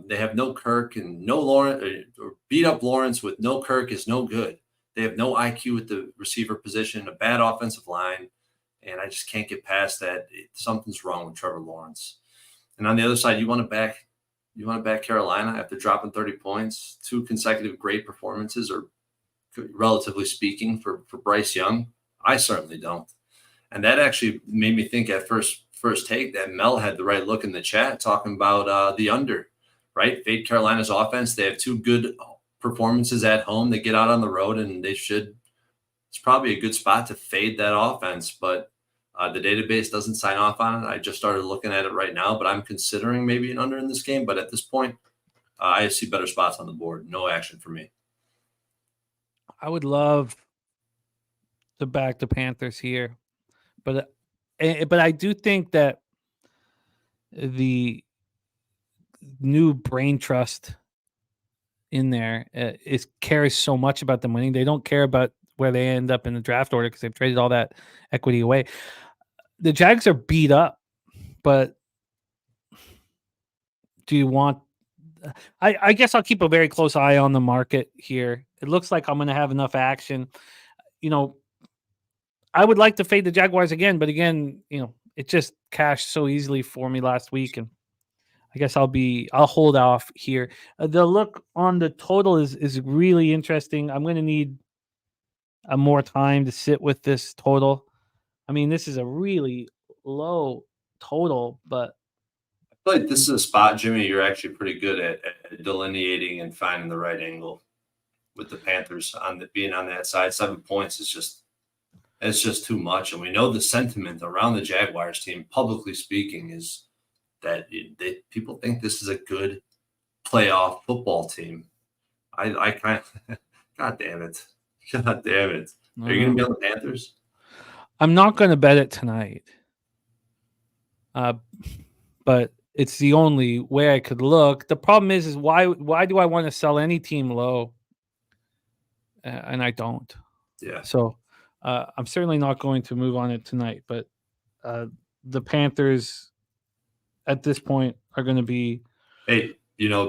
They have no Kirk and no Lawrence. Or beat up Lawrence with no Kirk is no good. They have no IQ at the receiver position, a bad offensive line, and I just can't get past that. Something's wrong with Trevor Lawrence. And on the other side, you want to back Carolina after dropping 30 points, 2 consecutive great performances, or relatively speaking, for Bryce Young? I certainly don't. And that actually made me think at first take that Mel had the right look in the chat talking about the under, right? Fade Carolina's offense. They have 2 good performances at home. They get out on the road, and it's probably a good spot to fade that offense, but the database doesn't sign off on it. I just started looking at it right now, but I'm considering maybe an under in this game. But at this point, I see better spots on the board. No action for me. I would love to back the Panthers here, but I do think that the new brain trust in there cares so much about them winning. They don't care about where they end up in the draft order because they've traded all that equity away. The Jags are beat up, but do you want? I guess I'll keep a very close eye on the market here. It looks like I'm going to have enough action. I would like to fade the Jaguars again, but again, it just cashed so easily for me last week, and I guess I'll hold off here. The look on the total is really interesting. I'm going to need more time to sit with this total. I mean, this is a really low total, but I feel like this is a spot, Jimmy, you're actually pretty good at delineating and finding the right angle with the Panthers being on that side. 7 points is just too much. And we know the sentiment around the Jaguars team, publicly speaking, is that people think this is a good playoff football team. I kind of, God damn it. God damn it. Are you going to be on the Panthers? I'm not going to bet it tonight. But it's the only way I could look. The problem is why do I want to sell any team low? And I don't. Yeah. So I'm certainly not going to move on it tonight. But the Panthers at this point are going to be. Hey,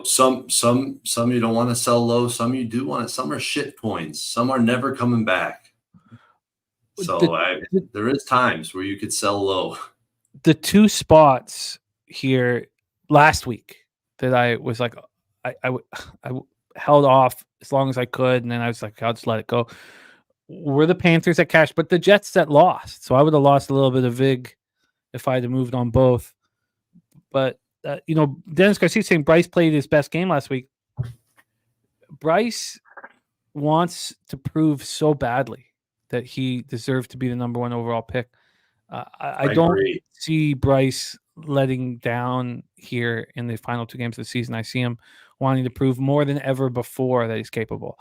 some you don't want to sell low. Some you do want it. Some are shit coins. Some are never coming back. So there is times where you could sell low. The two spots here last week that I was like, I held off as long as I could, and then I was like, I'll just let it go. Were the Panthers that cashed, but the Jets that lost. So I would have lost a little bit of vig if I had moved on both. But Dennis Garcia saying Bryce played his best game last week. Bryce wants to prove so badly that he deserved to be the number 1 overall pick. I don't see Bryce letting down here in the final 2 games of the season. I see him wanting to prove more than ever before that he's capable.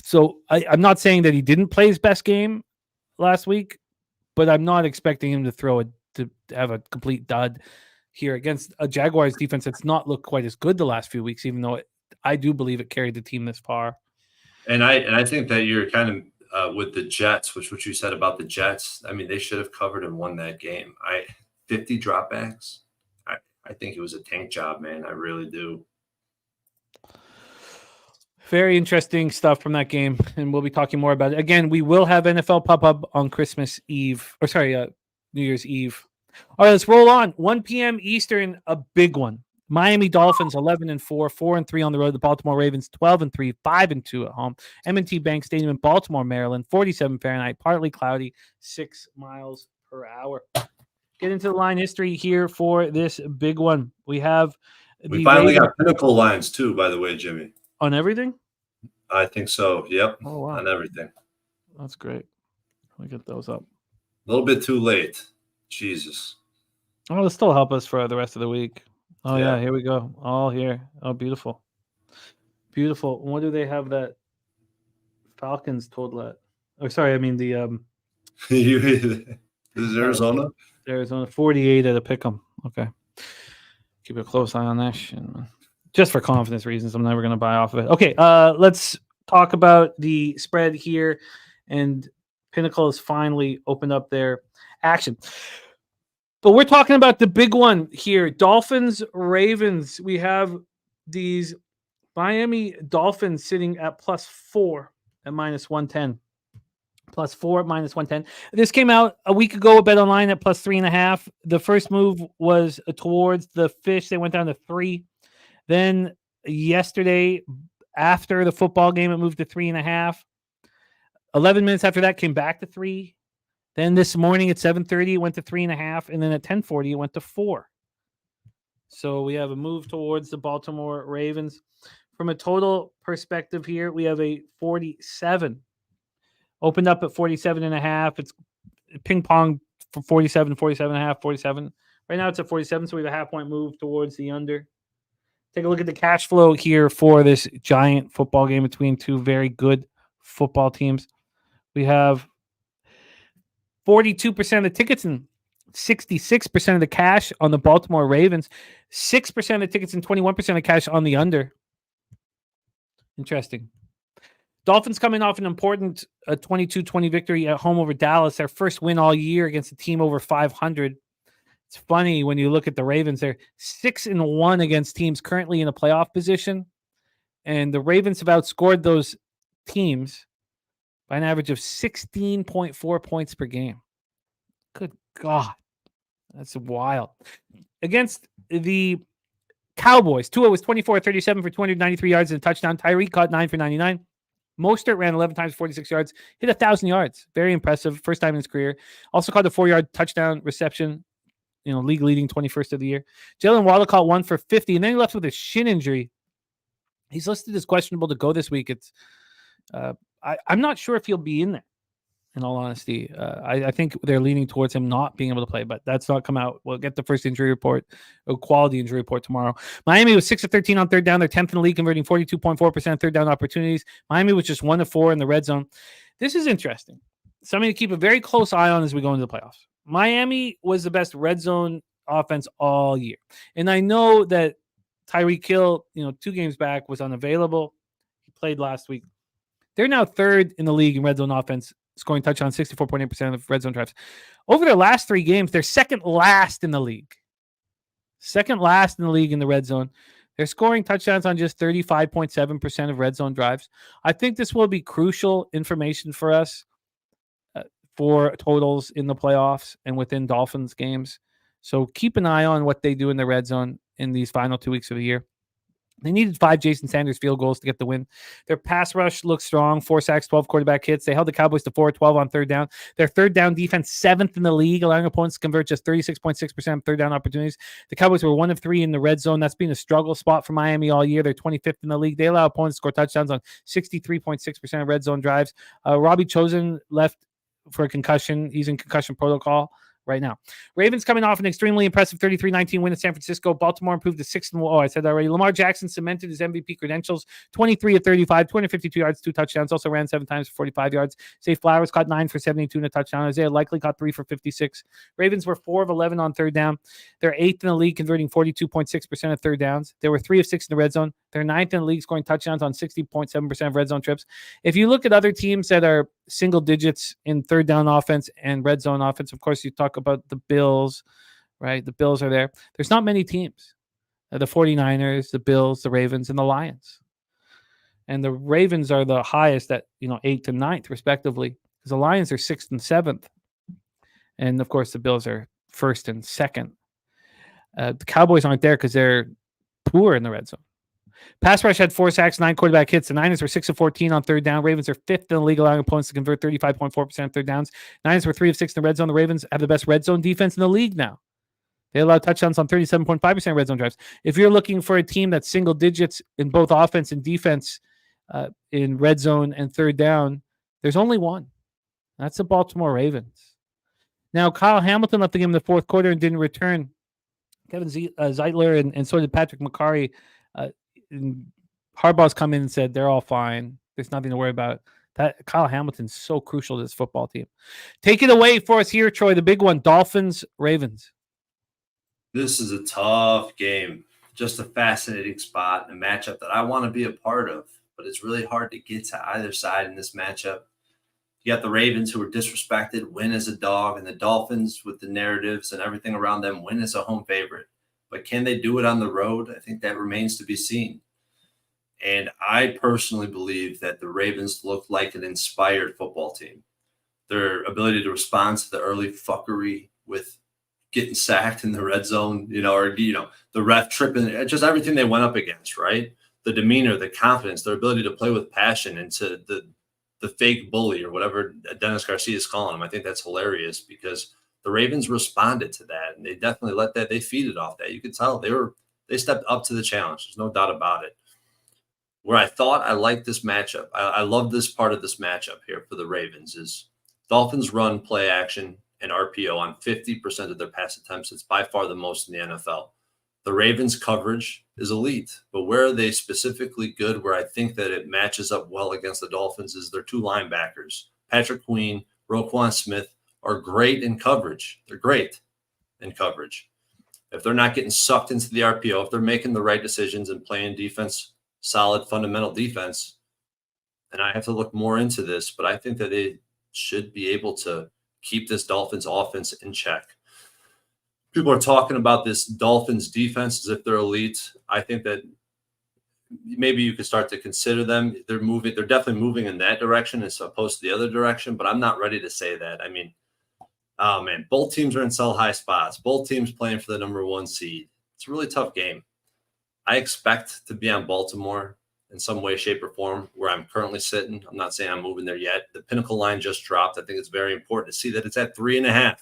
So I'm not saying that he didn't play his best game last week, but I'm not expecting him to have a complete dud here against a Jaguars defense that's not looked quite as good the last few weeks, even though I do believe it carried the team this far. And I think that you're kind of with the Jets, which what you said about the Jets, I mean, they should have covered and won that game. 50 dropbacks. I think it was a tank job, man. I really do. Very interesting stuff from that game, and we'll be talking more about it. Again, we will have NFL pop-up on Christmas Eve, New Year's Eve. All right, let's roll on. 1 p.m. Eastern, a big one. Miami Dolphins 11-4, 4-3 on the road. The Baltimore Ravens 12-3, 5-2 at home. M&T Bank Stadium in Baltimore, Maryland, 47 Fahrenheit, partly cloudy, 6 miles per hour. Get into the line history here for this big one. We finally got Pinnacle lines too, by the way, Jimmy. On everything? I think so. Yep. Oh, wow. On everything. That's great. Let me get those up. A little bit too late. Jesus. Oh, it'll still help us for the rest of the week. Oh, yeah. Here we go. All here. Oh, beautiful. Beautiful. What do they have that Falcons total at? Oh, sorry. I mean, the This is Arizona? Arizona 48 at a pick'em. Okay. Keep a close eye on that shit, man. Just for confidence reasons, I'm never going to buy off of it. Okay, let's talk about the spread here. And Pinnacle has finally opened up their action. But we're talking about the big one here. Dolphins, Ravens. We have these Miami Dolphins sitting at +4 at -110. +4 at -110. This came out a week ago, a bet online at +3.5. The first move was towards the fish. They went down to 3. Then yesterday, after the football game, it moved to 3.5. 11 minutes after that, came back to 3. Then this morning at 7:30, it went to 3.5. And then at 10:40, it went to 4. So we have a move towards the Baltimore Ravens. From a total perspective here, we have a 47. Opened up at 47.5. It's ping pong for 47, 47.5, 47. Right now it's at 47, so we have a half-point move towards the under. Take a look at the cash flow here for this giant football game between two very good football teams. We have 42% of the tickets and 66% of the cash on the Baltimore Ravens, 6% of the tickets and 21% of the cash on the under. Interesting. Dolphins coming off an important 22-20 victory at home over Dallas, their first win all year against a team over 500. It's funny when you look at the Ravens, they're 6-1 against teams currently in a playoff position, and the Ravens have outscored those teams by an average of 16.4 points per game. Good God. That's wild. Against the Cowboys, Tua was 24-37 for 293 yards and a touchdown. Tyreek caught 9 for 99. Mostert ran 11 times, 46 yards, hit 1,000 yards. Very impressive. First time in his career. Also caught a 4-yard touchdown reception, league leading 21st of the year. Jalen Waddle caught 1 for 50, and then he left with a shin injury. He's listed as questionable to go this week. It's I'm not sure if he'll be in there. In all honesty, I think they're leaning towards him not being able to play, but that's not come out. We'll get the first injury report, a quality injury report tomorrow. Miami was 6 of 13 on third down. They're 10th in the league, converting 42.4% third down opportunities. Miami was just 1 of 4 in the red zone. This is interesting. Something to keep a very close eye on as we go into the playoffs. Miami was the best red zone offense all year. And I know that Tyreek Hill, 2 games back, was unavailable. He played last week. They're now 3rd in the league in red zone offense, scoring touchdowns 64.8% of red zone drives. Over their last 3 games, they're second last in the league. Second last in the league in the red zone. They're scoring touchdowns on just 35.7% of red zone drives. I think this will be crucial information for us for totals in the playoffs and within Dolphins games. So keep an eye on what they do in the red zone in these final 2 weeks of the year. They needed 5 Jason Sanders field goals to get the win. Their pass rush looks strong. 4 sacks, 12 quarterback hits. They held the Cowboys to 4-12 on third down. Their third down defense, 7th in the league, allowing opponents to convert just 36.6% of third down opportunities. The Cowboys were 1 of 3 in the red zone. That's been a struggle spot for Miami all year. They're 25th in the league. They allow opponents to score touchdowns on 63.6% of red zone drives. Robbie Chosen left for a concussion. He's in concussion protocol right now. Ravens coming off an extremely impressive 33-19 win at San Francisco. Baltimore improved to 6-1. Oh, I said that already. Lamar Jackson cemented his MVP credentials. 23 of 35, 252 yards, 2 touchdowns. Also ran 7 times for 45 yards. Zay Flowers caught 9 for 72 and a touchdown. Isaiah Likely caught 3 for 56. Ravens were 4 of 11 on third down. They're 8th in the league, converting 42.6% of third downs. They were 3 of 6 in the red zone. They're 9th in the league, scoring touchdowns on 60.7% of red zone trips. If you look at other teams that are single digits in third down offense and red zone offense, of course, you talk about the Bills, right? The Bills are there. There's not many teams. The 49ers, the Bills, the Ravens, and the Lions. And the Ravens are the highest at 8th and 9th, respectively, because the Lions are 6th and 7th. And, of course, the Bills are 1st and 2nd. The Cowboys aren't there because they're poor in the red zone. Pass rush had 4 sacks, 9 quarterback hits. The Niners were 6 of 14 on third down. Ravens are 5th in the league, allowing opponents to convert 35.4% of third downs. Niners were 3 of 6 in the red zone. The Ravens have the best red zone defense in the league now. They allow touchdowns on 37.5% red zone drives. If you're looking for a team that's single digits in both offense and defense in red zone and third down, there's only one. That's the Baltimore Ravens. Now, Kyle Hamilton left the game in the fourth quarter and didn't return. Kevin Zeitler and so did Patrick McCarry. Harbaugh's come in and said they're all fine. There's nothing to worry about. That Kyle Hamilton's so crucial to this football team. Take it away for us here, Troy. The big one, Dolphins, Ravens. This is a tough game. Just a fascinating spot, a matchup that I want to be a part of, but it's really hard to get to either side in this matchup. You got the Ravens, who are disrespected, win as a dog, and the Dolphins, with the narratives and everything around them, win as a home favorite. But can they do it on the road? I think that remains to be seen. And I personally believe that the Ravens look like an inspired football team. Their ability to respond to the early fuckery with getting sacked in the red zone, the ref tripping, just everything they went up against, right? The demeanor, the confidence, their ability to play with passion into the fake bully or whatever Dennis Garcia is calling him. I think that's hilarious because the Ravens responded to that, and they definitely they feeded off that. You could tell they stepped up to the challenge. There's no doubt about it. Where I thought I liked this matchup, I love this part of this matchup here for the Ravens is Dolphins run play action and RPO on 50% of their pass attempts. It's by far the most in the NFL. The Ravens coverage is elite, but where are they specifically good, where I think that it matches up well against the Dolphins, is their two linebackers. Patrick Queen, Roquan Smith are great in coverage. They're great in coverage. If they're not getting sucked into the RPO, if they're making the right decisions and playing defense, solid fundamental defense, and I have to look more into this, but I think that they should be able to keep this Dolphins offense in check. People are talking about this Dolphins defense as if they're elite. I think that maybe you could start to consider them. They're definitely moving in that direction as opposed to the other direction, but I'm not ready to say that. I mean, oh man, both teams are in sell high spots. Both teams playing for the number 1 seed. It's a really tough game. I expect to be on Baltimore in some way, shape, or form where I'm currently sitting. I'm not saying I'm moving there yet. The pinnacle line just dropped. I think it's very important to see that it's at 3.5.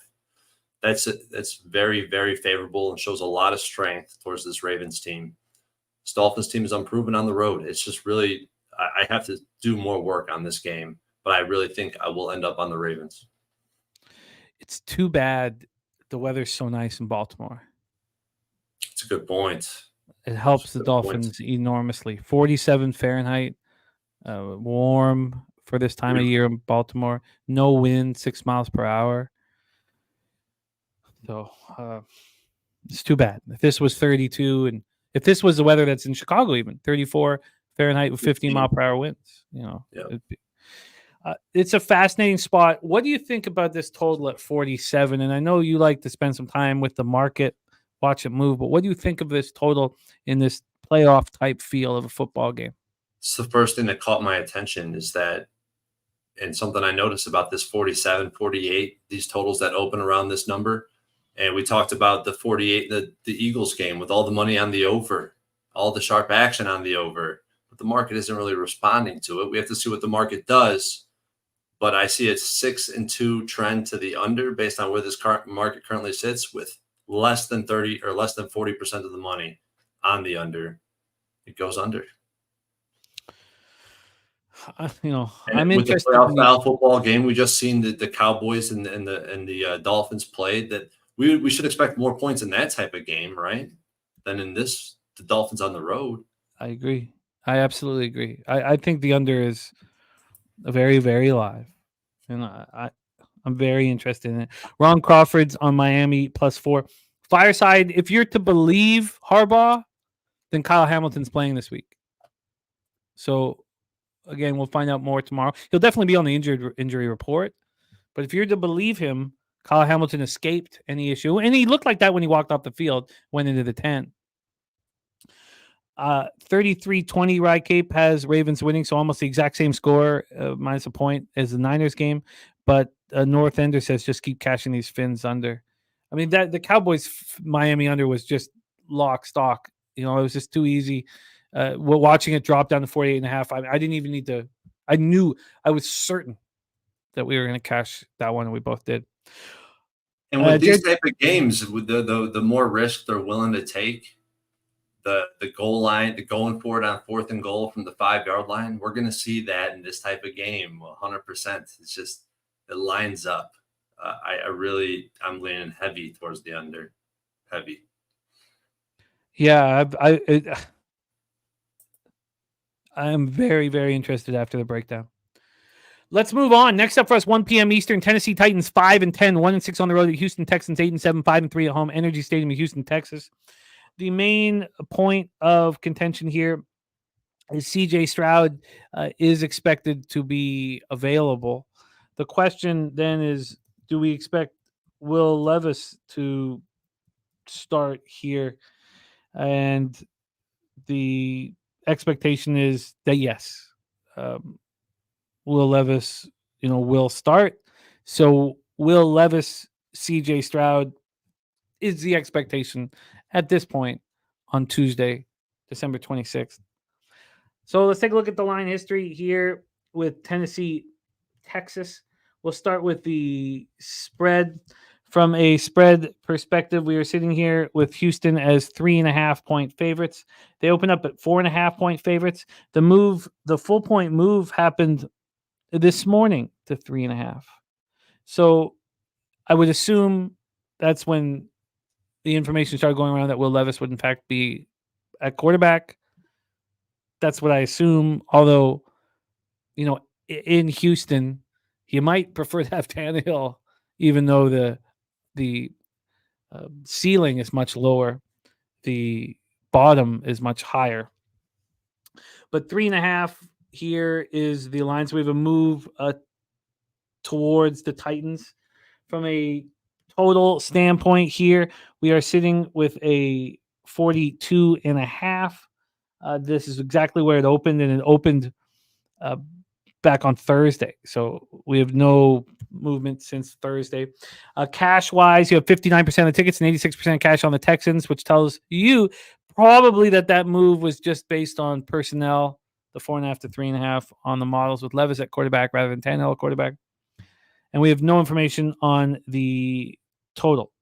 That's very, very favorable and shows a lot of strength towards this Ravens team. This Dolphins team is unproven on the road. It's just really, I have to do more work on this game, but I really think I will end up on the Ravens. It's too bad the weather's so nice in Baltimore. It's a good point. It helps the Dolphins enormously. 47 Fahrenheit, warm for this time of year in Baltimore. No wind, 6 miles per hour. So it's too bad. If this was 32, and if this was the weather that's in Chicago, even 34 Fahrenheit with 15 mile per hour winds, it's a fascinating spot. What do you think about this total at 47? And I know you like to spend some time with the market, watch it move, but what do you think of this total in this playoff type feel of a football game? It's the first thing that caught my attention is that, and something I noticed about this 47, 48, these totals that open around this number. And we talked about the 48, the Eagles game with all the money on the over, all the sharp action on the over, but the market isn't really responding to it. We have to see what the market does. But I see a 6-2 trend to the under based on where this market currently sits, with less than 30 or less than 40% of the money on the under. It goes under. I'm with interested the playoff style football game we just seen the Cowboys and the Dolphins played, that we should expect more points in that type of game, right? Than in the Dolphins on the road. I agree. I absolutely agree. I think the under is very, very live. And I'm very interested in it. Ron Crawford's on Miami +4. Fireside, if you're to believe Harbaugh, then Kyle Hamilton's playing this week. So, again, we'll find out more tomorrow. He'll definitely be on the injury report. But if you're to believe him, Kyle Hamilton escaped any issue. And he looked like that when he walked off the field, went into the 10. 33-20 Rye Cape has Ravens winning, so almost the exact same score, minus a point, as the Niners game. But North Ender says just keep cashing these fins under. I mean, that the Cowboys Miami under was just lock stock. It was just too easy. Watching it drop down to 48.5, I didn't even need to. I was certain that we were going to cash that one, and we both did. And with these type of games, with the more risk they're willing to take, the goal line, the going for it on 4th and goal from the 5-yard line, we're going to see that in this type of game 100%. It's just, it lines up. I'm leaning heavy towards the under. Heavy. Yeah, I'm very, very interested after the breakdown. Let's move on. Next up for us, 1 p.m. Eastern, Tennessee Titans 5-10, 1-6 on the road at Houston Texans, 8-7, 5-3 at home, Energy Stadium in Houston, Texas. The main point of contention here is CJ Stroud is expected to be available. The question then is, do we expect Will Levis to start here? And the expectation is that yes, Will Levis, will start. So Will Levis, CJ Stroud is the expectation at this point on Tuesday, December 26th. So let's take a look at the line history here with Tennessee, Texas. We'll start with the spread. From a spread perspective, we are sitting here with Houston as 3.5-point favorites. They open up at 4.5-point favorites. The full point move happened this morning to 3.5. So I would assume that's when the information started going around that Will Levis would in fact be at quarterback. That's what I assume. Although, in Houston, you might prefer to have Tannehill, even though the ceiling is much lower, the bottom is much higher. But 3.5 here is the line. So we have a move towards the Titans. From a total standpoint here, we are sitting with a 42.5. This is exactly where it opened, and it opened back on Thursday. So we have no movement since Thursday. Cash-wise, you have 59% of tickets and 86% cash on the Texans, which tells you probably that move was just based on personnel, the 4.5 to 3.5 on the models with Levis at quarterback rather than Tannehill at quarterback. And we have no information on the total.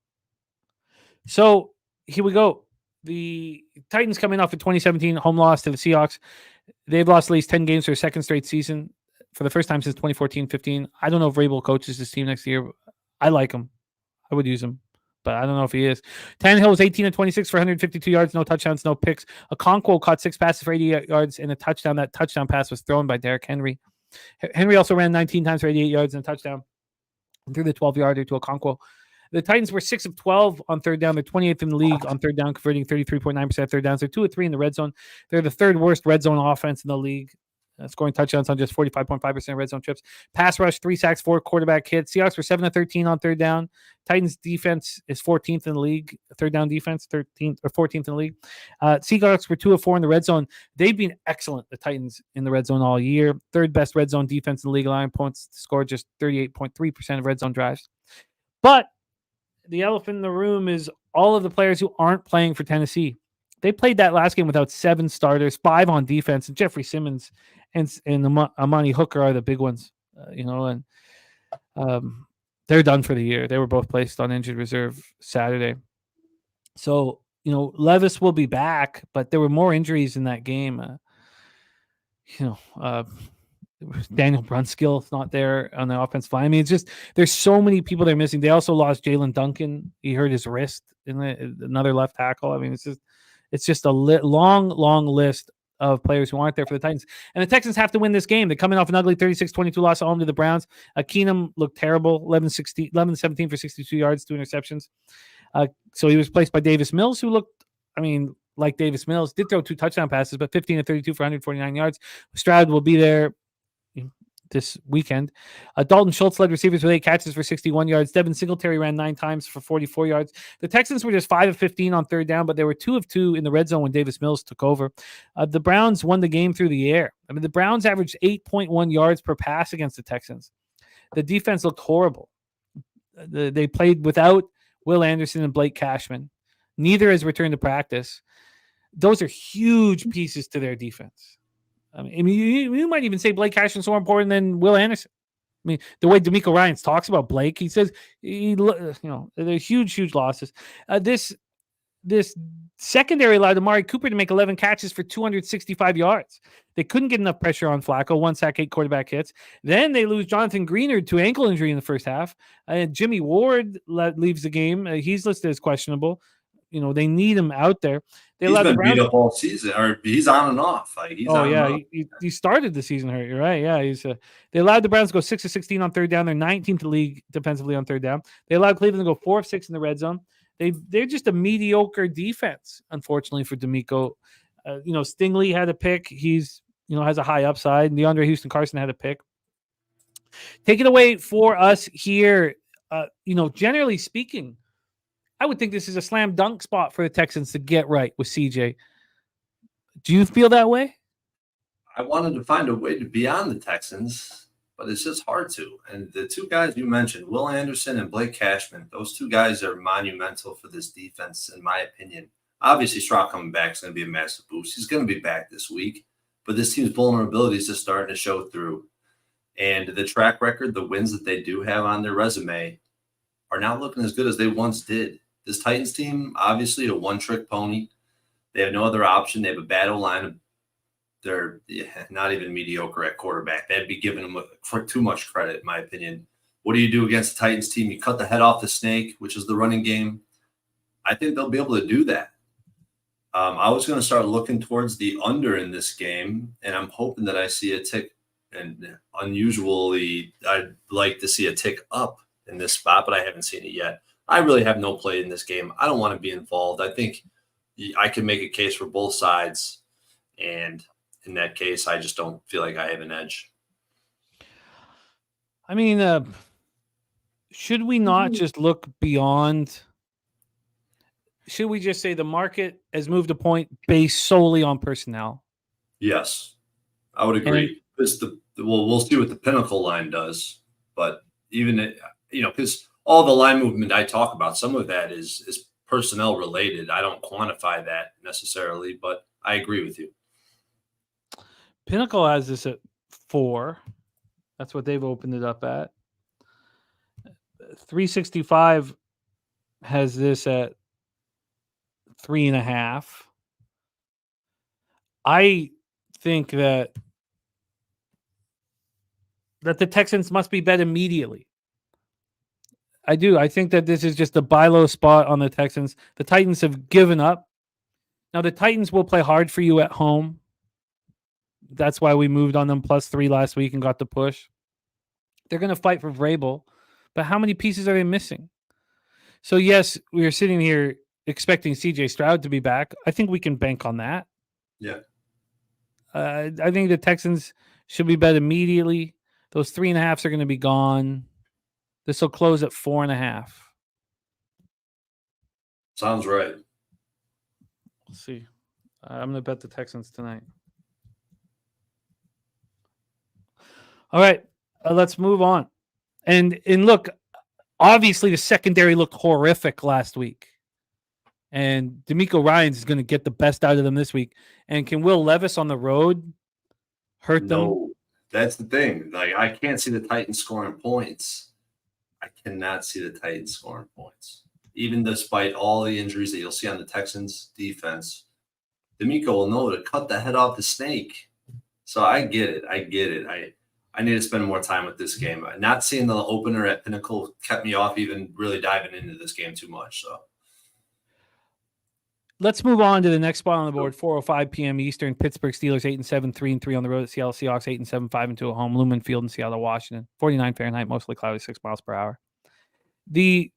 So here we go. The Titans coming off a 2017 home loss to the Seahawks. They've lost at least 10 games for a second straight season for the first time since 2014-15. I don't know if Vrabel coaches this team next year. I like him. I would use him, but I don't know if he is. Tannehill was 18 of 26 for 152 yards, no touchdowns, no picks. Okonkwo caught 6 passes for 80 yards and a touchdown. That touchdown pass was thrown by Derrick Henry. Henry also ran 19 times for 88 yards and a touchdown and threw the 12-yarder to Okonkwo. The Titans were 6 of 12 on third down. They're 28th in the league on third down, converting 33.9% of third downs. They're 2 of 3 in the red zone. They're the third worst red zone offense in the league, scoring touchdowns on just 45.5% red zone trips. Pass rush, 3 sacks, 4 quarterback hits. Seahawks were 7 of 13 on third down. Titans defense is 14th in the league, third down defense, 13th or 14th in the league. Seahawks were 2 of 4 in the red zone. They've been excellent, the Titans, in the red zone all year. Third best red zone defense in the league, allowing points to score just 38.3% of red zone drives. But the elephant in the room is all of the players who aren't playing for Tennessee. They played that last game without 7 starters, 5 on defense, and Jeffrey Simmons and Amani Hooker are the big ones, and they're done for the year. They were both placed on injured reserve Saturday. So, Levis will be back, but there were more injuries in that game. Daniel Brunskill's not there on the offensive line. I mean, it's just there's so many people they're missing. They also lost Jalen Duncan. He hurt his wrist in another left tackle. I mean, it's just a long list of players who aren't there for the Titans. And the Texans have to win this game. They're coming off an ugly 36-22 loss at home to the Browns. Keenum looked terrible, 11-17 for 62 yards, 2 interceptions. So he was replaced by Davis Mills, who looked, like Davis Mills, did throw 2 touchdown passes, but 15 of 32 for 149 yards. Stroud will be there this weekend. Dalton Schultz led receivers with 8 catches for 61 yards. Devin Singletary ran 9 times for 44 yards. The Texans were just 5 of 15 on third down, but they were 2 of 2 in the red zone when Davis Mills took over. The Browns won the game through the air. The Browns averaged 8.1 yards per pass against the Texans. The defense looked horrible. They played without Will Anderson and Blake Cashman. Neither has returned to practice. Those are huge pieces to their defense. You might even say Blake Cashman's more important than Will Anderson. The way D'Amico Ryans talks about Blake, he says, they're huge losses. This secondary allowed Amari Cooper to make 11 catches for 265 yards. They couldn't get enough pressure on Flacco, 1 sack, 8 quarterback hits. Then they lose Jonathan Greenard to ankle injury in the first half. Jimmy Ward leaves the game. He's listed as questionable. They need him out there. He's been beat up all season, or he's on and off. He started the season hurt. You're right. Yeah, they allowed the Browns to go 6 of 16 on third down. They're 19th in the league defensively on third down. They allowed Cleveland to go 4 of 6 in the red zone. They're just a mediocre defense, unfortunately, for D'Amico. Stingley had a pick. He's has a high upside. DeAndre Houston Carson had a pick. Take it away for us here. Generally speaking, I would think this is a slam dunk spot for the Texans to get right with CJ. Do you feel that way? I wanted to find a way to be on the Texans, but it's just hard to. And the 2 guys you mentioned, Will Anderson and Blake Cashman, those 2 guys are monumental for this defense, in my opinion. Obviously, Stroud coming back is going to be a massive boost. He's going to be back this week, but this team's vulnerabilities is just starting to show through. And the track record, the wins that they do have on their resume are not looking as good as they once did. This Titans team, obviously a one-trick pony. They have no other option. They have a bad O-line. They're not even mediocre at quarterback. That'd be giving them too much credit, in my opinion. What do you do against the Titans team? You cut the head off the snake, which is the running game. I think they'll be able to do that. I was going to start looking towards the under in this game, and I'm hoping that I see a tick. And unusually, I'd like to see a tick up in this spot, but I haven't seen it yet. I really have no play in this game. I don't want to be involved. I think I can make a case for both sides, and in that case, I just don't feel like I have an edge. I mean, should we not just look beyond? Should we just say the market has moved a point based solely on personnel? Yes, I would agree. We'll see what the Pinnacle line does, but even because all the line movement I talk about, some of that is personnel related. I don't quantify that necessarily, but I agree with you. Pinnacle has this at 4. That's what they've opened it up at. 365 has this at 3.5. I think that the Texans must be bet immediately. I do. I think that this is just a buy low spot on the Texans. The Titans have given up. Now, the Titans will play hard for you at home. That's why we moved on them +3 last week and got the push. They're going to fight for Vrabel, but how many pieces are they missing? So, yes, we are sitting here expecting C.J. Stroud to be back. I think we can bank on that. Yeah. I think the Texans should be bet immediately. Those 3.5s are going to be gone. This will close at 4.5. Sounds right. Let's see. I'm going to bet the Texans tonight. All right, let's move on. And look, obviously the secondary looked horrific last week. And DeMeco Ryans is going to get the best out of them this week. And can Will Levis on the road hurt them? No, that's the thing. Like, I can't see the Titans scoring points. I cannot see the Titans scoring points. Even despite all the injuries that you'll see on the Texans defense, DeMeco will know to cut the head off the snake. So I get it. I need to spend more time with this game. Not seeing the opener at Pinnacle kept me off even really diving into this game too much. So let's move on to the next spot on the board. 4:05 p.m. Eastern. Pittsburgh Steelers 8-7, 3-3 on the road at Seattle Seahawks 8-7, 5-2 at home. Lumen Field in Seattle, Washington. 49 Fahrenheit, mostly cloudy, 6 miles per hour.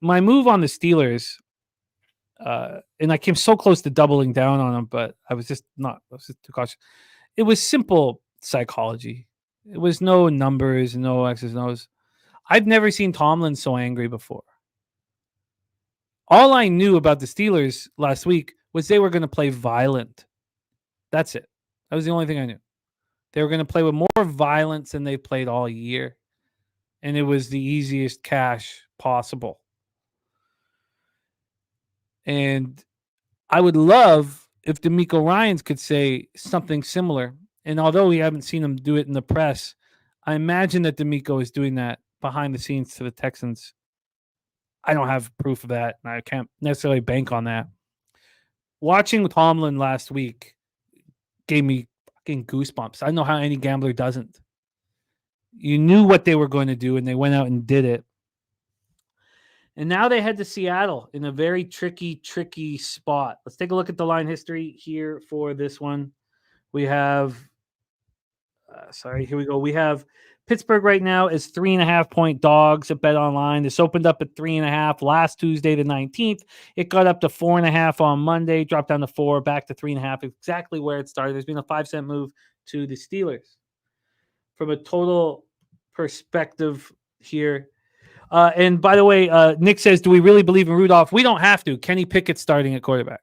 My move on the Steelers, and I came so close to doubling down on them, but I was just too cautious. It was simple psychology. It was no numbers, no X's and O's. I've never seen Tomlin so angry before. All I knew about the Steelers last week was they were going to play violent. That's it. That was the only thing I knew. They were going to play with more violence than they played all year. And it was the easiest cash possible. And I would love if DeMeco Ryans could say something similar. And although we haven't seen him do it in the press, I imagine that DeMeco is doing that behind the scenes to the Texans. I don't have proof of that, and I can't necessarily bank on that. Watching Tomlin last week gave me fucking goosebumps. I don't know how any gambler doesn't. You knew what they were going to do, and they went out and did it. And now they head to Seattle in a very tricky spot. Let's take a look at the line history here for this one. We have, here we go. We have Pittsburgh right now is 3.5-point dogs at Bet Online. This opened up at 3.5 last Tuesday, the 19th. It got up to 4.5 on Monday, dropped down to 4, back to 3.5, exactly where it started. There's been a 5-cent move to the Steelers. From a total perspective here. And by the way, Nick says, do we really believe in Rudolph? We don't have to. Kenny Pickett starting at quarterback.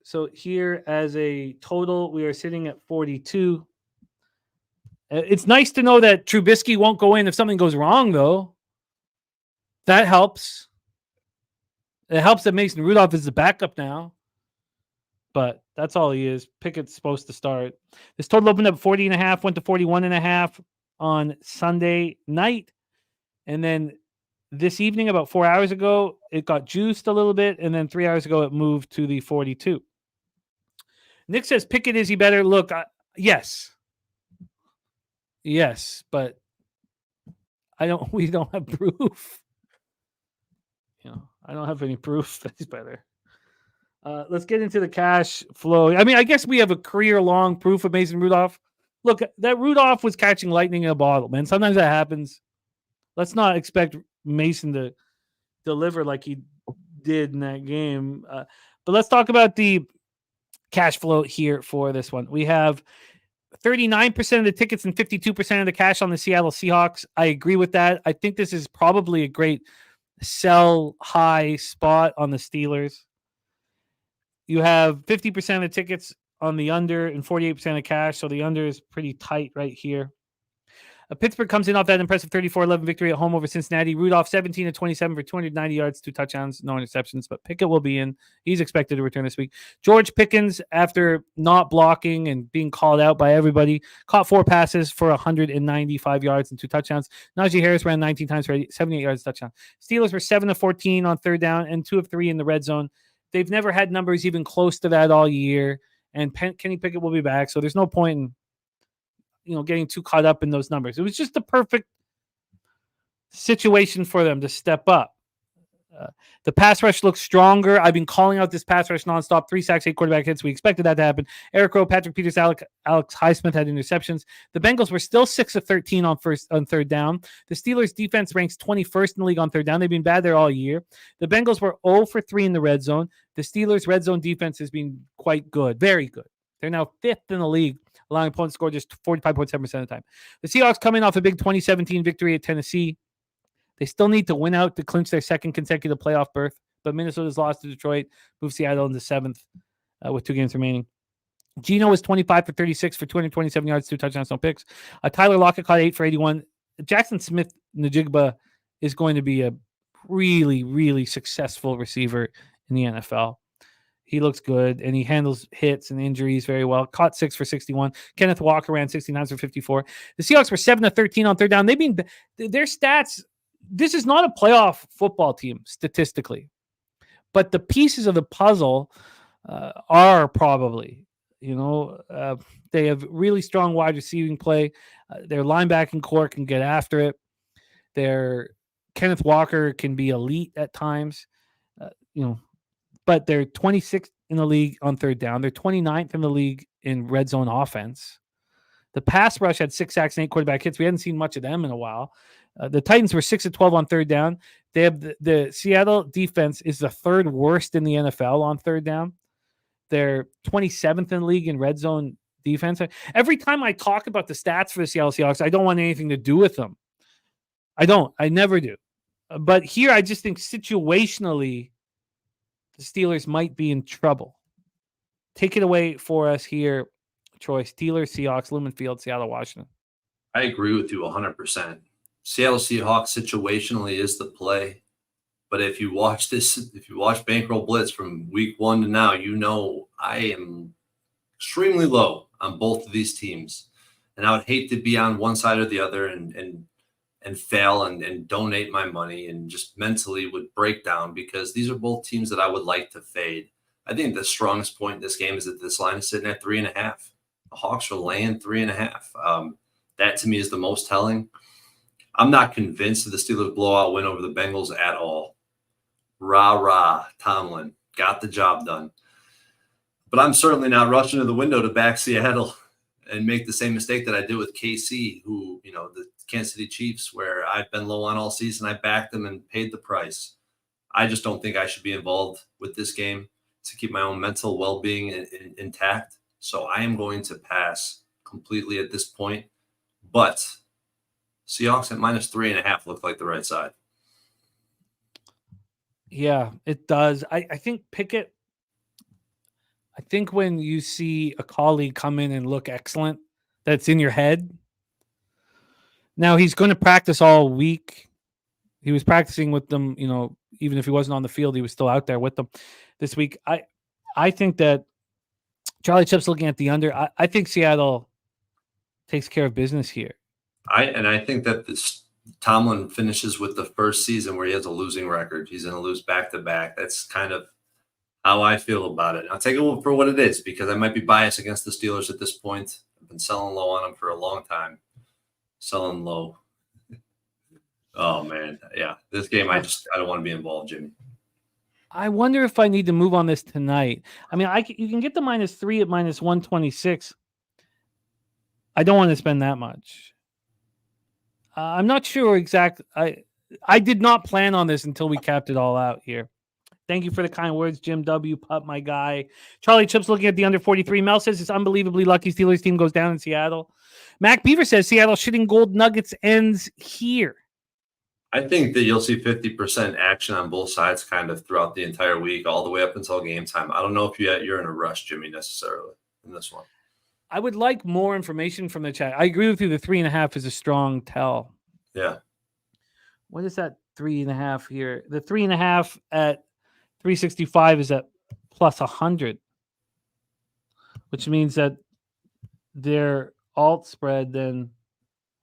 So here as a total, we are sitting at 42. It's nice to know that Trubisky won't go in if something goes wrong, though. That helps. It helps that Mason Rudolph is the backup now. But that's all he is. Pickett's supposed to start. This total opened up 40.5, went to 41.5 on Sunday night. And then this evening, about 4 hours ago, it got juiced a little bit. And then 3 hours ago, it moved to the 42. Nick says, Pickett, is he better? Look, yes. Yes, but we don't have proof. I don't have any proof that he's better. Let's get into the cash flow. I mean, I guess we have a career-long proof of Mason Rudolph. Look, that Rudolph was catching lightning in a bottle, man. Sometimes that happens. Let's not expect Mason to deliver like he did in that game. But let's talk about the cash flow here for this one. We have 39% of the tickets and 52% of the cash on the Seattle Seahawks. I agree with that. I think this is probably a great sell high spot on the Steelers. You have 50% of the tickets on the under and 48% of cash, so the under is pretty tight right here. Pittsburgh comes in off that impressive 34-11 victory at home over Cincinnati. Rudolph 17 of 27 for 290 yards, 2 touchdowns, no interceptions, but Pickett will be in. He's expected to return this week. George Pickens, after not blocking and being called out by everybody, caught 4 passes for 195 yards and 2 touchdowns. Najee Harris ran 19 times for 78 yards, touchdown. Steelers were 7 of 14 on third down and 2 of 3 in the red zone. They've never had numbers even close to that all year, and Kenny Pickett will be back, so there's no point in getting too caught up in those numbers. It was just the perfect situation for them to step up. The pass rush looks stronger. I've been calling out this pass rush nonstop. 3 sacks, 8 quarterback hits. We expected that to happen. Eric Rowe, Patrick Peters, Alex Highsmith had interceptions. The Bengals were still 6 of 13 on third down. The Steelers defense ranks 21st in the league on third down. They've been bad there all year. The Bengals were 0 for 3 in the red zone. The Steelers' red zone defense has been quite good, very good. They're now 5th in the league, allowing opponents to score just 45.7% of the time. The Seahawks coming off a big 2017 victory at Tennessee. They still need to win out to clinch their second consecutive playoff berth, but Minnesota's lost to Detroit, moved Seattle into 7th with 2 games remaining. Geno was 25 for 36 for 227 yards, 2 touchdowns, no picks. Tyler Lockett caught 8 for 81. Jackson Smith-Njigba is going to be a really, really successful receiver in the NFL. He looks good, and he handles hits and injuries very well. Caught 6 for 61. Kenneth Walker ran 69 for 54. The Seahawks were 7 of 13 on third down. They've been their stats. This is not a playoff football team statistically, but the pieces of the puzzle are probably. They have really strong wide receiving play. Their linebacking core can get after it. Their Kenneth Walker can be elite at times. But they're 26th in the league on third down. They're 29th in the league in red zone offense. The pass rush had 6 sacks and 8 quarterback hits. We hadn't seen much of them in a while. The Titans were 6 of 12 on third down. They have the Seattle defense is the 3rd worst in the NFL on third down. They're 27th in the league in red zone defense. Every time I talk about the stats for the Seattle Seahawks, I don't want anything to do with them. I don't. I never do. But here, I just think situationally, the Steelers might be in trouble. Take it away for us here, Troy. Steelers, Seahawks, Lumen Field, Seattle, Washington. I agree with you 100%. Seattle Seahawks situationally is the play. But if you watch Bankroll Blitz from week 1 to now, I am extremely low on both of these teams. And I would hate to be on one side or the other and fail and donate my money and just mentally would break down because these are both teams that I would like to fade. I think the strongest point in this game is that this line is sitting at 3.5. The Hawks are laying 3.5. That to me is the most telling. I'm not convinced of the Steelers blowout win over the Bengals at all. Rah, Tomlin got the job done. But I'm certainly not rushing to the window to back Seattle and make the same mistake that I did with KC, who, the Kansas City Chiefs, where I've been low on all season. I backed them and paid the price. I just don't think I should be involved with this game to keep my own mental well-being intact. So I am going to pass completely at this point. But Seahawks at -3.5 look like the right side. Yeah, it does. I think Pickett, I think when you see a colleague come in and look excellent, that's in your head. Now he's going to practice all week. He was practicing with them, even if he wasn't on the field, he was still out there with them this week. I think that Charlie Chip's looking at the under. I think Seattle takes care of business here. I think that this Tomlin finishes with the first season where he has a losing record. He's going to lose back-to-back. That's kind of how I feel about it. I'll take it for what it is because I might be biased against the Steelers at this point. I've been selling low on them for a long time. Selling low. Oh, man. Yeah. This game, I don't want to be involved, Jimmy. I wonder if I need to move on this tonight. I mean, you can get the -3 at -126. I don't want to spend that much. I'm not sure exactly. I did not plan on this until we capped it all out here. Thank you for the kind words, Jim W. Pup, my guy. Charlie Chips looking at the under 43. Mel says it's unbelievably lucky Steelers team goes down in Seattle. Mac Beaver says Seattle shitting gold nuggets ends here. I think that you'll see 50% action on both sides kind of throughout the entire week, all the way up until game time. I don't know if you're in a rush, Jimmy, necessarily in this one. I would like more information from the chat. I agree with you. The 3.5 is a strong tell. Yeah. What is that 3.5 here? The 3.5 at 365 is at plus 100, which means that their alt spread then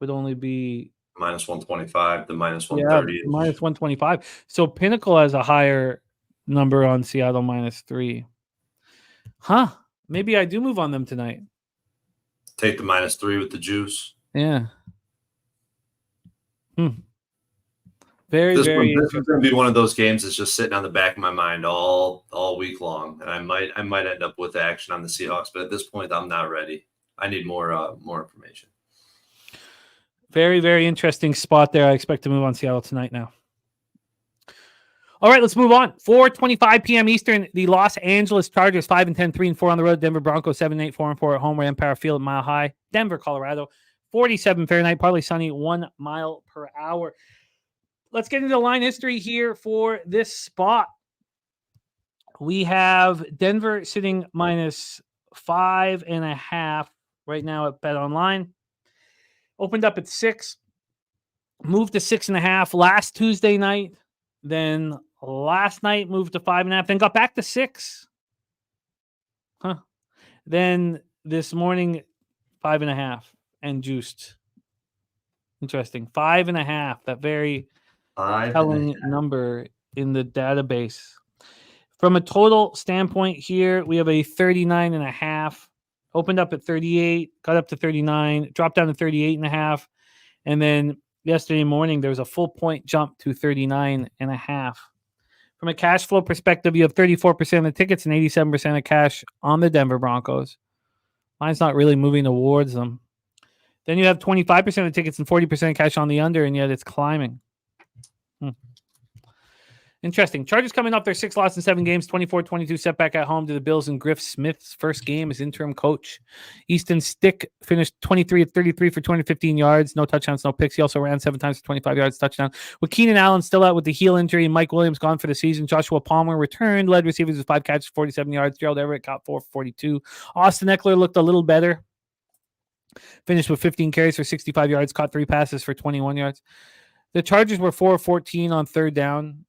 would only be -125 to -130. Yeah, -125. So Pinnacle has a higher number on Seattle -3. Huh? Maybe I do move on them tonight. Take the -3 with the juice. Yeah. Very, this very. This is going to be one of those games that's just sitting on the back of my mind all week long, and I might end up with action on the Seahawks, but at this point, I'm not ready. I need more information. Very, very interesting spot there. I expect to move on Seattle tonight now. All right, let's move on. 4:25 p.m. Eastern, the Los Angeles Chargers 5-10, 3-4 on the road. Denver Broncos 7-8, 4-4 at home. Ram Empire Field, Mile High. Denver, Colorado, 47 Fahrenheit, partly sunny, 1 mile per hour. Let's get into the line history here for this spot. We have Denver sitting -5.5 right now at Bet Online. Opened up at 6, moved to 6.5 last Tuesday night. Then last night moved to 5.5, then got back to 6. Then this morning, 5.5 and juiced. Interesting. 5.5. That very telling number in the database. From a total standpoint here, we have a 39.5. Opened up at 38, got up to 39, dropped down to 38.5, and then yesterday morning there was a full point jump to 39.5. From a cash flow perspective, you have 34% of the tickets and 87% of cash on the Denver Broncos. Mine's not really moving towards them. Then you have 25% of the tickets and 40% of cash on the under, and yet it's climbing. Interesting. Chargers coming off their 6 losses in 7 games, 24-22 setback at home to the Bills and Griff Smith's first game as interim coach. Easton Stick finished 23 of 33 for 215 yards, no touchdowns, no picks. He also ran 7 times for 25 yards, touchdown. With Keenan Allen still out with the heel injury and Mike Williams gone for the season, Joshua Palmer returned, led receivers with 5 catches, 47 yards. Gerald Everett caught 4 for 42. Austin Eckler looked a little better. Finished with 15 carries for 65 yards, caught 3 passes for 21 yards. The Chargers were 4 of 14 on third down.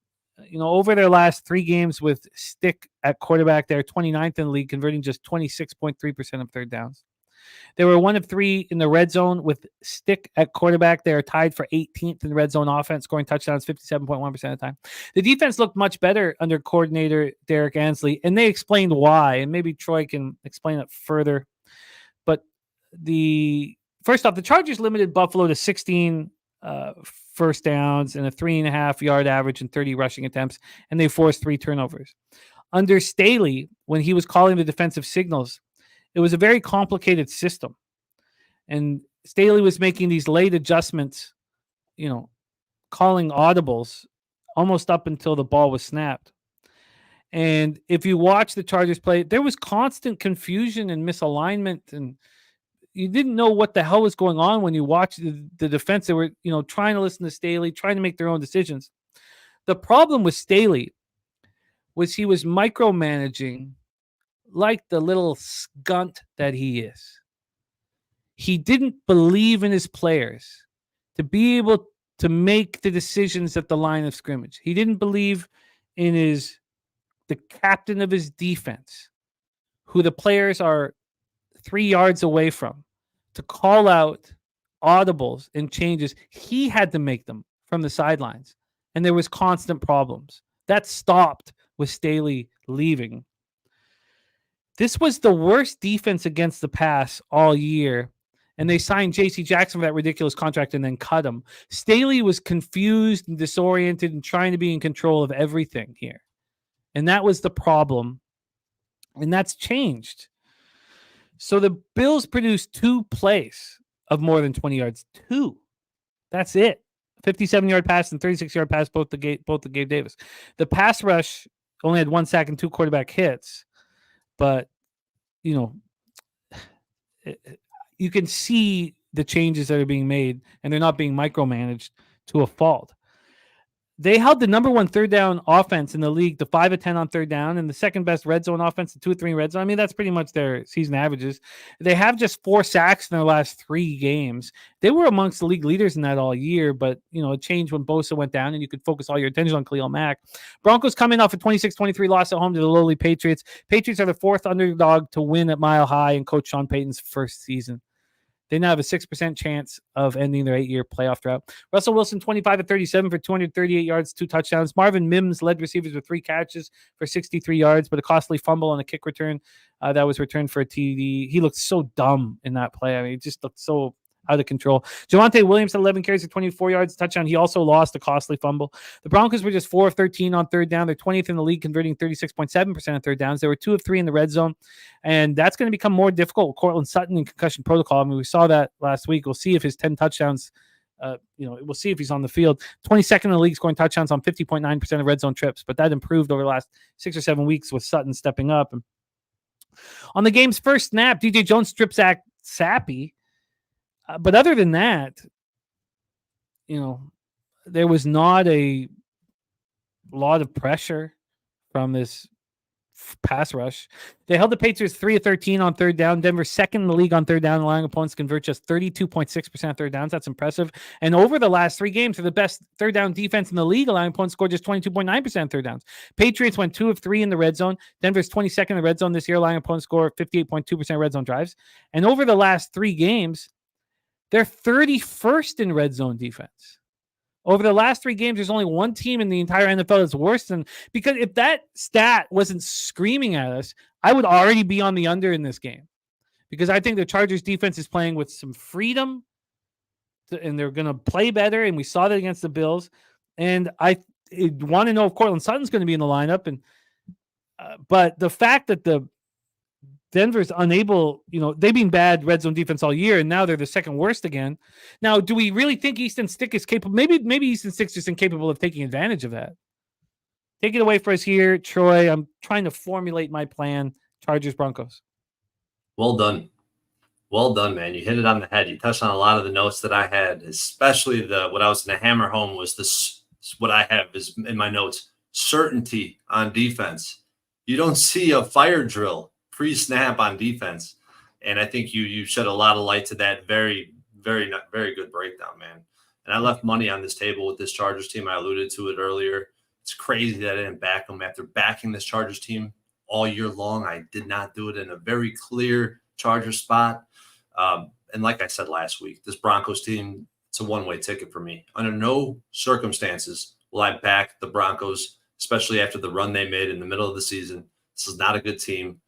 Over their last 3 games with Stick at quarterback, they're 29th in the league, converting just 26.3% of third downs. They were 1 of 3 in the red zone with Stick at quarterback. They are tied for 18th in the red zone offense, scoring touchdowns 57.1% of the time. The defense looked much better under coordinator Derek Ansley, and they explained why, and maybe Troy can explain it further. But first off, the Chargers limited Buffalo to 16 first downs and a 3.5 yard average and 30 rushing attempts, and they forced 3 turnovers. Under Staley, when he was calling the defensive signals, it was a very complicated system, and Staley was making these late adjustments, calling audibles almost up until the ball was snapped. And if you watch the Chargers play, there was constant confusion and misalignment, and you didn't know what the hell was going on when you watched the defense. They were, trying to listen to Staley, trying to make their own decisions. The problem with Staley was he was micromanaging like the little skunt that he is. He didn't believe in his players to be able to make the decisions at the line of scrimmage. He didn't believe in the captain of his defense, who the players are 3 yards away from, to call out audibles and changes. He had to make them from the sidelines, and there was constant problems. That stopped with Staley leaving. This was the worst defense against the pass all year, and they signed J.C. Jackson for that ridiculous contract and then cut him. Staley was confused and disoriented and trying to be in control of everything here. And that was the problem. And that's changed. So the Bills produced 2 plays of more than 20 yards. 2. That's it. 57-yard pass and 36-yard pass, both to Gabe Davis. The pass rush only had 1 sack and 2 quarterback hits. But, you can see the changes that are being made, and they're not being micromanaged to a fault. They held the number 1 third down offense in the league to 5 of 10 on third down, and the second best red zone offense to 2 of 3 in red zone. I mean, that's pretty much their season averages. They have just 4 sacks in their last 3 games. They were amongst the league leaders in that all year, but it changed when Bosa went down, and you could focus all your attention on Khalil Mack. Broncos coming off a 26-23 loss at home to the lowly Patriots. Patriots are the 4th underdog to win at Mile High in Coach Sean Payton's first season. They now have a 6% chance of ending their 8-year playoff drought. Russell Wilson, 25 of 37 for 238 yards, 2 touchdowns. Marvin Mims led receivers with 3 catches for 63 yards, but a costly fumble on a kick return that was returned for a TD. He looked so dumb in that play. I mean, he just looked so out of control. Javonte Williams had 11 carries for 24 yards, touchdown. He also lost a costly fumble. The Broncos were just 4 of 13 on third down. They're 20th in the league, converting 36.7% of third downs. They were 2 of 3 in the red zone, and that's going to become more difficult with Cortland Sutton in concussion protocol. I mean, we saw that last week. We'll see if his 10 touchdowns, we'll see if he's on the field. 22nd in the league scoring touchdowns on 50.9% of red zone trips, but that improved over the last 6 or 7 weeks with Sutton stepping up. And on the game's first snap, DJ Jones strip sack Sappy. But other than that, there was not a lot of pressure from this pass rush. They held the Patriots 3 of 13 on third down. Denver 2nd in the league on third down, allowing opponents to convert just 32.6% of third downs. That's impressive. And over the last 3 games, they're the best third down defense in the league, allowing opponents to score just 22.9% third downs. Patriots went 2 of 3 in the red zone. Denver's 22nd in the red zone this year, allowing opponents to score 58.2% red zone drives. And over the last 3 games, they're 31st in red zone defense. Over the last 3 games, there's only 1 team in the entire NFL that's worse than, because if that stat wasn't screaming at us, I would already be on the under in this game, because I think the Chargers defense is playing with some freedom and they're going to play better. And we saw that against the Bills. And I want to know if Cortland Sutton's going to be in the lineup. And, but the fact that the Denver's unable, they've been bad red zone defense all year, and now they're the 2nd worst again. Now, do we really think Easton Stick is capable? Maybe Easton Stick's just incapable of taking advantage of that. Take it away for us here, Troy. I'm trying to formulate my plan. Chargers, Broncos. Well done. Well done, man. You hit it on the head. You touched on a lot of the notes that I had, especially what I was going to hammer home was this. What I have is in my notes: certainty on defense. You don't see a fire drill pre-snap on defense, and I think you shed a lot of light to that. Very, very, very good breakdown, man. And I left money on this table with this Chargers team. I alluded to it earlier. It's crazy that I didn't back them after backing this Chargers team all year long. I did not do it in a very clear Chargers spot. And like I said last week, this Broncos team, it's a one-way ticket for me. Under no circumstances will I back the Broncos, especially after the run they made in the middle of the season. This is not a good team.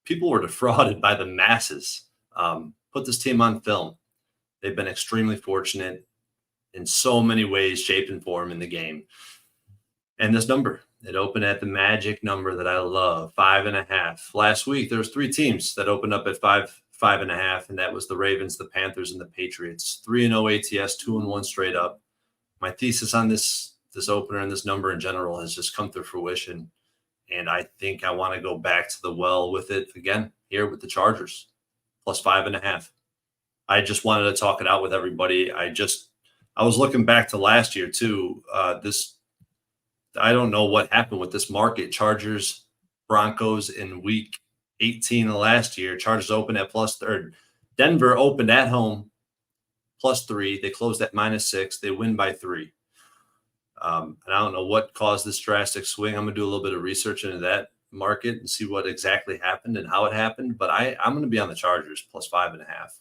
People were defrauded by the masses. Put this team on film. They've been extremely fortunate in so many ways, shape, and form in the game. And this number, it opened at the magic number that I love, 5.5. Last week, there was 3 teams that opened up at 5.5, and that was the Ravens, the Panthers, and the Patriots. 3-0 ATS, 2-1 straight up. My thesis on this opener and this number in general has just come to fruition. And I think I want to go back to the well with it again here with the Chargers, plus 5.5. I just wanted to talk it out with everybody. I was looking back to last year too. I don't know what happened with this market. Chargers, Broncos in week 18 of last year. Chargers opened at +3. Denver opened at home +3. They closed at -6. They win by 3. And I don't know what caused this drastic swing. I'm going to do a little bit of research into that market and see what exactly happened and how it happened. But I'm going to be on the Chargers plus 5.5.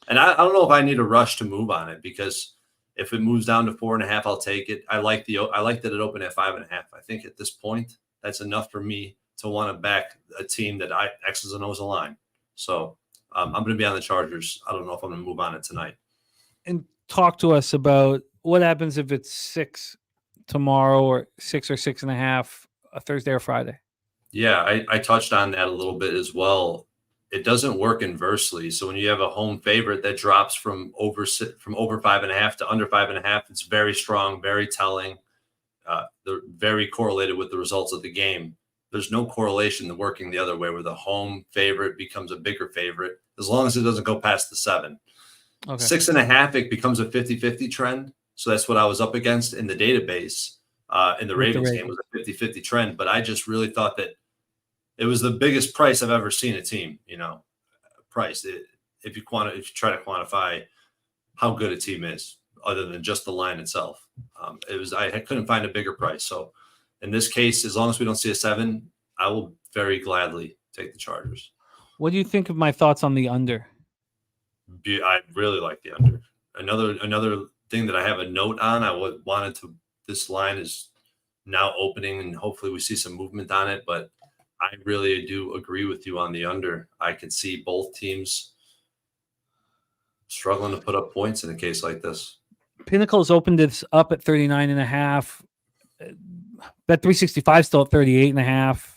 And I don't know if I need a rush to move on it, because if it moves down to 4.5, I'll take it. I like that it opened at 5.5. I think at this point, that's enough for me to want to back a team that X's and O's align. So I'm going to be on the Chargers. I don't know if I'm going to move on it tonight. And talk to us about what happens if it's 6 tomorrow, or 6 or 6.5 a Thursday or Friday. Yeah, I touched on that a little bit as well. It doesn't work inversely. So when you have a home favorite that drops from over 5.5 to under 5.5, it's very strong, very telling. They're very correlated with the results of the game. There's no correlation to working the other way, where the home favorite becomes a bigger favorite as long as it doesn't go past the 7. Okay. 6.5, it becomes a 50-50 trend. So that's what I was up against in the database. In the Ravens game was a 50-50 trend, but I just really thought that it was the biggest price I've ever seen a team, priced. If you try to quantify how good a team is, other than just the line itself, I couldn't find a bigger price. So in this case, as long as we don't see a 7, I will very gladly take the Chargers. What do you think of my thoughts on the under? I really like the under. Another thing that I have a note on, this line is now opening, and hopefully we see some movement on it, but I really do agree with you on the under. I can see both teams struggling to put up points in a case like this. Pinnacle's opened this up at 39.5. Bet 365 still at 38.5.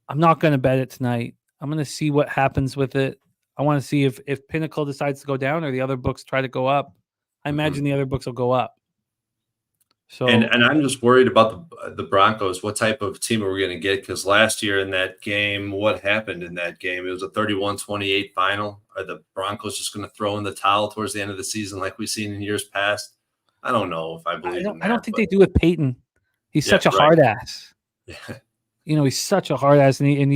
I'm not going to bet it tonight. I'm going to see what happens with it. I want to see if Pinnacle decides to go down or the other books try to go up. I imagine the other books will go up. So and I'm just worried about the Broncos. What type of team are we going to get? Because last year in that game, what happened in that game? It was a 31-28 final. Are the Broncos just going to throw in the towel towards the end of the season like we've seen in years past? I don't know if I believe in that. I don't think they do with Peyton. He's such a hard ass. Yeah. He's such a hard ass, and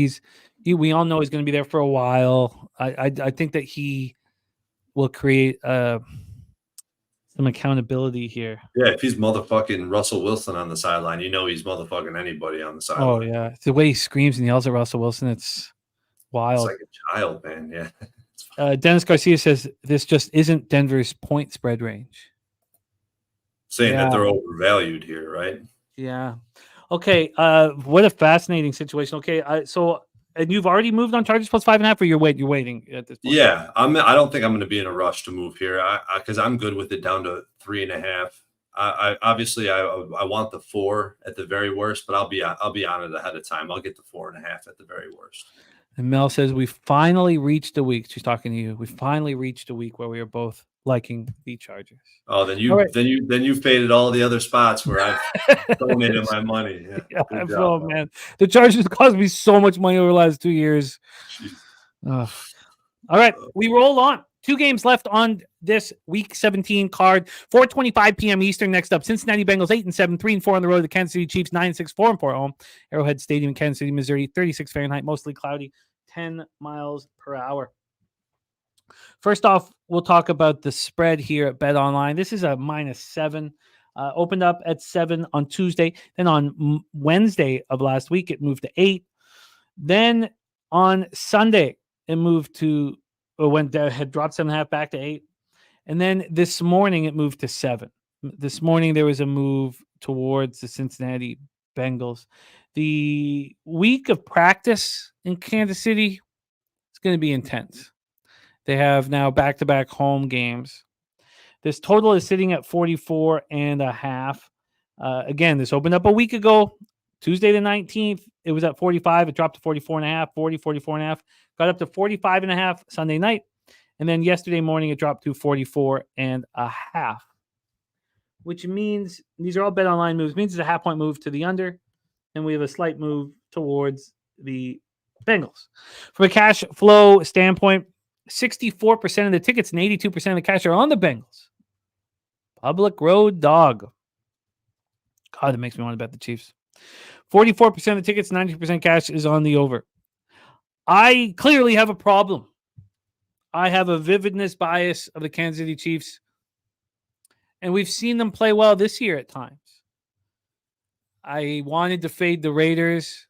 we all know he's going to be there for a while. I think that he will create some accountability here. Yeah, if he's motherfucking Russell Wilson on the sideline, he's motherfucking anybody on the sideline. Oh yeah, it's the way he screams and yells at Russell Wilson. It's wild. It's like a child, man. Yeah. Dennis Garcia says this just isn't Denver's point spread range. Saying that they're overvalued here, right? Yeah. Okay. What a fascinating situation. Okay. And you've already moved on Chargers plus 5.5, or you're waiting at this point? Yeah. I don't think I'm going to be in a rush to move here because I'm good with it down to 3.5. I obviously want the 4 at the very worst, but I'll be on it ahead of time. I'll get the 4.5 at the very worst. And Mel says we finally reached a week. She's talking to you. We finally reached a week where we are both liking the Chargers. Oh, then you faded all the other spots where I've donated my money. Yeah, man. The Chargers cost me so much money over the last 2 years. All right, we roll on. 2 games left on this Week 17 card. 4:25 p.m. Eastern. Next up, Cincinnati Bengals 8-7, 3-4 on the road. The Kansas City Chiefs 9-6, 4-4 at home. Arrowhead Stadium, Kansas City, Missouri. 36 Fahrenheit, mostly cloudy, 10 miles per hour. First off, we'll talk about the spread here at Bet Online. This is a -7. Opened up at 7 on Tuesday. Then on Wednesday of last week, it moved to 8. Then on Sunday, it moved to had dropped 7.5 back to 8. And then this morning, it moved to 7. This morning, there was a move towards the Cincinnati Bengals. The week of practice in Kansas City is going to be intense. They have now back-to-back home games. This total is sitting at 44.5. Again, this opened up a week ago, Tuesday the 19th. It was at 45. It dropped to 44.5, 44.5. Got up to 45.5 Sunday night. And then yesterday morning, it dropped to 44.5, which means these are all Bet Online moves. It means it's a half-point move to the under, and we have a slight move towards the Bengals. From a cash flow standpoint, 64% of the tickets and 82% of the cash are on the Bengals. Public road dog. God, it makes me want to bet the Chiefs. 44% of the tickets, 90% cash is on the over. I clearly have a problem. I have a vividness bias of the Kansas City Chiefs, and we've seen them play well this year at times. I wanted to fade the Raiders.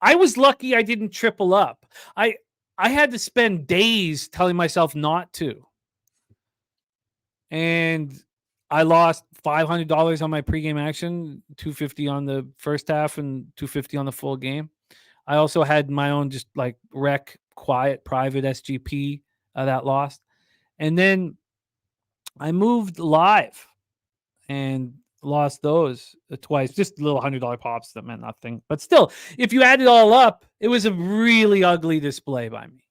I was lucky I didn't triple up. I had to spend days telling myself not to. And I lost $500 on my pregame action, $250 on the first half and $250 on the full game. I also had my own just like quiet, private SGP that lost. And then I moved live. And lost those twice. Just little $100 pops that meant nothing. But still, if you add it all up, it was a really ugly display by me.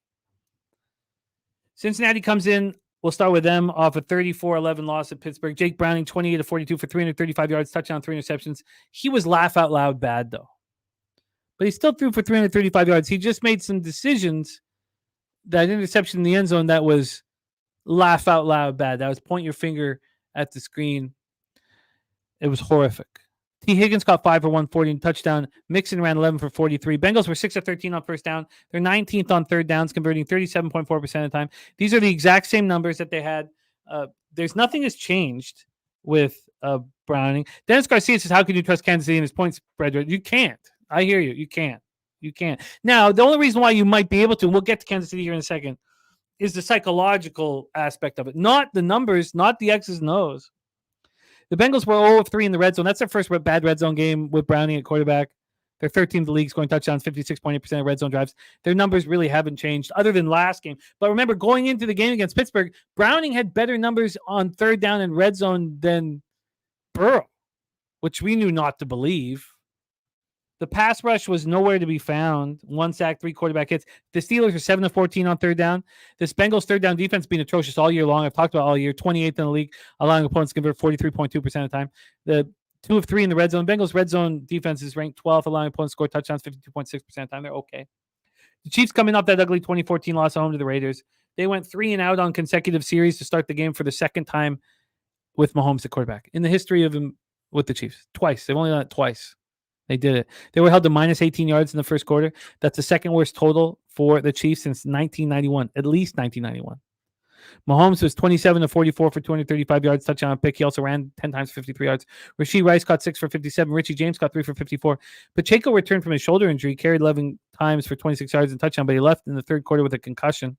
Cincinnati comes in. We'll start with them off a 34-11 loss at Pittsburgh. Jake Browning, 28-42 for 335 yards, touchdown, 3 interceptions. He was laugh out loud bad, though. But he still threw for 335 yards. He just made some decisions. That interception in the end zone, that was laugh out loud bad. That was point your finger at the screen. It was horrific. T. Higgins caught 5 for 140 and touchdown. Mixon ran 11 for 43. Bengals were 6 of 13 on first down. They're 19th on third downs, converting 37.4% of the time. These are the exact same numbers that they had. There's nothing has changed with Browning. Dennis Garcia says, how can you trust Kansas City in his point spread? You can't. I hear you. You can't. You can't. Now, the only reason why you might be able to, and we'll get to Kansas City here in a second, is the psychological aspect of it. Not the numbers, not the X's and O's. The Bengals were 0 of 3 in the red zone. That's their first bad red zone game with Browning at quarterback. They're 13th in the league, scoring touchdowns, 56.8% of red zone drives. Their numbers really haven't changed other than last game. But remember, going into the game against Pittsburgh, Browning had better numbers on third down and red zone than Burrow, which we knew not to believe. The pass rush was nowhere to be found. 1 sack, 3 quarterback hits. The Steelers are 7 of 14 on third down. This Bengals third down defense being atrocious all year long. I've talked about all year. 28th in the league, allowing opponents to convert 43.2% of the time. The 2 of 3 in the red zone. Bengals red zone defense is ranked 12th, allowing opponents to score touchdowns 52.6% of the time. They're okay. The Chiefs coming off that ugly 2014 loss at home to the Raiders. They went 3 and out on consecutive series to start the game for the second time with Mahomes at quarterback in the history of him with the Chiefs. Twice. They've only done it twice. They did it. They were held to minus 18 yards in the first quarter. That's the second worst total for the Chiefs since 1991, at least 1991. Mahomes was 27 of 44 for 235 yards, touchdown pick. He also ran 10 times 53 yards. Rashee Rice caught 6 for 57. Richie James caught 3 for 54. Pacheco returned from his shoulder injury, carried 11 times for 26 yards and touchdown, but he left in the third quarter with a concussion.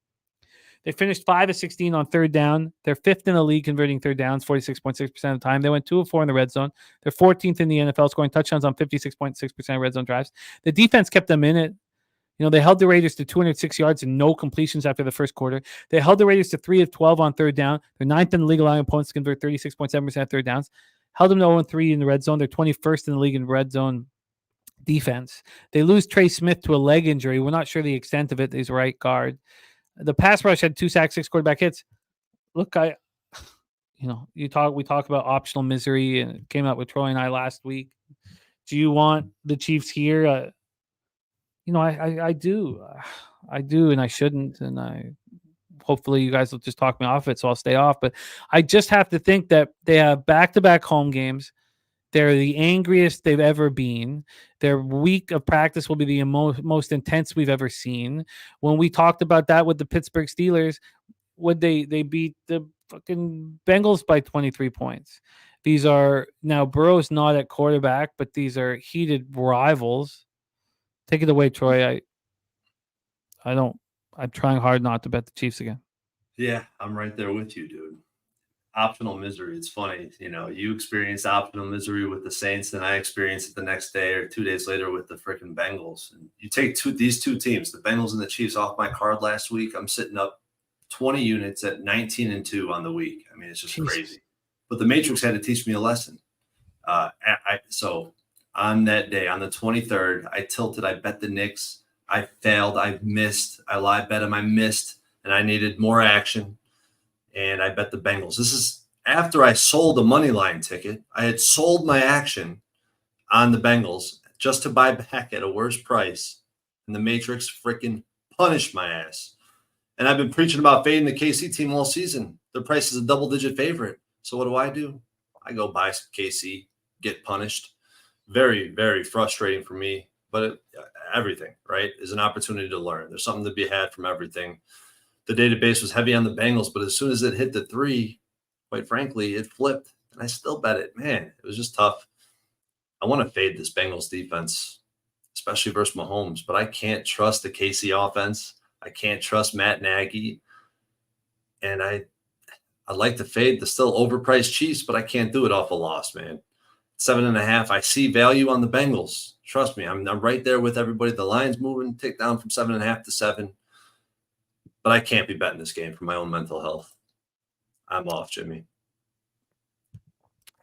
They finished 5 of 16 on third down. They're 5th in the league converting third downs, 46.6% of the time. They went 2 of 4 in the red zone. They're 14th in the NFL, scoring touchdowns on 56.6% of red zone drives. The defense kept them in it. You know, they held the Raiders to 206 yards and no completions after the first quarter. They held the Raiders to 3 of 12 on third down. They're 9th in the league, allowing opponents to convert 36.7% of third downs. Held them to 0-3 in the red zone. They're 21st in the league in red zone defense. They lose Trey Smith to a leg injury. We're not sure the extent of it. He's right guard. The pass rush had 2 sacks, 6 quarterback hits. Look, we talk about optional misery, and it came out with Troy and I last week. Do you want the Chiefs here? I do, and I shouldn't, and hopefully you guys will just talk me off it, so I'll stay off. But I just have to think that they have back-to-back home games. They're the angriest they've ever been. Their week of practice will be the most intense we've ever seen. When we talked about that with the Pittsburgh Steelers, they beat the fucking Bengals by 23 points. These are now Burrow's not at quarterback, but these are heated rivals. Take it away, Troy. I'm trying hard not to bet the Chiefs again. Yeah, I'm right there with you, dude. Optional misery. It's funny, you experienced optional misery with the Saints, and I experienced it the next day or 2 days later with the freaking Bengals. And you take these two teams, the Bengals and the Chiefs, off my card last week. I'm sitting up 20 units at 19-2 on the week. I mean, it's just crazy. But the Matrix had to teach me a lesson. So on that day, on the 23rd, I tilted. I bet the Knicks. I failed. I missed. I lied, bet them. I missed, and I needed more action. And I bet the Bengals. This is after I sold a money line ticket. I had sold my action on the Bengals just to buy back at a worse price. And the Matrix freaking punished my ass. And I've been preaching about fading the KC team all season. Their price is a double-digit favorite. So what do? I go buy some KC, get punished. Very, very frustrating for me. But everything, right, is an opportunity to learn. There's something to be had from everything. The database was heavy on the Bengals, but as soon as it hit the 3, quite frankly, it flipped. And I still bet it. Man, it was just tough. I want to fade this Bengals defense, especially versus Mahomes, but I can't trust the KC offense. I can't trust Matt Nagy. And I'd like to fade the still overpriced Chiefs, but I can't do it off a loss, man. 7.5. I see value on the Bengals. Trust me, I'm right there with everybody. The line's moving, tick down from 7.5 to 7. But I can't be betting this game for my own mental health. I'm off, Jimmy.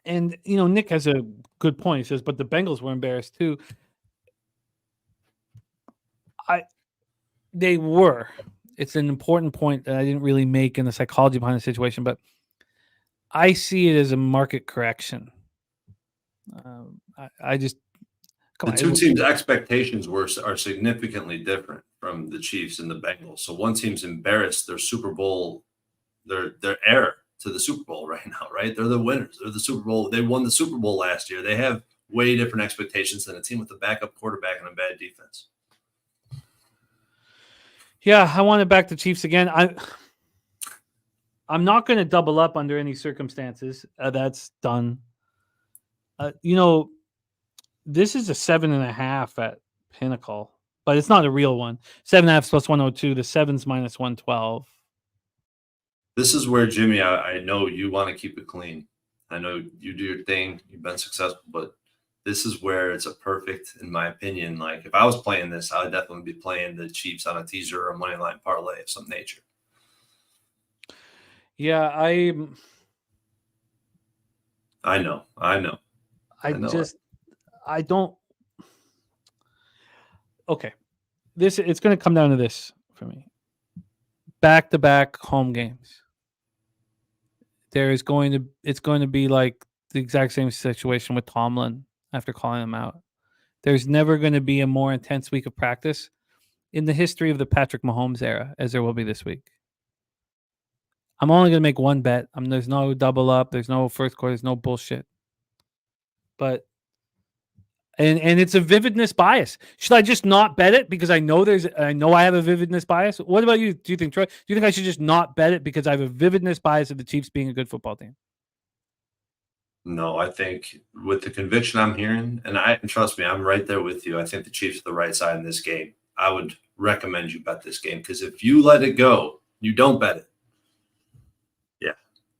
And Nick has a good point. He says, but the Bengals were embarrassed too. They were. It's an important point that I didn't really make in the psychology behind the situation, but I see it as a market correction. I just the two teams' expectations are significantly different from the Chiefs and the Bengals. So one team's embarrassed their Super Bowl, their heir to the Super Bowl right now, right? They're the winners. They're the Super Bowl. They won the Super Bowl last year. They have way different expectations than a team with a backup quarterback and a bad defense. Yeah, I want to back the Chiefs again. I'm not going to double up under any circumstances. That's done. This is a 7.5 at Pinnacle, but it's not a real one. 7.5 plus 102. The 7's minus 112. This is where, Jimmy, I know you want to keep it clean. I know you do your thing. You've been successful, but this is where it's a perfect, in my opinion. Like, if I was playing this, I would definitely be playing the Chiefs on a teaser or a money line parlay of some nature. Yeah, I know. I don't. Okay, it's going to come down to this for me. Back-to-back home games. It's going to be like the exact same situation with Tomlin after calling them out. There's never going to be a more intense week of practice in the history of the Patrick Mahomes era as there will be this week. I'm only going to make one bet. There's no double up. There's no first quarter. There's no bullshit. But and it's a vividness bias. Should I just not bet it because I know I have a vividness bias? What about you? Do you think, Troy? Do you think I should just not bet it because I have a vividness bias of the Chiefs being a good football team? No, I think with the conviction I'm hearing, and trust me, I'm right there with you. I think the Chiefs are the right side in this game. I would recommend you bet this game because if you let it go, you don't bet it.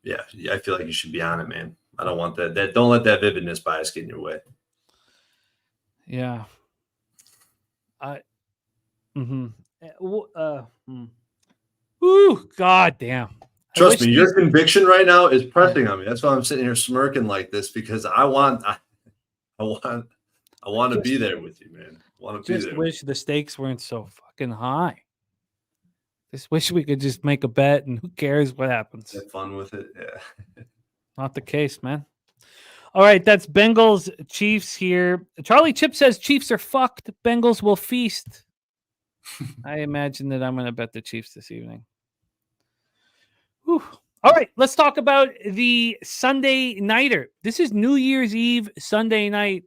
Yeah, I feel like you should be on it, man. I don't want that. Don't let that vividness bias get in your way. Yeah. Ooh, god damn. Trust me, your conviction right now is pressing on me. That's why I'm sitting here smirking like this because I want to be there with you, man. Just wish the stakes weren't so fucking high. Just wish we could just make a bet and who cares what happens. Have fun with it. Yeah. Not the case, man. All right, that's Bengals Chiefs here. Charlie Chip says Chiefs are fucked. Bengals will feast. I imagine that I'm going to bet the Chiefs this evening. Whew. All right, let's talk about the Sunday nighter. This is New Year's Eve, Sunday night.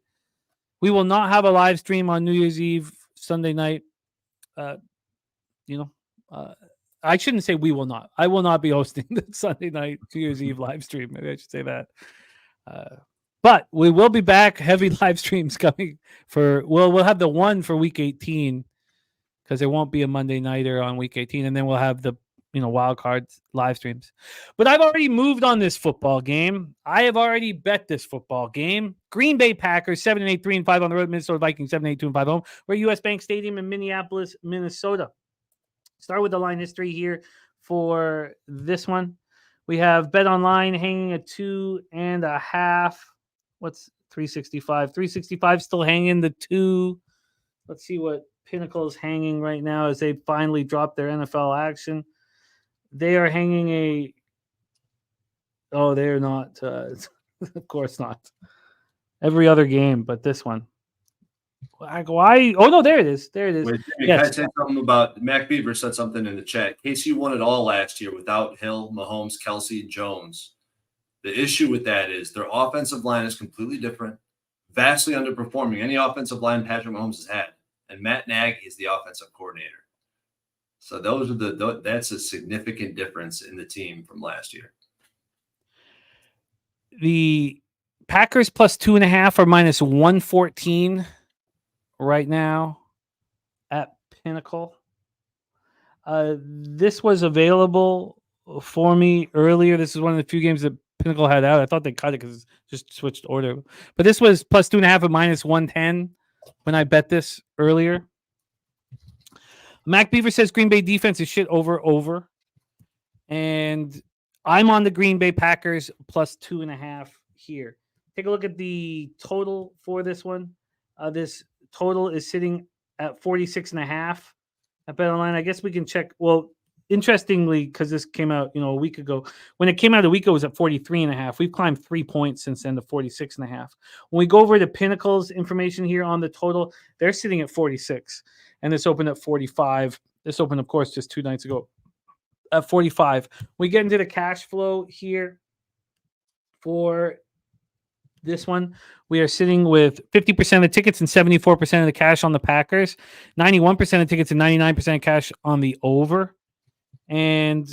We will not have a live stream on New Year's Eve, Sunday night. I shouldn't say we will not. I will not be hosting the Sunday night New Year's Eve live stream. Maybe I should say that. But we will be back. Heavy live streams coming we'll have the one for week 18 because there won't be a Monday nighter on week 18, and then we'll have the wild card live streams. But I've already moved on this football game. I have already bet this football game. Green Bay Packers 7-8, 3-5 on the road. Minnesota Vikings 7-8, 2-5 home. We're at US Bank Stadium in Minneapolis, Minnesota. Start with the line history here for this one. We have Bet Online hanging at 2.5. What's 365? 365 still hanging the 2. Let's see what Pinnacle is hanging right now as they finally drop their NFL action. They are hanging they're not. Of course not. Every other game, but this one. Why? Oh, no, there it is. There it is. Wait, yes. Can I say something about Mac Beaver said something in the chat. KC won it all last year without Hill, Mahomes, Kelsey, Jones. The issue with that is their offensive line is completely different, vastly underperforming any offensive line Patrick Mahomes has had. And Matt Nagy is the offensive coordinator. So that's a significant difference in the team from last year. The Packers plus 2.5 or minus 114 right now at Pinnacle. This was available for me earlier. This is one of the few games that Pinnacle had out. I thought they cut it because it just switched order. But this was plus 2.5 or minus 110 when I bet this earlier. Mac Beaver says Green Bay defense is shit over. And I'm on the Green Bay Packers plus 2.5 here. take a look at the total for this one. This total is sitting at 46.5 at BetOnline. I guess we can check. Well, interestingly, because this came out, a week ago. When it came out a week ago, it was at 43.5. We've climbed 3 points since then to 46.5. When we go over to Pinnacle's information here on the total, they're sitting at 46, and this opened at 45. This opened, of course, just 2 nights ago at 45. We get into the cash flow here for this one. We are sitting with 50% of the tickets and 74% of the cash on the Packers, 91% of tickets and 99% cash on the over. And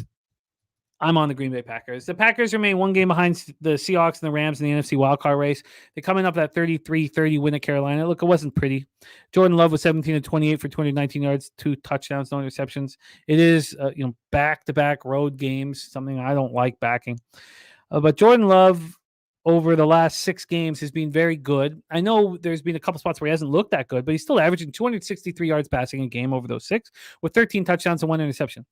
I'm on the Green Bay Packers. The Packers remain 1 game behind the Seahawks and the Rams in the NFC wildcard race. They're coming up that 33-30 win at Carolina. Look, it wasn't pretty. Jordan Love was 17 of 28 for 219 yards, 2 touchdowns, no interceptions. It is, back-to-back road games, something I don't like backing. But Jordan Love, over the last 6 games, has been very good. I know there's been a couple spots where he hasn't looked that good, but he's still averaging 263 yards passing a game over those 6 with 13 touchdowns and 1 interception.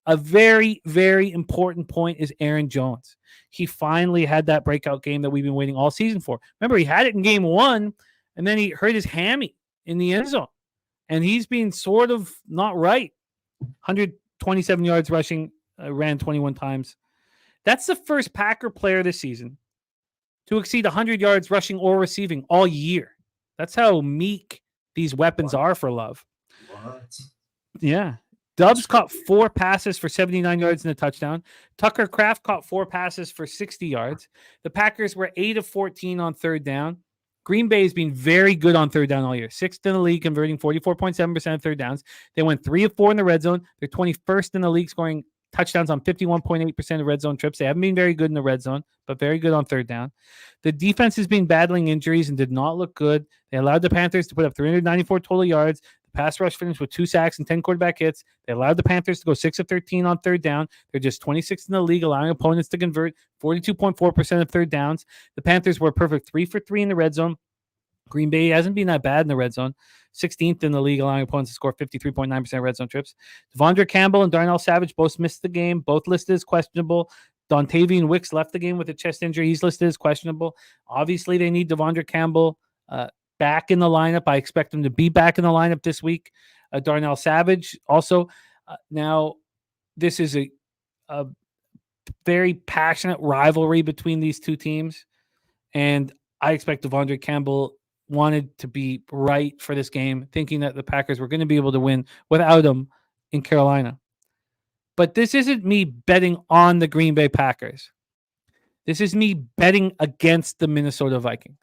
A very, very important point is Aaron Jones. He finally had that breakout game that we've been waiting all season for. Remember, he had it in game 1, and then he hurt his hammy in the end zone. And he's been sort of not right. 127 yards rushing, ran 21 times. That's the first Packer player this season to exceed 100 yards rushing or receiving all year. That's how meek these weapons are for Love. What? Yeah. Dubs caught 4 passes for 79 yards and a touchdown. Tucker Kraft caught 4 passes for 60 yards. The Packers were 8 of 14 on third down. Green Bay has been very good on third down all year. 6th in the league, converting 44.7% of third downs. They went 3 of 4 in the red zone. They're 21st in the league, scoring touchdowns on 51.8% of red zone trips. They haven't been very good in the red zone, but very good on third down. The defense has been battling injuries and did not look good. They allowed the Panthers to put up 394 total yards. The pass rush finished with 2 sacks and 10 quarterback hits. They allowed the Panthers to go 6 of 13 on third down. They're just 26th in the league, allowing opponents to convert 42.4% of third downs. The Panthers were a perfect 3 for 3 in the red zone. Green Bay hasn't been that bad in the red zone. 16th in the league, allowing opponents to score 53.9% red zone trips. Devondre Campbell and Darnell Savage both missed the game, both listed as questionable. Dontavian Wicks left the game with a chest injury. He's listed as questionable. Obviously, they need Devondre Campbell back in the lineup. I expect him to be back in the lineup this week. Darnell Savage also. Now, this is a very passionate rivalry between these two teams, and I expect Devondre Campbell wanted to be right for this game, thinking that the Packers were going to be able to win without him in Carolina. But this isn't me betting on the Green Bay Packers. This is me betting against the Minnesota Vikings.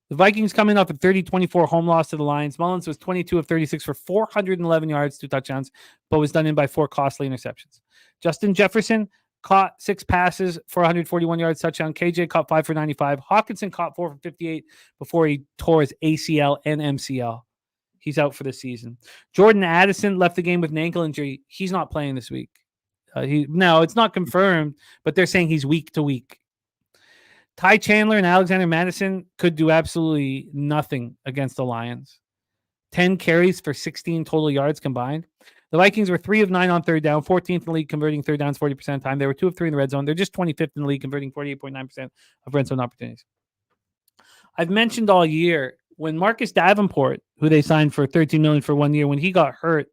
The Vikings coming off a 30-24 home loss to the Lions. Mullins was 22 of 36 for 411 yards, 2 touchdowns, but was done in by 4 costly interceptions. Justin Jefferson caught 6 passes for 141 yards, touchdown. KJ caught 5 for 95. Hawkinson caught 4 for 58 before he tore his ACL and MCL. He's out for the season. Jordan Addison left the game with an ankle injury. He's not playing this week. No, it's not confirmed, but they're saying he's week to week. Ty Chandler and Alexander Madison could do absolutely nothing against the Lions. 10 carries for 16 total yards combined. The Vikings were 3 of 9 on third down, 14th in the league, converting third downs 40% of the time. They were 2 of 3 in the red zone. They're just 25th in the league, converting 48.9% of red zone opportunities. I've mentioned all year, when Marcus Davenport, who they signed for $13 million for 1 year, when he got hurt,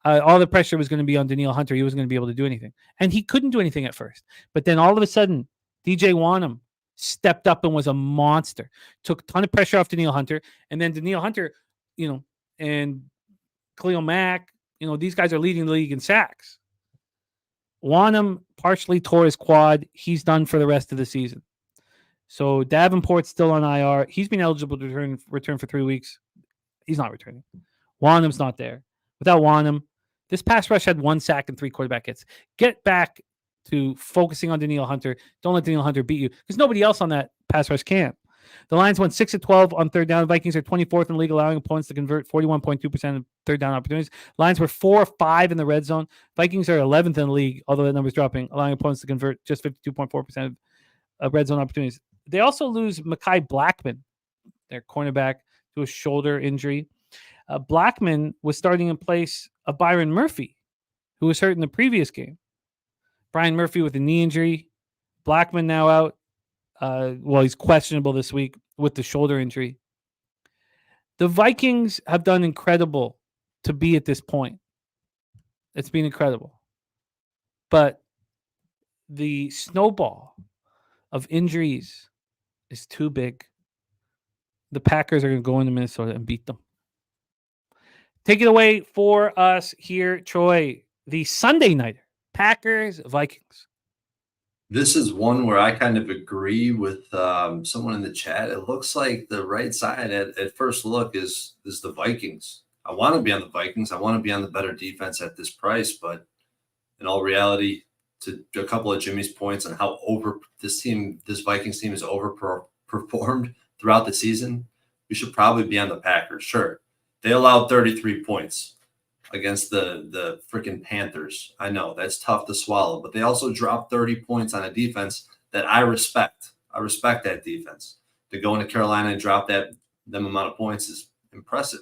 all the pressure was going to be on Danielle Hunter. He wasn't going to be able to do anything. And he couldn't do anything at first. But then all of a sudden, DJ Wanham stepped up and was a monster. Took a ton of pressure off Danielle Hunter. And then Danielle Hunter, and Khalil Mack, these guys are leading the league in sacks. Wanham partially tore his quad. He's done for the rest of the season. So Davenport's still on IR. He's been eligible to return for 3 weeks. He's not returning. Wanham's not there. Without Wanham, this pass rush had 1 sack and 3 quarterback hits. Get back to focusing on Danielle Hunter. Don't let Danielle Hunter beat you, because nobody else on that pass rush can. The Lions went 6 of 12 on third down. The Vikings are 24th in the league, allowing opponents to convert 41.2% of third down opportunities. Lions were 4 of 5 in the red zone. Vikings are 11th in the league, although that number's dropping, allowing opponents to convert just 52.4% of red zone opportunities. They also lose Mekhi Blackman, their cornerback, to a shoulder injury. Blackman was starting in place of Byron Murphy, who was hurt in the previous game. Brian Murphy with a knee injury. Blackman now out. He's questionable this week with the shoulder injury. The Vikings have done incredible to be at this point. It's been incredible. But the snowball of injuries is too big. The Packers are going to go into Minnesota and beat them. Take it away for us here, Troy. The Sunday nighter, Packers, Vikings. This is one where I kind of agree with someone in the chat. It looks like the right side at first look is the Vikings. I want to be on the Vikings. I want to be on the better defense at this price, but in all reality, to a couple of Jimmy's points on how this Vikings team is overperformed throughout the season, we should probably be on the Packers. Sure, they allowed 33 points against the freaking Panthers. I know that's tough to swallow, but they also dropped 30 points on a defense that I respect. I respect that defense. To go into Carolina and drop them amount of points is impressive.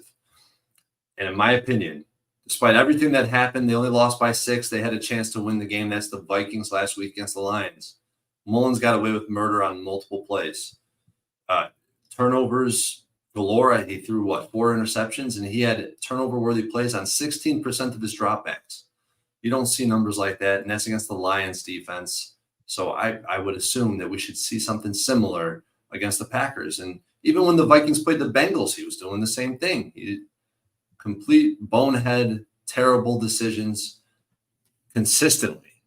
And in my opinion, despite everything that happened, they only lost by 6. They had a chance to win the game. That's the Vikings last week against the Lions. Mullins got away with murder on multiple plays. Turnovers galore. He threw 4 interceptions, and he had turnover-worthy plays on 16% of his dropbacks. You don't see numbers like that, and that's against the Lions defense. So I would assume that we should see something similar against the Packers. And even when the Vikings played the Bengals, he was doing the same thing. He complete bonehead, terrible decisions consistently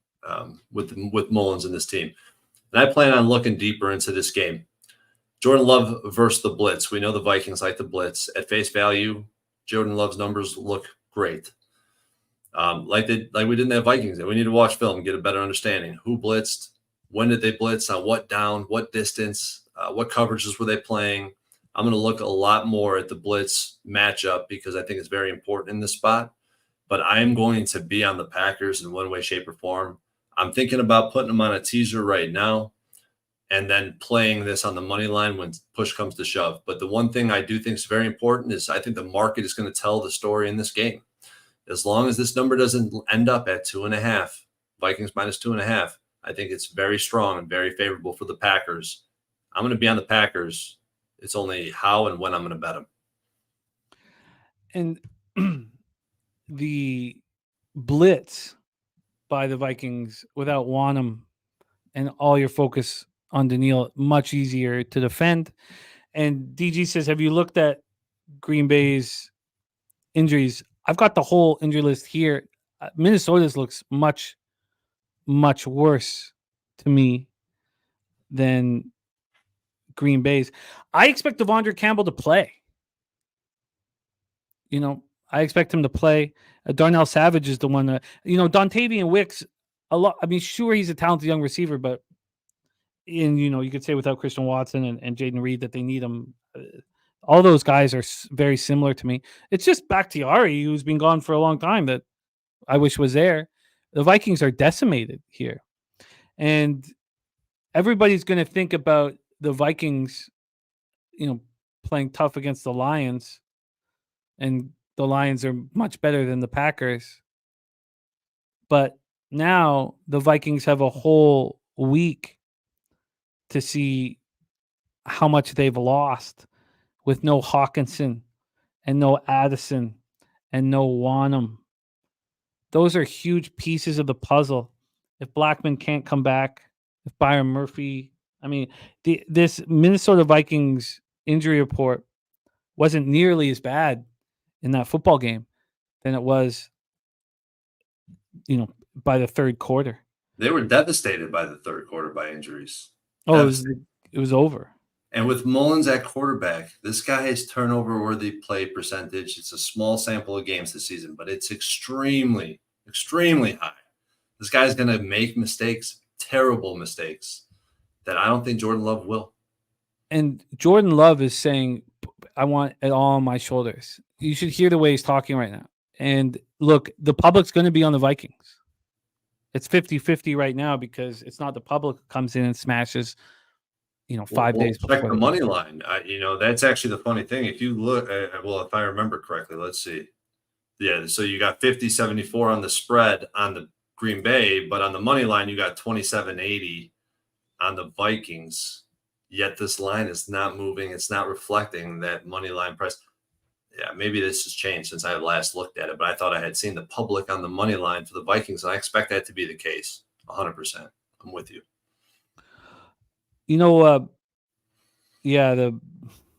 with Mullins and this team. And I plan on looking deeper into this game. Jordan Love versus the Blitz. We know the Vikings like the Blitz. At face value, Jordan Love's numbers look great. Like we did in that Vikings. We need to watch film and get a better understanding. Who blitzed? When did they blitz? On what down? What distance? What coverages were they playing? I'm going to look a lot more at the Blitz matchup because I think it's very important in this spot. But I am going to be on the Packers in one way, shape, or form. I'm thinking about putting them on a teaser right now and then playing this on the money line when push comes to shove. But the one thing I do think is very important is I think the market is going to tell the story in this game. As long as this number doesn't end up at 2.5, Vikings minus 2.5, I think it's very strong and very favorable for the Packers. I'm going to be on the Packers. It's only how and when I'm going to bet them. And the blitz by the Vikings without Wanham and all your focus on Daniil, much easier to defend. And DG says, have you looked at Green Bay's injuries? I've got the whole injury list here. Minnesota's looks much, much worse to me than Green Bay's. I expect Devondre Campbell to play. I expect him to play. Darnell Savage is the one that, Dontavian Wicks, a lot. I mean, sure, he's a talented young receiver, but you could say without Christian Watson and Jaden Reed that they need him. All those guys are very similar to me. It's just Bakhtiari, who's been gone for a long time, that I wish was there. The Vikings are decimated here. And everybody's going to think about the Vikings, playing tough against the Lions. And the Lions are much better than the Packers. But now the Vikings have a whole week to see how much they've lost with no Hawkinson and no Addison and no Wanham. Those are huge pieces of the puzzle. If Blackman can't come back, if Byron Murphy, this Minnesota Vikings injury report wasn't nearly as bad in that football game than it was, by the third quarter. They were devastated by the third quarter by injuries. Oh, it was over. And with Mullins at quarterback, this guy's turnover-worthy play percentage, it's a small sample of games this season, but it's extremely, extremely high. This guy's going to make mistakes, terrible mistakes, that I don't think Jordan Love will. And Jordan Love is saying, I want it all on my shoulders. You should hear the way he's talking right now. And look, the public's going to be on the Vikings. It's 50-50 right now because it's not the public who comes in and smashes, 5 days before. Check the money line. That's actually the funny thing. If you look, if I remember correctly, let's see. Yeah, so you got 50-74 on the spread on the Green Bay, but on the money line, you got 27-80 on the Vikings. yet this line is not moving. It's not reflecting that money line price. Yeah, maybe this has changed since I last looked at it, but I thought I had seen the public on the money line for the Vikings, and I expect that to be the case. 100%. I'm with you. Yeah, the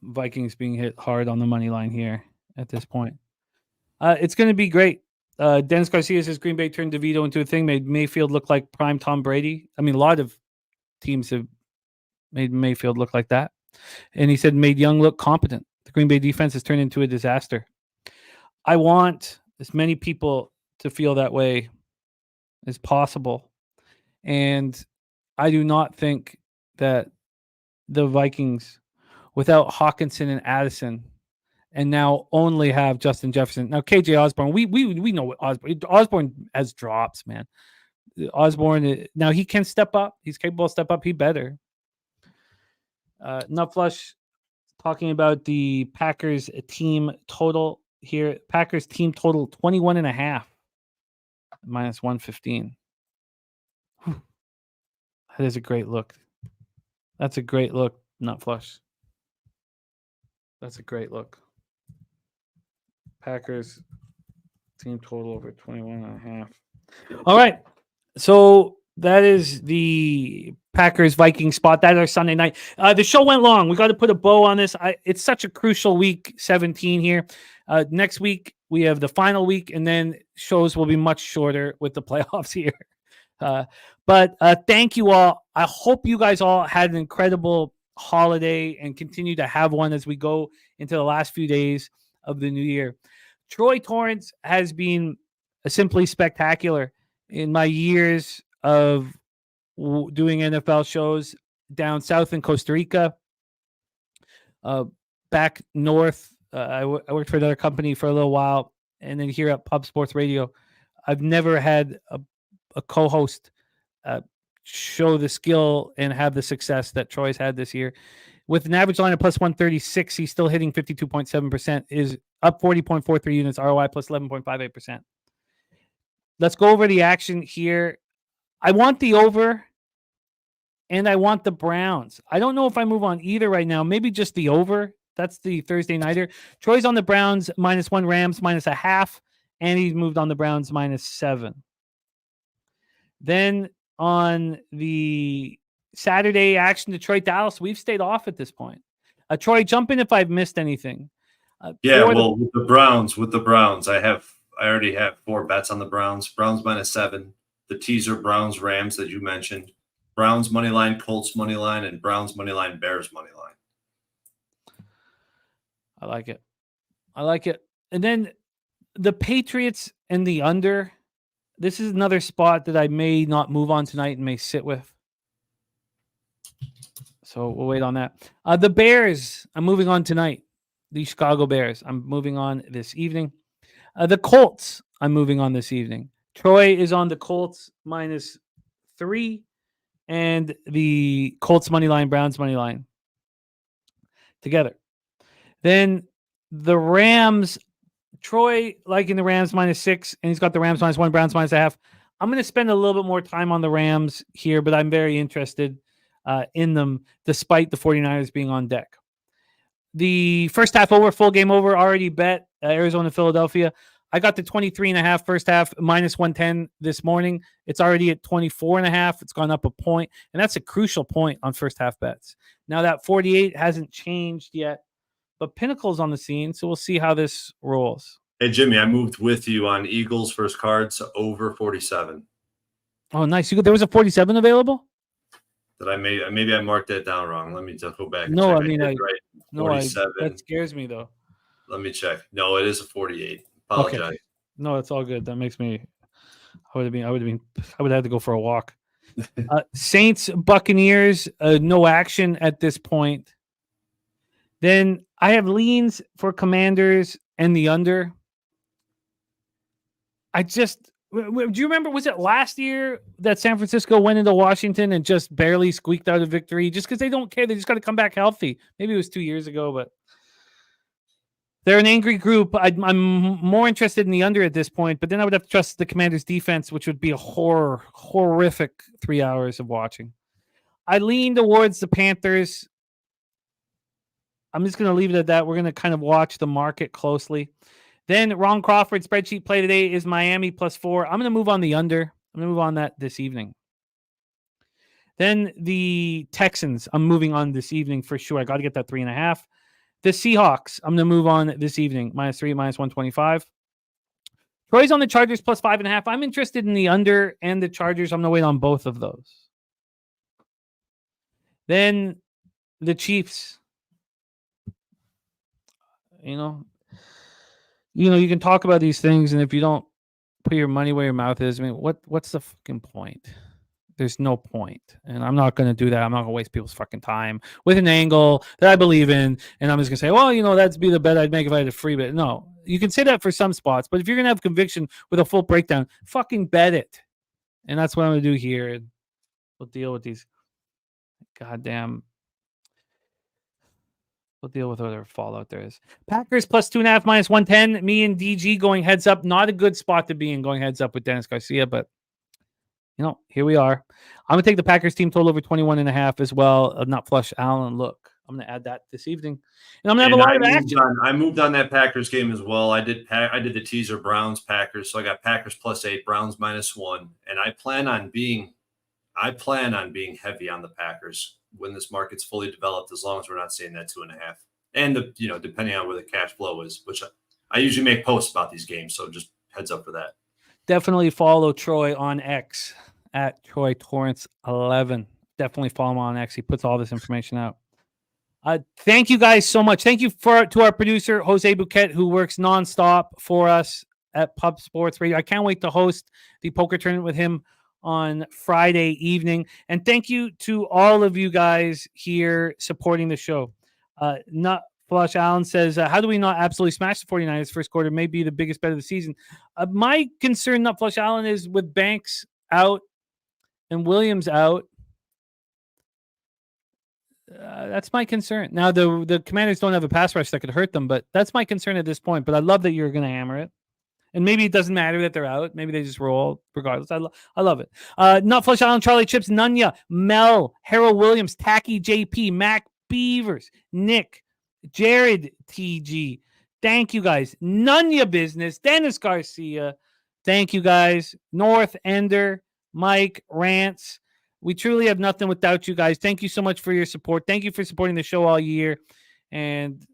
Vikings being hit hard on the money line here at this point. It's going to be great. Dennis Garcia says Green Bay turned DeVito into a thing, made Mayfield look like prime Tom Brady. I mean, a lot of teams have made Mayfield look like that. And he said made Young look competent. The Green Bay defense has turned into a disaster. I want as many people to feel that way as possible. And I do not think that the Vikings, without Hawkinson and Addison, and now only have Justin Jefferson. Now, KJ Osborne, we know what Osborne has drops, man. Osborne, now he can step up. He's capable of step up. He better. Nutflush talking about the Packers team total here. Packers team total 21.5 minus 115. Whew. That is a great look. That's a great look, Nutflush. That's a great look. Packers team total over 21.5. All right. So that is the Packers Vikings spot. That is our Sunday night. The show went long. We got to put a bow on this. It's such a crucial week 17 here. Next week, we have the final week, and then shows will be much shorter with the playoffs here. But thank you all. I hope you guys all had an incredible holiday and continue to have one as we go into the last few days of the new year. Troy Torrence has been simply spectacular in my years of doing NFL shows down south in Costa Rica, back north. I worked for another company for a little while, and then here at Pub Sports Radio. I've never had a co-host show the skill and have the success that Troy's had this year. With an average line of plus 136, he's still hitting 52.7%, is up 40.43 units, ROI plus 11.58%. Let's go over the action here. I want the over, and I want the Browns. I don't know if I move on either right now. Maybe just the over. That's the Thursday nighter. Troy's on the Browns -1, Rams -0.5, and he's moved on the Browns -7. Then on the Saturday action, Detroit, Dallas, we've stayed off at this point. Troy, jump in if I've missed anything. With the Browns, I already have 4 bets on the Browns. Browns -7, the teaser Browns Rams that you mentioned, Browns money line, Colts money line, and Browns money line, Bears money line. I like it. And then the Patriots and the under. This is another spot that I may not move on tonight and may sit with. So we'll wait on that. The Bears, I'm moving on tonight. The Chicago Bears, I'm moving on this evening. The Colts, I'm moving on this evening. Troy is on the Colts -3 and the Colts money line, Browns money line together. Then the Rams, Troy liking the Rams -6, and he's got the Rams -1, Browns -0.5. I'm going to spend a little bit more time on the Rams here, but I'm very interested in them, despite the 49ers being on deck. The first half over, full game over, already bet Arizona, Philadelphia. I got the 23.5 first half, -110 this morning. It's already at 24.5. It's gone up a point, and that's a crucial point on first half bets. Now that 48 hasn't changed yet, but Pinnacle's on the scene, so we'll see how this rolls. Hey, Jimmy, I moved with you on Eagles first cards over 47. Oh, nice. There was a 47 available? Maybe I marked that down wrong. Let me just go back. No, check. I mean, right. 47. That scares me though. Let me check. No, it is a 48. Apologize. Okay. No, it's all good. That makes me. I would have had to go for a walk. Saints, Buccaneers, no action at this point. Then I have leans for Commanders and the under. Do you remember, was it last year that San Francisco went into Washington and just barely squeaked out a victory just because they don't care? They just got to come back healthy. Maybe it was 2 years ago, but they're an angry group. I'm more interested in the under at this point, but then I would have to trust the Commanders' defense, which would be a horrific 3 hours of watching. I lean towards the Panthers. I'm just going to leave it at that. We're going to kind of watch the market closely. Then Ron Crawford spreadsheet play today is Miami +4. I'm going to move on the under. I'm going to move on that this evening. Then the Texans, I'm moving on this evening for sure. I got to get that 3.5. The Seahawks, I'm going to move on this evening. -3, -125. Troy's on the Chargers +5.5. I'm interested in the under and the Chargers. I'm going to wait on both of those. Then the Chiefs. You know, you can talk about these things, and if you don't put your money where your mouth is, I mean, what's the fucking point? There's no point. And I'm not going to do that. I'm not going to waste people's fucking time with an angle that I believe in. And I'm just going to say, well, that'd be the bet I'd make if I had a free bet. No, you can say that for some spots, but if you're going to have conviction with a full breakdown, fucking bet it. And that's what I'm going to do here. And we'll deal with these we'll deal with whatever fallout there is. Packers +2.5, -110. Me and DG going heads up. Not a good spot to be in going heads up with Dennis Garcia, but here we are. I'm going to take the Packers team total over 21.5 as well. Not flush Allen. Look, I'm going to add that this evening. And I'm going to have a lot of action. I moved on that Packers game as well. I did the teaser Browns Packers. So I got Packers +8, Browns -1. And I plan on being heavy on the Packers when this market's fully developed, as long as we're not seeing that 2.5. And depending on where the cash flow is, which I usually make posts about these games. So just heads up for that. Definitely follow Troy on X at Troy Torrence 11. Definitely follow him on X. He puts all this information out. Thank you guys so much. Thank you to our producer, Jose Bouquet, who works nonstop for us at Pub Sports Radio. I can't wait to host the poker tournament with him on Friday evening. And thank you to all of you guys here supporting the show. Not Flush Allen says, how do we not absolutely smash the 49ers first quarter? May be the biggest bet of the season. My concern, Not Flush Allen, is with Banks out and Williams out. That's my concern. Now, the Commanders don't have a pass rush that could hurt them, but that's my concern at this point. But I love that you're going to hammer it. And maybe it doesn't matter that they're out. Maybe they just roll regardless. I love it. Not Flush Allen, Charlie Chips, Nunya, Mel, Harold Williams, Tacky JP, Mac Beavers, Nick, Jared TG. Thank you guys. Nunya Business, Dennis Garcia. Thank you guys. North Ender, Mike, Rants. We truly have nothing without you guys. Thank you so much for your support. Thank you for supporting the show all year. And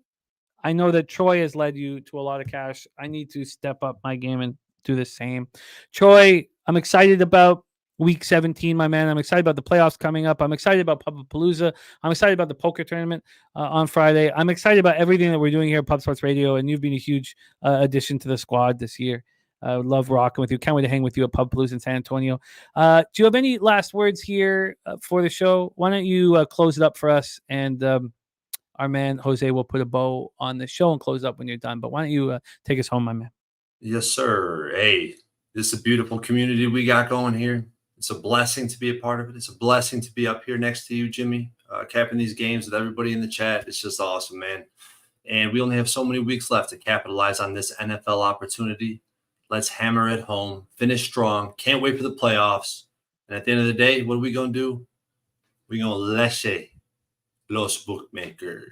I know that Troy has led you to a lot of cash. I need to step up my game and do the same. Troy, I'm excited about Week 17, my man. I'm excited about the playoffs coming up. I'm excited about Pubapalooza. I'm excited about the poker tournament on Friday. I'm excited about everything that we're doing here at Pub Sports Radio, and you've been a huge addition to the squad this year. I love rocking with you. Can't wait to hang with you at Pubapalooza in San Antonio. Do you have any last words here for the show? Why don't you close it up for us, and our man Jose will put a bow on the show and close up when you're done. But why don't you take us home, my man? Yes, sir. Hey, this is a beautiful community we got going here. It's a blessing to be a part of it. It's a blessing to be up here next to you, Jimmy, capping these games with everybody in the chat. It's just awesome, man. And we only have so many weeks left to capitalize on this NFL opportunity. Let's hammer it home, finish strong. Can't wait for the playoffs. And at the end of the day, what are we going to do? We're going to leche los bookmakers.